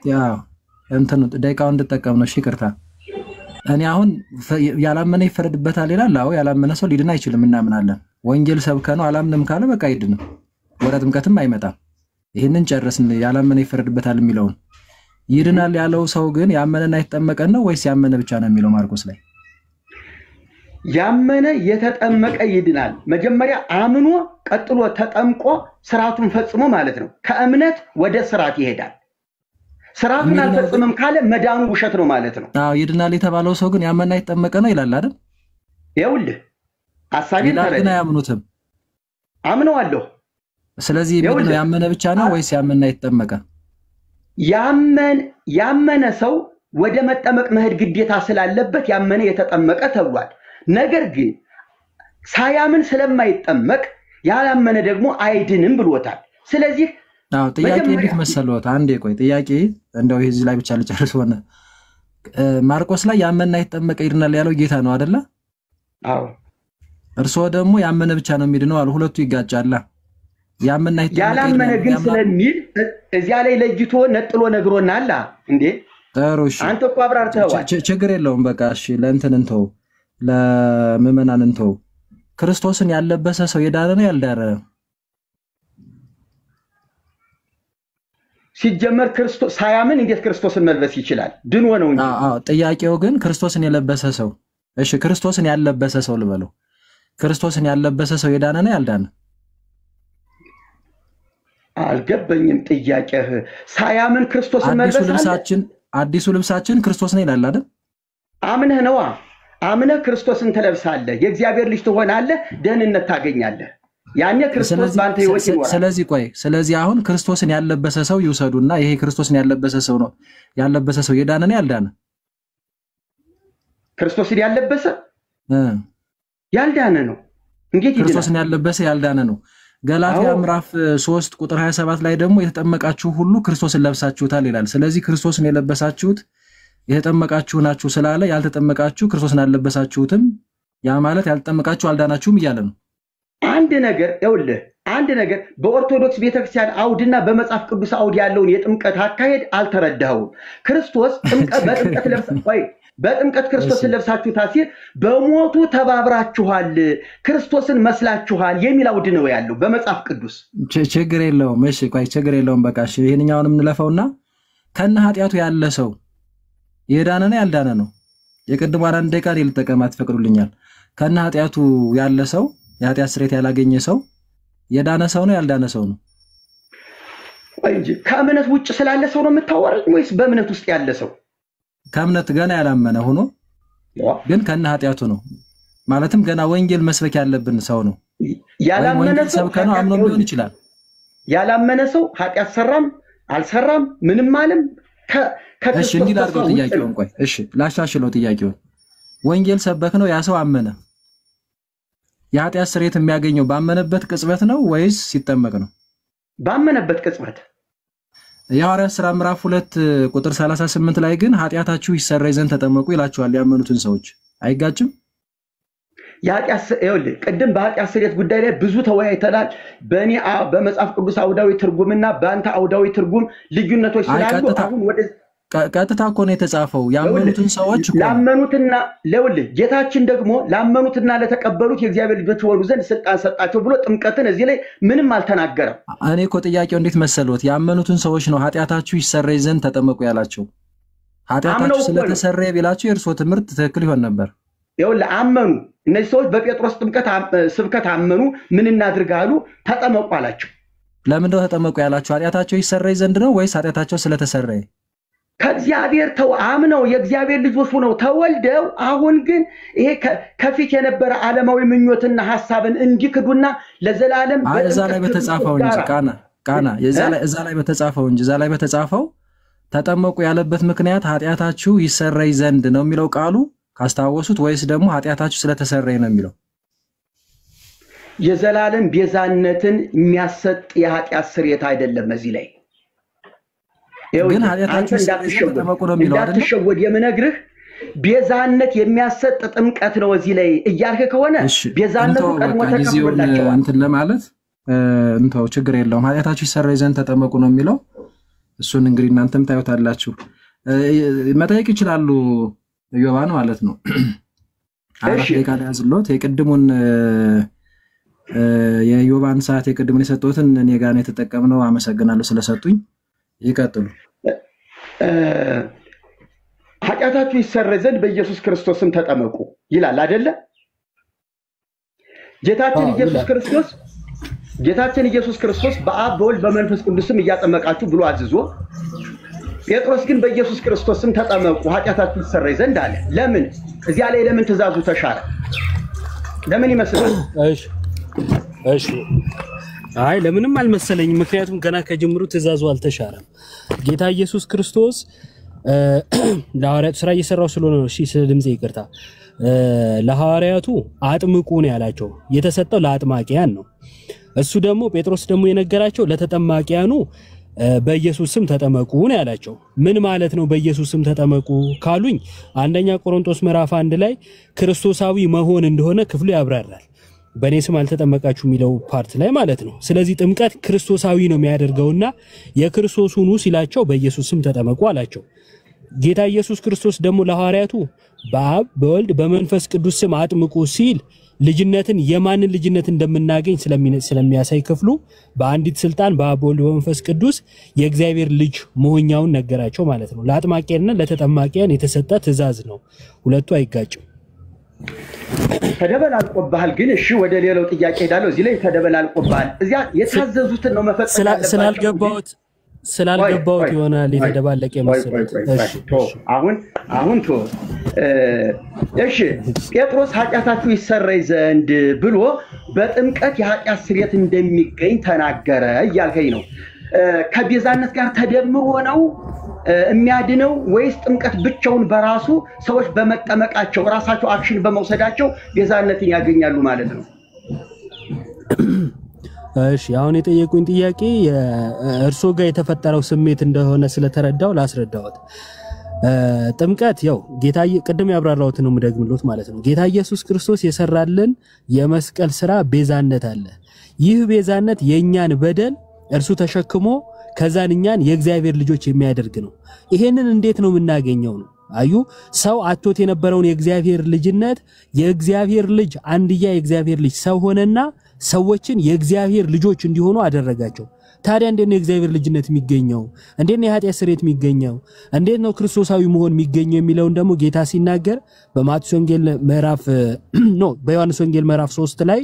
እንትን ደቂቃውን እንድጠቀም ነው። እሺ ይቅርታ። እኔ አሁን ያላመነ ይፈረድበታል ይላል። አዎ ያላመነ ሰው ሊድን አይችልም እናምናለን። ወንጌል ሰብከ ነው አላምንም ካለ በቃ አይድንም፣ ወደ ጥምቀትም አይመጣም። ይሄንን ጨረስን። ያላመነ ይፈረድበታል የሚለውን ይድናል ያለው ሰው ግን ያመነና የተጠመቀ ነው ወይስ ያመነ ብቻ ነው የሚለው ማርቆስ ላይ?
ያመነ የተጠመቀ ይድናል። መጀመሪያ አምኖ ቀጥሎ ተጠምቆ ስርዓቱን ፈጽሞ ማለት ነው። ከእምነት ወደ ስርዓት ይሄዳል። ስርዓቱን አልፈጽምም ካለ መዳኑ ውሸት ነው ማለት ነው።
አዎ ይድናል የተባለው ሰው ግን ያመነና የተጠመቀ ነው ይላል አይደል?
ይኸውልህ አሳቢን
ተረዳ አያምኑትም።
አምነዋለሁ።
ስለዚህ ምንድነው ያመነ ብቻ ነው ወይስ ያመነና የተጠመቀ?
ያመነ ሰው ወደ መጠመቅ መሄድ ግዴታ ስላለበት ያመነ የተጠመቀ ተብሏል። ነገር ግን ሳያምን ስለማይጠመቅ ያላመነ ደግሞ አይድንም ብሎታል። ስለዚህ
ጥያቄ እንዴት መሰለዎት? አንዴ ቆይ ጥያቄ እንደው እዚህ ላይ ብቻ ልጨርስ ሆነ። ማርቆስ ላይ ያመነና የተጠመቀ ይድናል ያለው ጌታ ነው አይደለ?
አዎ።
እርሶ ደግሞ ያመነ ብቻ ነው የሚድነው አሉ። ሁለቱ ይጋጫላ። ያመነ
ያላመነ ግን ስለሚል እዚያ ላይ ለይቶ ነጥሎ ነግሮናል እንዴ?
ጥሩሽ
አንተ እኮ አብራርተዋል።
ችግር የለውም በቃ እሺ። ለእንትን እንተው፣ ለምዕመናን እንተው። ክርስቶስን ያለበሰ ሰው የዳነ ነው ያልዳነ?
ሲጀመር ክርስቶስ ሳያምን እንዴት ክርስቶስን መልበስ ይችላል? ድኖ ነው እንጂ።
ጥያቄው ግን ክርስቶስን የለበሰ ሰው፣ እሺ ክርስቶስን ያለበሰ ሰው ልበለው፣ ክርስቶስን ያለበሰ ሰው የዳነ ነው ያልዳነ?
አልገባኝም ጥያቄህ። ሳያምን ክርስቶስን መልበስ
አዲሱ ልብሳችን ክርስቶስ ነው ይላል አይደል?
አምነህ ነዋ። አምነህ ክርስቶስን ትለብሳለህ፣ የእግዚአብሔር ልጅ ትሆናለህ፣ ደህንነት ታገኛለህ። ያኔ ክርስቶስ ባንተ ህይወት ይኖራል።
ስለዚህ አሁን ክርስቶስን ያለበሰ ሰው ይውሰዱና ይሄ ክርስቶስን ያለበሰ ሰው ነው ያለበሰ ሰው የዳነ ነው ያልዳነ?
ክርስቶስን ያለበሰ ያልዳነ ነው። እንዴት ይላል?
ክርስቶስን ያለበሰ ያልዳነ ነው። ገላትያ ምዕራፍ 3 ቁጥር 27 ላይ ደግሞ የተጠመቃችሁ ሁሉ ክርስቶስን ለብሳችሁታል ይላል። ስለዚህ ክርስቶስን የለበሳችሁት የተጠመቃችሁ ናችሁ ስላለ ያልተጠመቃችሁ ክርስቶስን አልለበሳችሁትም፣ ያ ማለት ያልተጠመቃችሁ አልዳናችሁም እያለ ነው።
አንድ ነገር በኦርቶዶክስ ቤተክርስቲያን አውድና በመጽሐፍ ቅዱስ አውድ ያለውን የጥምቀት አካሄድ አልተረዳኸውም። ክርስቶስ በጥምቀት ክርስቶስን ለብሳችሁታል ሲል በሞቱ ተባብራችኋል፣ ክርስቶስን መስላችኋል የሚል አውድ ነው ያለው በመጽሐፍ ቅዱስ።
ችግር የለውም። እሺ ቆይ ችግር የለውም። በቃ እሺ ይሄንኛውንም እንለፈውና ከነ ኃጢያቱ ያለ ሰው የዳነ ነው ያልዳነ ነው? የቅድም አንድ ደቂቃ ልጠቀማት ፈቅዱልኛል። ከነ ኃጢያቱ ያለ ሰው የኃጢያት ስርየት ያላገኘ ሰው የዳነ ሰው ነው ያልዳነ ሰው ነው?
እንጂ ከእምነት ውጭ ስላለ ሰው ነው የምታወራኝ ወይስ በእምነት ውስጥ ያለ ሰው?
ከእምነት ገና ያላመነ ሆኖ ግን ከነ ኃጢያቱ ነው ማለትም ገና ወንጌል መስበክ ያለብን ሰው ነው።
ያላመነ ሰው
ከነው አምኖ ሊሆን ይችላል።
ያላመነ ሰው ኃጢያት ሰራም አልሰራም ምንም ማለም
እሺ እንዲህ ላድርገው ጥያቄውን። ቆይ እሺ ላሻሽለው ጥያቄውን። ወንጌል ሰበክ ነው ያ ሰው አመነ። የኃጢአት ስርየት የሚያገኘው ባመነበት ቅጽበት ነው ወይስ ሲጠመቅ ነው?
ባመነበት ቅጽበት።
የሐዋርያት ሥራ ምዕራፍ 2 ቁጥር 38 ላይ ግን ኃጢአታችሁ ይሰረይ ዘንድ ተጠመቁ ይላቸዋል ያመኑትን ሰዎች። አይጋጭም?
ቅድም በኃጢአት ስርየት ጉዳይ ላይ ብዙ ተወያይተናል። በእኔ በመጽሐፍ ቅዱስ አውዳዊ ትርጉምና በአንተ አውዳዊ ትርጉም ልዩነቶች ስላሉ አሁን ወደ
ቀጥታ እኮ ነው የተጻፈው ያመኑትን ሰዎች እኮ
ላመኑትና ጌታችን ደግሞ ላመኑትና ለተቀበሉት የእግዚአብሔር ልጆች ሆኑ ዘንድ ስልጣን ሰጣቸው ብሎ ጥምቀትን እዚህ ላይ ምንም አልተናገረም።
እኔ እኮ ጥያቄው እንዴት መሰሎት? ያመኑትን ሰዎች ነው ኃጢአታችሁ ይሰረይ ዘንድ ተጠመቁ ያላቸው። ኃጢአታችሁ ስለተሰረየ ቢላችሁ የእርሶ ትምህርት ትክክል ይሆን ነበር።
አመኑ። እነዚህ ሰዎች በጴጥሮስ ጥምቀት ስብከት አመኑ። ምን እናድርጋሉ? ተጠመቁ አላቸው።
ለምን ነው ተጠመቁ ያላቸው? ኃጢአታቸው ይሰረይ ዘንድ ነው ወይስ ኃጢአታቸው ስለተሰረየ?
ከእግዚአብሔር አምነው የእግዚአብሔር ልጆች ሆነው ተወልደው አሁን ግን ይሄ ከፊት የነበረ ዓለማዊ ምኞትና ሐሳብን እንዲክዱና ለዘላለም
እዛ ላይ በተጻፈው እንጂ ቃና እዛ ላይ በተጻፈው እንጂ እዛ ላይ በተጻፈው ተጠመቁ ያለበት ምክንያት ኃጢአታችሁ ይሰረይ ዘንድ ነው የሚለው ቃሉ ካስታወሱት፣ ወይስ ደግሞ ኃጢአታችሁ ስለተሰረየ ነው የሚለው?
የዘላለም ቤዛነትን የሚያሰጥ የኃጢአት ስርየት አይደለም። እዚህ ላይ
ግን ኃጢአታችሁ ስለተጠመቁ ነው የሚለው አይደል?
እንዳትሸወድ የምነግርህ ቤዛነት የሚያሰጥ ጥምቀት ነው እዚህ ላይ እያልክ ከሆነ ቤዛነቱ ቀድሞ ተቀብሏቸዋል።
እንትን ለማለት እንተው ችግር የለውም። ኃጢአታችሁ ይሰረይ ዘንድ ተጠመቁ ነው የሚለው። እሱን እንግዲህ እናንተም ታዩታላችሁ። መጠየቅ ይችላሉ ዮባን ማለት ነው። አራት ደቂቃ ያዝሎት የቅድሙን የዮባን ሰዓት የቅድሙን የሰጡትን እኔ ጋር ነው የተጠቀምነው። አመሰግናለሁ ስለሰጡኝ። ይቀጥሉ።
ኃጢአታችሁ ይሰረይ ዘንድ በኢየሱስ ክርስቶስም ተጠመቁ ይላል አይደለ? ጌታችን ኢየሱስ ክርስቶስ በአብ በወልድ በመንፈስ ቅዱስም እያጠመቃችሁ ብሎ አዝዞ፣ ጴጥሮስ ግን በኢየሱስ ክርስቶስም ተጠመቁ ኃጢአታችሁ ይሰረይ ዘንድ አለ። ለምን እዚያ ላይ ለምን ትእዛዙ ተሻረ? ለምን ይመስላል?
እሺ አይ ለምንም አልመሰለኝም። ምክንያቱም ገና ከጅምሩ ትእዛዙ አልተሻረም። ጌታ ኢየሱስ ክርስቶስ ለሐዋርያቱ ስራ እየሰራው ስለሆነ ነው። እሺ ድምጼ ይቅርታ። ለሐዋርያቱ አጥምቁ ነው ያላቸው። የተሰጠው ለአጥማቂያን ነው። እሱ ደግሞ ጴጥሮስ ደግሞ የነገራቸው ለተጠማቂያኑ በኢየሱስ ስም ተጠመቁ ነው ያላቸው። ምን ማለት ነው በኢየሱስ ስም ተጠመቁ ካሉኝ አንደኛ ቆሮንቶስ ምዕራፍ 1 ላይ ክርስቶሳዊ መሆን እንደሆነ ክፍሉ ያብራራል። በኔ ስም አልተጠመቃችሁ የሚለው ፓርት ላይ ማለት ነው። ስለዚህ ጥምቀት ክርስቶሳዊ ነው የሚያደርገውና የክርስቶስ ሁኑ ሲላቸው በኢየሱስ ስም ተጠመቁ አላቸው። ጌታ ኢየሱስ ክርስቶስ ደግሞ ለሐዋርያቱ በአብ በወልድ በመንፈስ ቅዱስ ስም አጥምቁ ሲል ልጅነትን የማንን ልጅነት እንደምናገኝ ስለሚያሳይ ክፍሉ በአንዲት ስልጣን በአብ በወልድ በመንፈስ ቅዱስ የእግዚአብሔር ልጅ መሆኛውን ነገራቸው ማለት ነው። ለአጥማቂያንና ለተጠማቂያን የተሰጠ ትእዛዝ ነው። ሁለቱ አይጋጭም።
ተደበላልቆብሃል። ግን እሺ ወደ ሌላው ጥያቄ ሄዳለሁ። እዚህ ላይ ተደበላልቆብሃል። እዚያ የታዘዙትን ነው መፈጸም
ስላልገባሁት ይሆናል የተደባለቀ መሰለኝ።
አሁን እሺ ጴጥሮስ ኃጢአታችሁ ይሰረይ ዘንድ ብሎ በጥምቀት የኃጢአት ስርየት እንደሚገኝ ተናገረ እያልከኝ ነው። ከቤዛነት ጋር ተደምሮ ነው የሚያድነው ወይስ ጥምቀት ብቻውን በራሱ ሰዎች በመጠመቃቸው ራሳቸው አክሽን በመውሰዳቸው ቤዛነትን ያገኛሉ ማለት ነው?
እሺ አሁን የጠየቁኝ ጥያቄ እርሶ ጋር የተፈጠረው ስሜት እንደሆነ ስለተረዳው ላስረዳዎት። ጥምቀት ያው ጌታ ቅድም ያብራራሁት ነው የምደግምሎት ማለት ነው። ጌታ ኢየሱስ ክርስቶስ የሰራልን የመስቀል ስራ ቤዛነት አለ። ይህ ቤዛነት የኛን በደል እርሱ ተሸክሞ ከዛን እኛን የእግዚአብሔር ልጆች የሚያደርግ ነው። ይሄንን እንዴት ነው የምናገኘው ነው? አዩ ሰው አጥቶት የነበረውን የእግዚአብሔር ልጅነት የእግዚአብሔር ልጅ አንድያ የእግዚአብሔር ልጅ ሰው ሆነና ሰዎችን የእግዚአብሔር ልጆች እንዲሆኑ አደረጋቸው። ታዲያ እንዴት ነው የእግዚአብሔር ልጅነት የሚገኘው? እንዴት ነው የኃጢአት ስርየት የሚገኘው? እንዴት ነው ክርስቶሳዊ መሆን የሚገኘው የሚለውን ደግሞ ጌታ ሲናገር በማቴዎስ ወንጌል በዮሐንስ ወንጌል ምዕራፍ 3 ላይ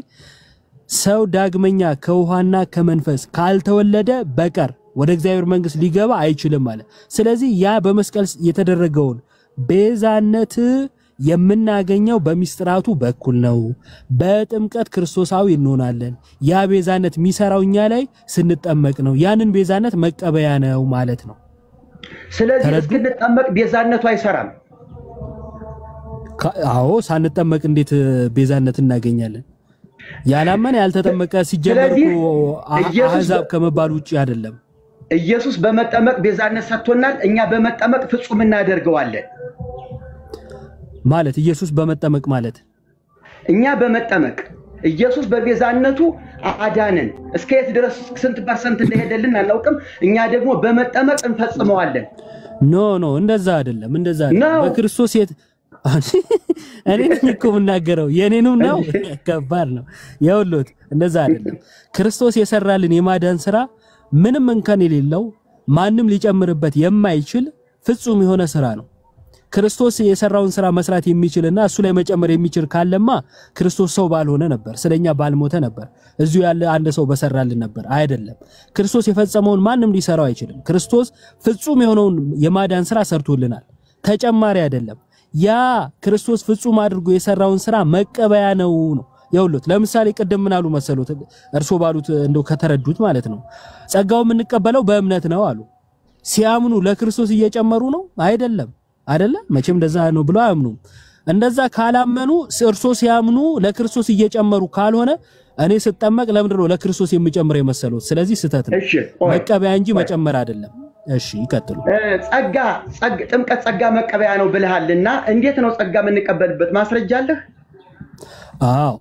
ሰው ዳግመኛ ከውሃና ከመንፈስ ካልተወለደ በቀር ወደ እግዚአብሔር መንግስት ሊገባ አይችልም ማለት። ስለዚህ ያ በመስቀል የተደረገውን ቤዛነት የምናገኘው በሚስጥራቱ በኩል ነው። በጥምቀት ክርስቶሳዊ እንሆናለን። ያ ቤዛነት የሚሰራው እኛ ላይ ስንጠመቅ ነው። ያንን ቤዛነት መቀበያ ነው ማለት ነው።
ስለዚህ እስክንጠመቅ ቤዛነቱ አይሰራም።
አዎ ሳንጠመቅ እንዴት ቤዛነት እናገኛለን? ያላመነ ያልተጠመቀ ሲጀመር እኮ አሕዛብ ከመባል ውጪ አይደለም።
ኢየሱስ በመጠመቅ ቤዛነት ሰጥቶናል። እኛ በመጠመቅ ፍጹም እናደርገዋለን
ማለት ኢየሱስ በመጠመቅ ማለት
እኛ በመጠመቅ ኢየሱስ በቤዛነቱ አዳነን። እስከ የት ድረስ ስንት ፐርሰንት እንደሄደልን አናውቅም። እኛ ደግሞ በመጠመቅ እንፈጽመዋለን።
ኖ እንደዛ አይደለም። በክርስቶስ እኔ ነኝ እኮ የምናገረው የኔንም ነው። ከባድ ነው ያውሎት። እንደዛ አይደለም። ክርስቶስ የሰራልን የማዳን ስራ ምንም እንከን የሌለው ማንም ሊጨምርበት የማይችል ፍጹም የሆነ ስራ ነው። ክርስቶስ የሰራውን ስራ መስራት የሚችልና እሱ ላይ መጨመር የሚችል ካለማ ክርስቶስ ሰው ባልሆነ ነበር፣ ስለኛ ባልሞተ ነበር፣ እዚሁ ያለ አንድ ሰው በሰራልን ነበር። አይደለም። ክርስቶስ የፈጸመውን ማንም ሊሰራው አይችልም። ክርስቶስ ፍጹም የሆነውን የማዳን ስራ ሰርቶልናል፣ ተጨማሪ አይደለም። ያ ክርስቶስ ፍጹም አድርጎ የሰራውን ስራ መቀበያ ነው። ያውሉት ለምሳሌ ቅድም ምን አሉ መሰሉት? እርሶ ባሉት እንደው ከተረዱት ማለት ነው። ጸጋው የምንቀበለው በእምነት ነው አሉ። ሲያምኑ ለክርስቶስ እየጨመሩ ነው አይደለም። መቼም እንደዛ ነው ብለው አያምኑም። እንደዛ ካላመኑ እርሶ ሲያምኑ ለክርስቶስ እየጨመሩ ካልሆነ እኔ ስጠመቅ ለምንድን ነው ለክርስቶስ የሚጨምር የመሰሉት? ስለዚህ ስህተት ነው። መቀበያ እንጂ መጨመር አይደለም። እሺ ይቀጥሉ።
ጥምቀት ጸጋ መቀበያ ነው ብለሃልና እንዴት ነው ጸጋ የምንቀበልበት ማስረጃ አለህ?
አዎ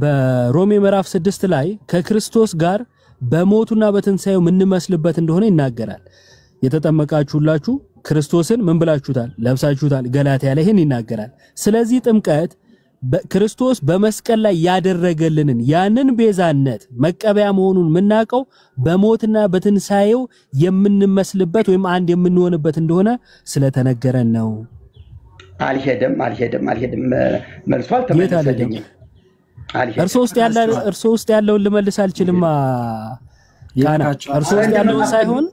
በሮሜ ምዕራፍ 6 ላይ ከክርስቶስ ጋር በሞቱና በትንሳኤው የምንመስልበት እንደሆነ ይናገራል። የተጠመቃችሁላችሁ ክርስቶስን ምን ብላችሁታል? ለብሳችሁታል። ገላትያ ላይ ይሄን ይናገራል። ስለዚህ ጥምቀት ክርስቶስ በመስቀል ላይ ያደረገልንን ያንን ቤዛነት መቀበያ መሆኑን የምናውቀው በሞትና በትንሳኤው የምንመስልበት ወይም አንድ የምንሆንበት እንደሆነ ስለተነገረን ነው።
አልሄደም መልሶ አልተመለሰልኝም።
እርሶ ውስጥ ያለውን ልመልስ አልችልም። እርሶ ውስጥ ያለውን ሳይሆን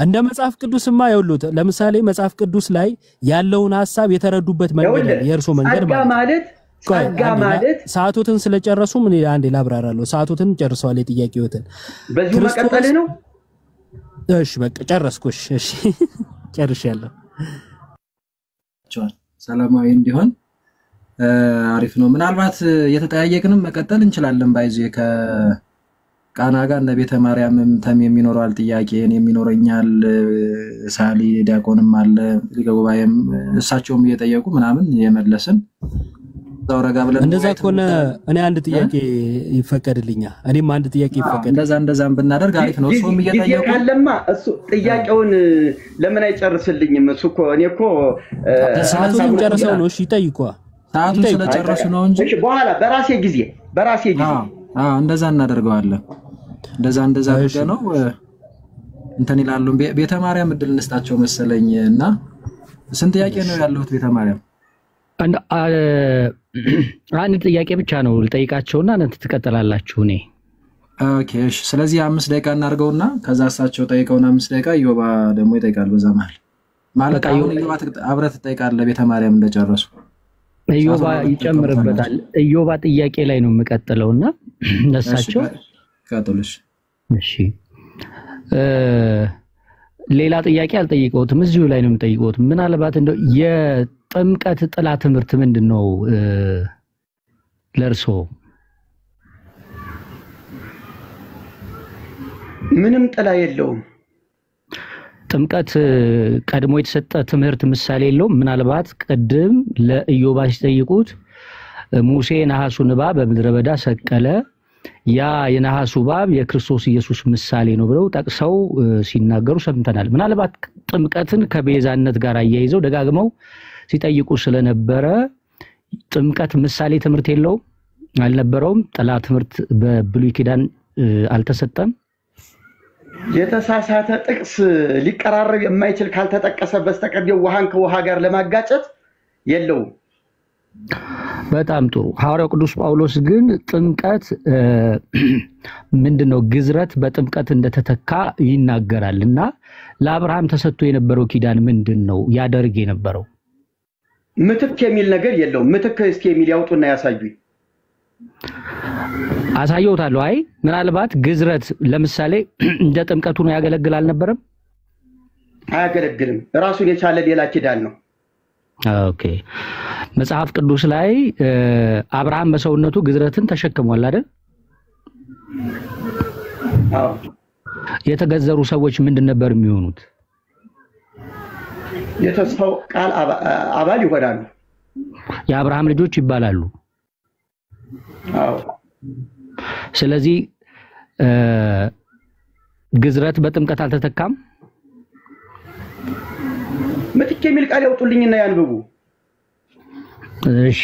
እንደ መጽሐፍ ቅዱስማ ያውሉት ለምሳሌ መጽሐፍ ቅዱስ ላይ ያለውን ሐሳብ የተረዱበት መንገድ የእርሶ መንገድ ማለት ሰዓቱትን ስለጨረሱ ምን አንዴ ላብራራለሁ። ሰዓቱትን ጨርሰዋል። የጥያቄዎትን
በዚህ መቀጠል ነው።
እሺ በቃ ጨረስኩሽ። እሺ ጨርሻለሁ።
ሰላማዊ እንዲሆን አሪፍ ነው። ምናልባት የተጠያየቅንም መቀጠል እንችላለን። ባይዙ ቃና ጋር እነ ቤተ ማርያምም ተም የሚኖረዋል ጥያቄን የሚኖረኛል ሳሊ ዲያቆንም አለ ሊቀ ጉባኤም እሳቸውም እየጠየቁ ምናምን የመለስን ዛውረጋ ብለን
እንደዛ ከሆነ እኔ አንድ ጥያቄ ይፈቀድልኛል። እኔም አንድ ጥያቄ ይፈቀድ።
እንደዛም ብናደርግ አሪፍ ነው። እሱም እየጠየቁ
ካለማ እሱ ጥያቄውን ለምን አይጨርስልኝም? እሱ እኮ እኔ እኮ
ሰዓቱን ጨርሰው ነው። እሺ ይጠይቁ።
ሰዓቱን ስለጨረሱ ነው እንጂ
እሺ በኋላ በራሴ ጊዜ
እንደዛ እናደርገዋለን። እንደዛ ነው እንትን ይላሉ። ቤተ ማርያም እድል እንስጣቸው መሰለኝና ስንት ጥያቄ ነው ያለሁት? ቤተ ማርያም
አንድ ጥያቄ ብቻ ነው ልጠይቃቸውና እናንተ ትቀጥላላችሁ።
ኦኬ እሺ። ስለዚህ 5 ደቂቃ እናርገውና ከዛ እሳቸው ጠይቀውና 5 ደቂቃ ዮባ ደግሞ ይጠይቃል። በዛ ማለት አሁን ዮባ አብረህ ትጠይቃለህ ቤተ ማርያም እንደጨረሱ
ዮባ ይጨምርበታል። ዮባ ጥያቄ ላይ ነው የምቀጥለውና ለሳቸው
ቀጥሉሽ።
እሺ ሌላ ጥያቄ አልጠይቀውትም፣ እዚሁ ላይ ነው የምጠይቀውት። ምናልባት እንደው የጥምቀት ጥላ ትምህርት ምንድነው ለርሶ?
ምንም ጥላ የለውም።
ጥምቀት ቀድሞ የተሰጠ ትምህርት ምሳሌ የለውም። ምናልባት ቀድም ለኢዮባ ሲጠይቁት ሙሴ ነሐሱን እባብ በምድረ በዳ ሰቀለ፣ ያ የነሐሱ እባብ የክርስቶስ ኢየሱስ ምሳሌ ነው ብለው ጠቅሰው ሲናገሩ ሰምተናል። ምናልባት ጥምቀትን ከቤዛነት ጋር አያይዘው ደጋግመው ሲጠይቁ ስለነበረ ጥምቀት ምሳሌ ትምህርት የለውም አልነበረውም። ጥላ ትምህርት በብሉይ ኪዳን አልተሰጠም።
የተሳሳተ ጥቅስ ሊቀራረብ የማይችል ካልተጠቀሰ በስተቀር የውሃን ከውሃ ጋር ለማጋጨት የለውም።
በጣም ጥሩ። ሐዋርያው ቅዱስ ጳውሎስ ግን ጥምቀት ምንድነው ግዝረት በጥምቀት እንደተተካ ይናገራልና ለአብርሃም ተሰጥቶ የነበረው ኪዳን ምንድነው ያደርግ የነበረው?
ምትክ የሚል ነገር የለውም። ምትክ እስኪ የሚል ያውጡና ያሳዩኝ።
አሳየውታለሁ። አይ ምናልባት ግዝረት ለምሳሌ እንደ ጥምቀቱ ነው ያገለግል አልነበረም?
አያገለግልም። ራሱን የቻለ ሌላ ኪዳን ነው።
ኦኬ መጽሐፍ ቅዱስ ላይ አብርሃም በሰውነቱ ግዝረትን ተሸክሟል አይደል?
አዎ።
የተገዘሩ ሰዎች ምንድን ነበር የሚሆኑት?
የተስፋው ቃል አባል ይሆናሉ።
የአብርሃም ልጆች ይባላሉ።
አዎ።
ስለዚህ ግዝረት በጥምቀት አልተተካም።
ምትክ የሚል ቃል ያውጡልኝና ያንብቡ።
እሺ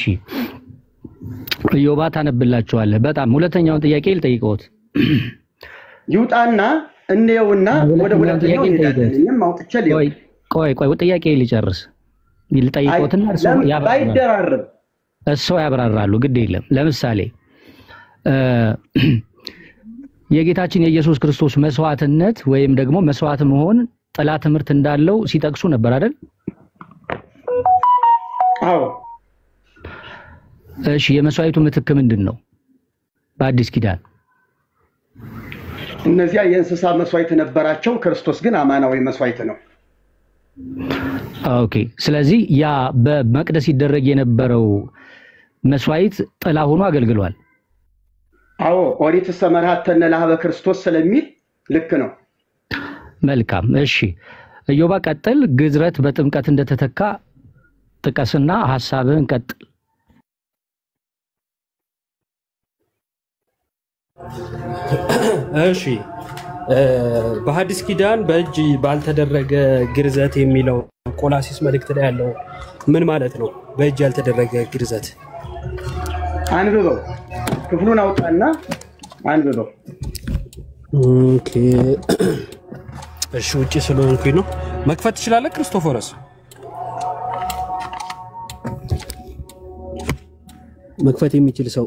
ኢዮባ ታነብላችኋለህ። በጣም ሁለተኛውን ጥያቄ ልጠይቀውት
ይውጣና እንየውና ወደ ሁለተኛው እንሄዳለን። እኛም አውጥቼ ሊው
ቆይ ጥያቄ ሊጨርስ ይልጠይቀውትና
ባይደራረብ
እሱ ያብራራሉ። ግድ የለም። ለምሳሌ የጌታችን የኢየሱስ ክርስቶስ መስዋዕትነት ወይም ደግሞ መስዋዕት መሆን ጥላ ትምህርት እንዳለው ሲጠቅሱ ነበር አይደል?
አዎ።
እሺ የመስዋዕቱ ምትክ ምንድነው በአዲስ ኪዳን?
እነዚያ የእንስሳ መስዋዕት ነበራቸው። ክርስቶስ ግን አማናዊ መስዋዕት ነው።
ኦኬ ስለዚህ ያ በመቅደስ ይደረግ የነበረው መስዋዕት ጥላ ሆኖ አገልግሏል።
አዎ ኦሪት ሰመርሃተነ ለኀበ ክርስቶስ ስለሚል ልክ ነው።
መልካም እሺ ኢዮባ ቀጥል። ግዝረት በጥምቀት እንደተተካ ጥቀስና ሐሳብህን ቀጥል።
እሺ በሐዲስ ኪዳን በእጅ ባልተደረገ ግርዘት የሚለው ቆላሲስ መልእክት ላይ ያለው ምን ማለት ነው? በእጅ ያልተደረገ ግርዘት
አንብበው። ክፍሉን አውጣና አንብበው።
ኦኬ እሺ ውጪ ስለሆንኩኝ ነው። መክፈት ትችላለህ ክርስቶፎረስ? መክፈት የሚችል ሰው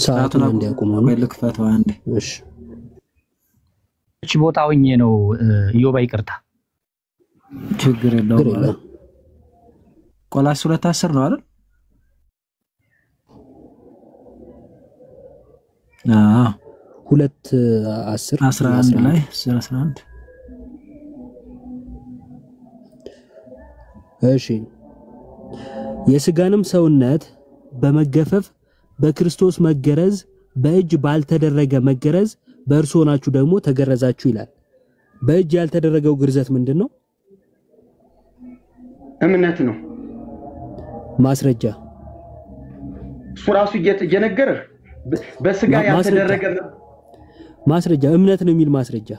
ሰዓቱን እንዲያቆመው ነው።
ልክፈተው አንዴ።
እሺ
እቺ ቦታ ሆኜ ነው ኢዮባ ይቅርታ።
ችግር የለውም። ቆላስይስ 2:10 ነው አይደል? አዎ
2:10
11 ላይ 11
እሺ የሥጋንም ሰውነት በመገፈፍ በክርስቶስ መገረዝ በእጅ ባልተደረገ መገረዝ በእርሱ ሆናችሁ ደግሞ ተገረዛችሁ ይላል። በእጅ ያልተደረገው ግርዘት ምንድነው?
እምነት ነው።
ማስረጃ
እሱ ራሱ እየነገረህ በስጋ ያልተደረገ
ማስረጃ እምነት ነው የሚል ማስረጃ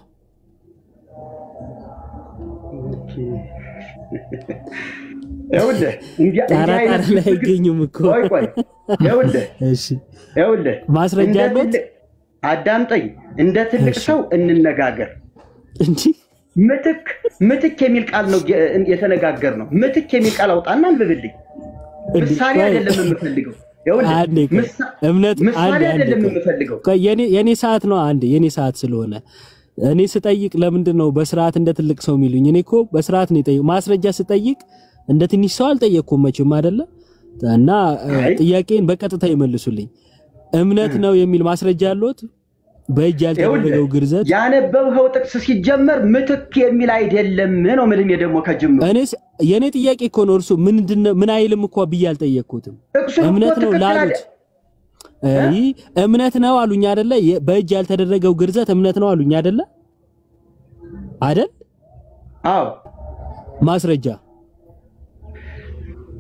ይኸውልህ
ጣራጣር ላይ አይገኝም እኮ።
ቆይ ይኸውልህ
እሺ ይኸውልህ ማስረጃ አለው።
አዳምጠኝ። እንደ ትልቅ ሰው እንነጋገር
እንጂ
ምትክ የሚል ቃል ነው የተነጋገር ነው። ምትክ የሚል ቃል አውጣና አንብብልኝ። ምሳሌ አይደለም የምፈልገው።
እምነት
ምሳሌ አይደለም የምፈልገው።
የኔ ሰዓት ነው። አንዴ የኔ ሰዓት ስለሆነ እኔ ስጠይቅ ለምንድን ነው በስርዓት እንደ ትልቅ ሰው የሚሉኝ? እኔ እኮ በስርዓት ነው የጠየቁ። ማስረጃ ስጠይቅ እንደ ትንሽ ሰው አልጠየቅኩም መቼም አይደለ። እና ጥያቄን በቀጥታ ይመልሱልኝ። እምነት ነው የሚል ማስረጃ አለዎት? በእጅ ያልተደረገው ግርዘት
ያነበብኸው ጥቅስ ሲጀመር ምትክ የሚል አይደለም ነው ምን ደግሞ ከጅምሩ
እኔስ የኔ ጥያቄ እኮ ነው። እርሱ ምን አይልም እኮ ብዬ አልጠየቅኩትም። እምነት ነው ላሉት እምነት ነው አሉኝ አይደለ? በእጅ ያልተደረገው ግርዘት እምነት ነው አሉኝ አይደለ? አይደል?
አዎ
ማስረጃ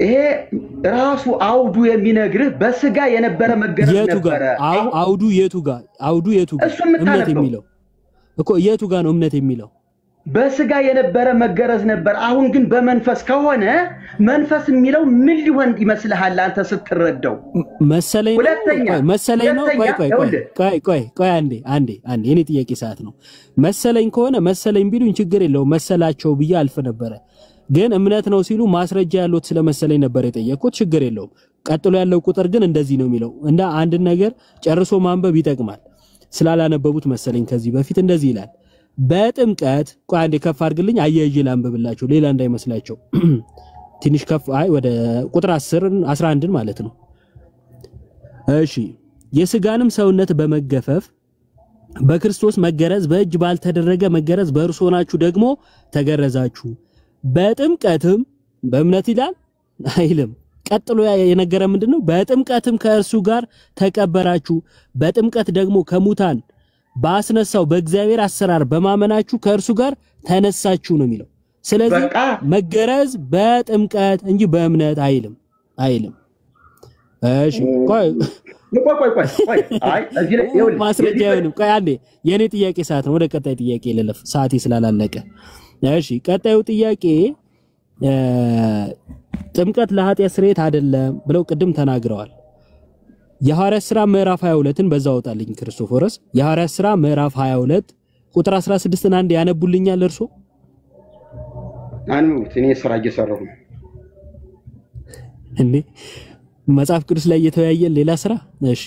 ይሄ ራሱ አውዱ የሚነግርህ በስጋ የነበረ መገረዝ ነበር።
አውዱ የቱ ጋር እምነት የሚለው እኮ የቱ ጋር ነው እምነት የሚለው?
በስጋ የነበረ መገረዝ ነበር። አሁን ግን በመንፈስ ከሆነ መንፈስ የሚለው ምን ሊሆን ይመስልሃል አንተ ስትረዳው?
መሰለኝ ነው። ቆይ አንዴ የኔ ጥያቄ ሰዓት ነው። መሰለኝ ከሆነ መሰለኝ ቢሉኝ ችግር የለውም። መሰላቸው ብዬ አልፍ ነበረ። ግን እምነት ነው ሲሉ ማስረጃ ያለዎት ስለመሰለኝ ነበር የጠየቁት። ችግር የለውም። ቀጥሎ ያለው ቁጥር ግን እንደዚህ ነው የሚለው። እንደ አንድ ነገር ጨርሶ ማንበብ ይጠቅማል። ስላላነበቡት መሰለኝ ከዚህ በፊት እንደዚህ ይላል። በጥምቀት ቆይ አንዴ ከፍ አድርግልኝ አያይዤ ላንብብላችሁ ሌላ እንዳይመስላቸው። ትንሽ ከፍ ወደ ቁጥር 11 ማለት ነው። እሺ የሥጋንም ሰውነት በመገፈፍ በክርስቶስ መገረዝ በእጅ ባልተደረገ መገረዝ በእርሱ ሆናችሁ ደግሞ ተገረዛችሁ በጥምቀትም በእምነት ይላል አይልም ቀጥሎ የነገረ ምንድነው በጥምቀትም ከእርሱ ጋር ተቀበራችሁ በጥምቀት ደግሞ ከሙታን ባስነሳው በእግዚአብሔር አሰራር በማመናችሁ ከእርሱ ጋር ተነሳችሁ ነው የሚለው ስለዚህ መገረዝ በጥምቀት እንጂ በእምነት አይልም እሺ ቆይ አይ እዚህ ላይ ይኸውልህ ማስረጃውን ቆይ አንዴ የኔ ጥያቄ ሰዓት ነው ወደ ቀጣይ ጥያቄ ለለፍ ሰዓቴ ስላላለቀ እሺ ቀጣዩ ጥያቄ ጥምቀት ለኃጢአት ስርየት አይደለም ብለው ቅድም ተናግረዋል የሐዋርያት ሥራ ምዕራፍ 22ን በዛው ወጣልኝ ክርስቶፎረስ የሐዋርያት ሥራ ምዕራፍ 22 ቁጥር 16 አንድ ያነቡልኛል እርሶ
አንሙት እኔ ስራ እየሰራሁ ነው
እንዴ መጽሐፍ ቅዱስ ላይ እየተወያየን ሌላ ስራ እሺ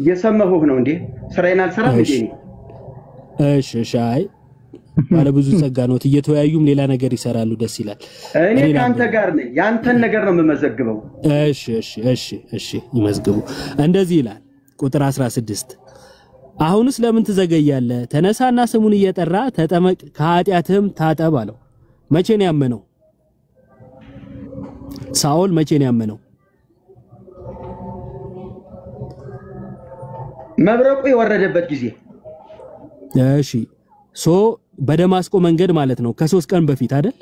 እየሰማሁህ ነው እንዴ ስራዬን አልሰራም እንዴ
እሺ አይ ባለ ብዙ ጸጋ ነው እየተወያዩም ሌላ ነገር ይሰራሉ ደስ ይላል
እኔ ካንተ ጋር ነኝ ያንተን ነገር ነው የምመዘግበው
እሺ ይመዝግቡ እንደዚህ ይላል ቁጥር 16 አሁንስ ለምን ትዘገያለህ ተነሳና ስሙን እየጠራ ተጠመቅ ከኃጢአትህም ታጠብ አለው መቼ ነው ያመነው ሳኦል መቼ ነው ያመነው
መብረቁ የወረደበት ጊዜ
እሺ ሶ በደማስቆ መንገድ ማለት ነው ከ3 ቀን በፊት አይደል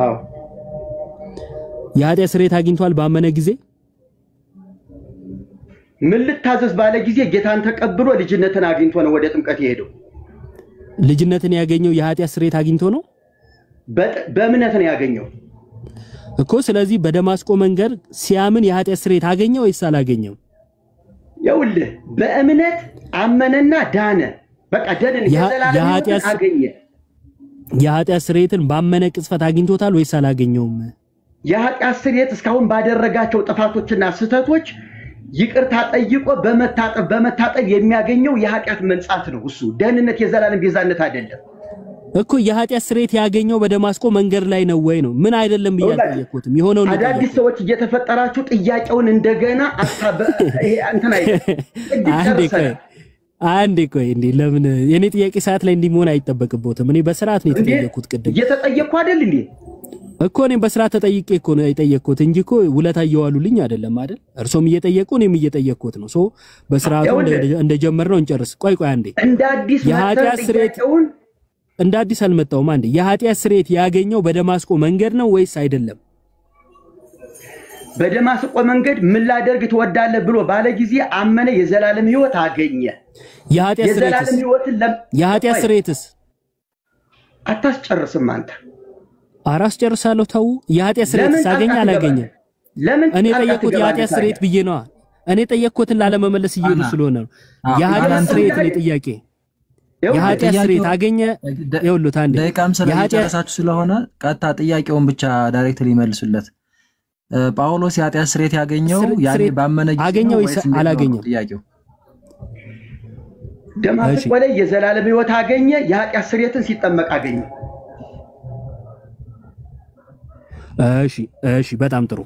አዎ
የኃጢአት ስርየት አግኝቷል ባመነ ጊዜ
ምን ልታዘዝ ባለ ጊዜ ጌታን ተቀብሎ ልጅነትን አግኝቶ ነው ወደ ጥምቀት የሄደው
ልጅነትን ያገኘው የኃጢአት ስርየት አግኝቶ ነው
በእምነት ነው ያገኘው
እኮ ስለዚህ በደማስቆ መንገድ ሲያምን የኃጢአት ስርየት አገኘው ወይስ አላገኘው
ይኸውልህ በእምነት አመነና ዳነ በቃ ደደን የዘላለም አገኘ
የኃጢአት ስርየትን ባመነ ቅጽበት አግኝቶታል ወይስ አላገኘውም
የኃጢአት ስርየት እስካሁን ባደረጋቸው ጥፋቶችና ስህተቶች ይቅርታ ጠይቆ በመታጠብ የሚያገኘው የኃጢአት መንጻት ነው እሱ ደህንነት የዘላለም ቤዛነት አይደለም
እኮ የኃጢአት ስርየት ያገኘው በደማስቆ መንገድ ላይ ነው ወይ ነው ምን አይደለም ይያየቁትም የሆነው ነው
አዳዲስ ሰዎች እየተፈጠራችሁ ጥያቄውን እንደገና እንትን
አንዴ ቆይ እንዴ ለምን የኔ ጥያቄ ሰዓት ላይ እንዲሞን አይተበቅቦትም እኔ በስርዓት ነው የተጠየቁት ቅድም
እየተጠየቁ አይደል እንዴ
እኮ እኔም በስርዓት ተጠይቄ እኮ ነው የጠየቅኩት እንጂ እኮ ውለታ እየዋሉልኝ አይደለም አይደል እርሶም እየጠየቁ እኔም እየጠየቅኩት ነው ሶ በስርዓቱ እንደጀመርነው እንጨርስ ቆይ አንዴ እንደ አዲስ አልመጣውም አንዴ የኃጢአት ስርየት ያገኘው በደማስቆ መንገድ ነው ወይስ አይደለም
በደማስቆ መንገድ ምን ላደርግ ትወዳለህ ብሎ ባለ ጊዜ አመነ የዘላለም ሕይወት አገኘ
የኃጢአት ስርየትስ
አታስጨርስም አንተ
አራስ ጨርሳለሁ ተው የኃጢአት ስርየትስ አገኘ አላገኘ
ለምን
እኔ ጠየቅኩት የኃጢአት ስርየት ብዬ ነው እኔ ጠየቅኩትን ላለመመለስ ይይሉ ስለሆነ ነው የኃጢአት ስርየት ነው ጥያቄ የኃጢአት ስርየት አገኘ ይኸውልህ አንዴ
ደቂቃም ስለጨረሳችሁ ስለሆነ ቀጥታ ጥያቄውን ብቻ ዳይሬክትሊ መልሱለት ጳውሎስ የኃጢአት ስርየት ያገኘው ያኔ ባመነ ጊዜ
አገኘው አላገኘው
ጥያቄው
ደማስቆ ላይ የዘላለም ሕይወት አገኘ የኃጢአት ስርየትን ሲጠመቅ አገኘ
እሺ በጣም ጥሩ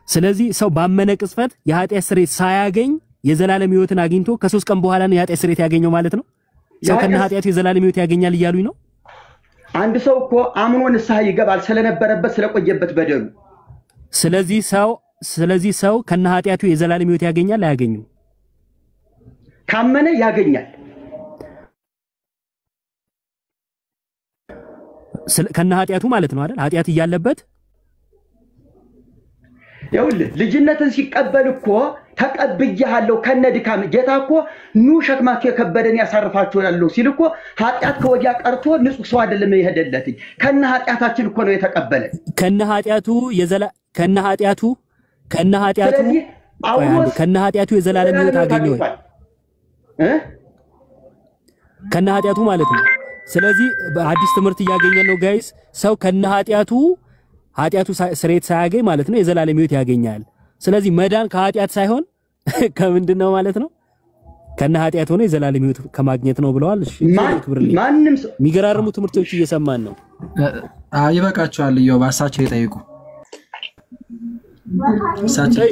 ስለዚህ ሰው ባመነ ቅጽበት የኃጢአት ስርየት ሳያገኝ የዘላለም ሕይወትን አግኝቶ ከ3 ቀን በኋላ ነው የኃጢአት ስርየት ያገኘው ማለት ነው ሰው ከነ ኃጢአቱ የዘላለም ሕይወት ያገኛል ይያሉኝ ነው
አንድ ሰው እኮ አምኖ ንስሐ ይገባል ስለነበረበት ስለቆየበት በደሉ
ስለዚህ ሰው ከነ ኃጢአቱ የዘላለም ሕይወት ያገኛል አያገኝም
ካመነ ያገኛል
ከነ ኃጢአቱ ማለት ነው አይደል ኃጢአት ይያለበት
ይኸውልህ ልጅነትን ሲቀበል እኮ ተቀብያለሁ ከነድካም ጌታ እኮ ኑ ሸክማችሁ የከበደን ያሳርፋችሁ ያለው ሲል እኮ ኃጢአት ከወዲያ ቀርቶ ንጹህ ሰው አይደለም ይሄደለት ከነ ኃጢአታችን እኮ ነው የተቀበለ
ከነ ኃጢአቱ የዘላለም ሕይወት አገኘው ከነ ኃጢአቱ ማለት ነው ስለዚህ በአዲስ ትምህርት እያገኘን ነው ጋይስ ሰው ከነ ኃጢአቱ ስርየት ሳያገኝ ማለት ነው የዘላለም ሕይወት ያገኛል ስለዚህ መዳን ከኃጢአት ሳይሆን ከምንድነው ማለት ነው ከነ ኃጢአት ሆነ የዘላለም ሕይወት ከማግኘት ነው ብለዋል እሺ
ማንንም
የሚገራርሙ ትምህርቶች እየሰማን ነው
ይበቃቸዋል ኢዮብ አሳቸው ይጠይቁ እሳቸው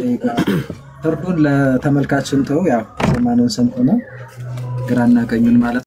ፍርዱን ለተመልካችን ተው ያው ሰማነን ሰምተና ግራና ቀኙን ማለት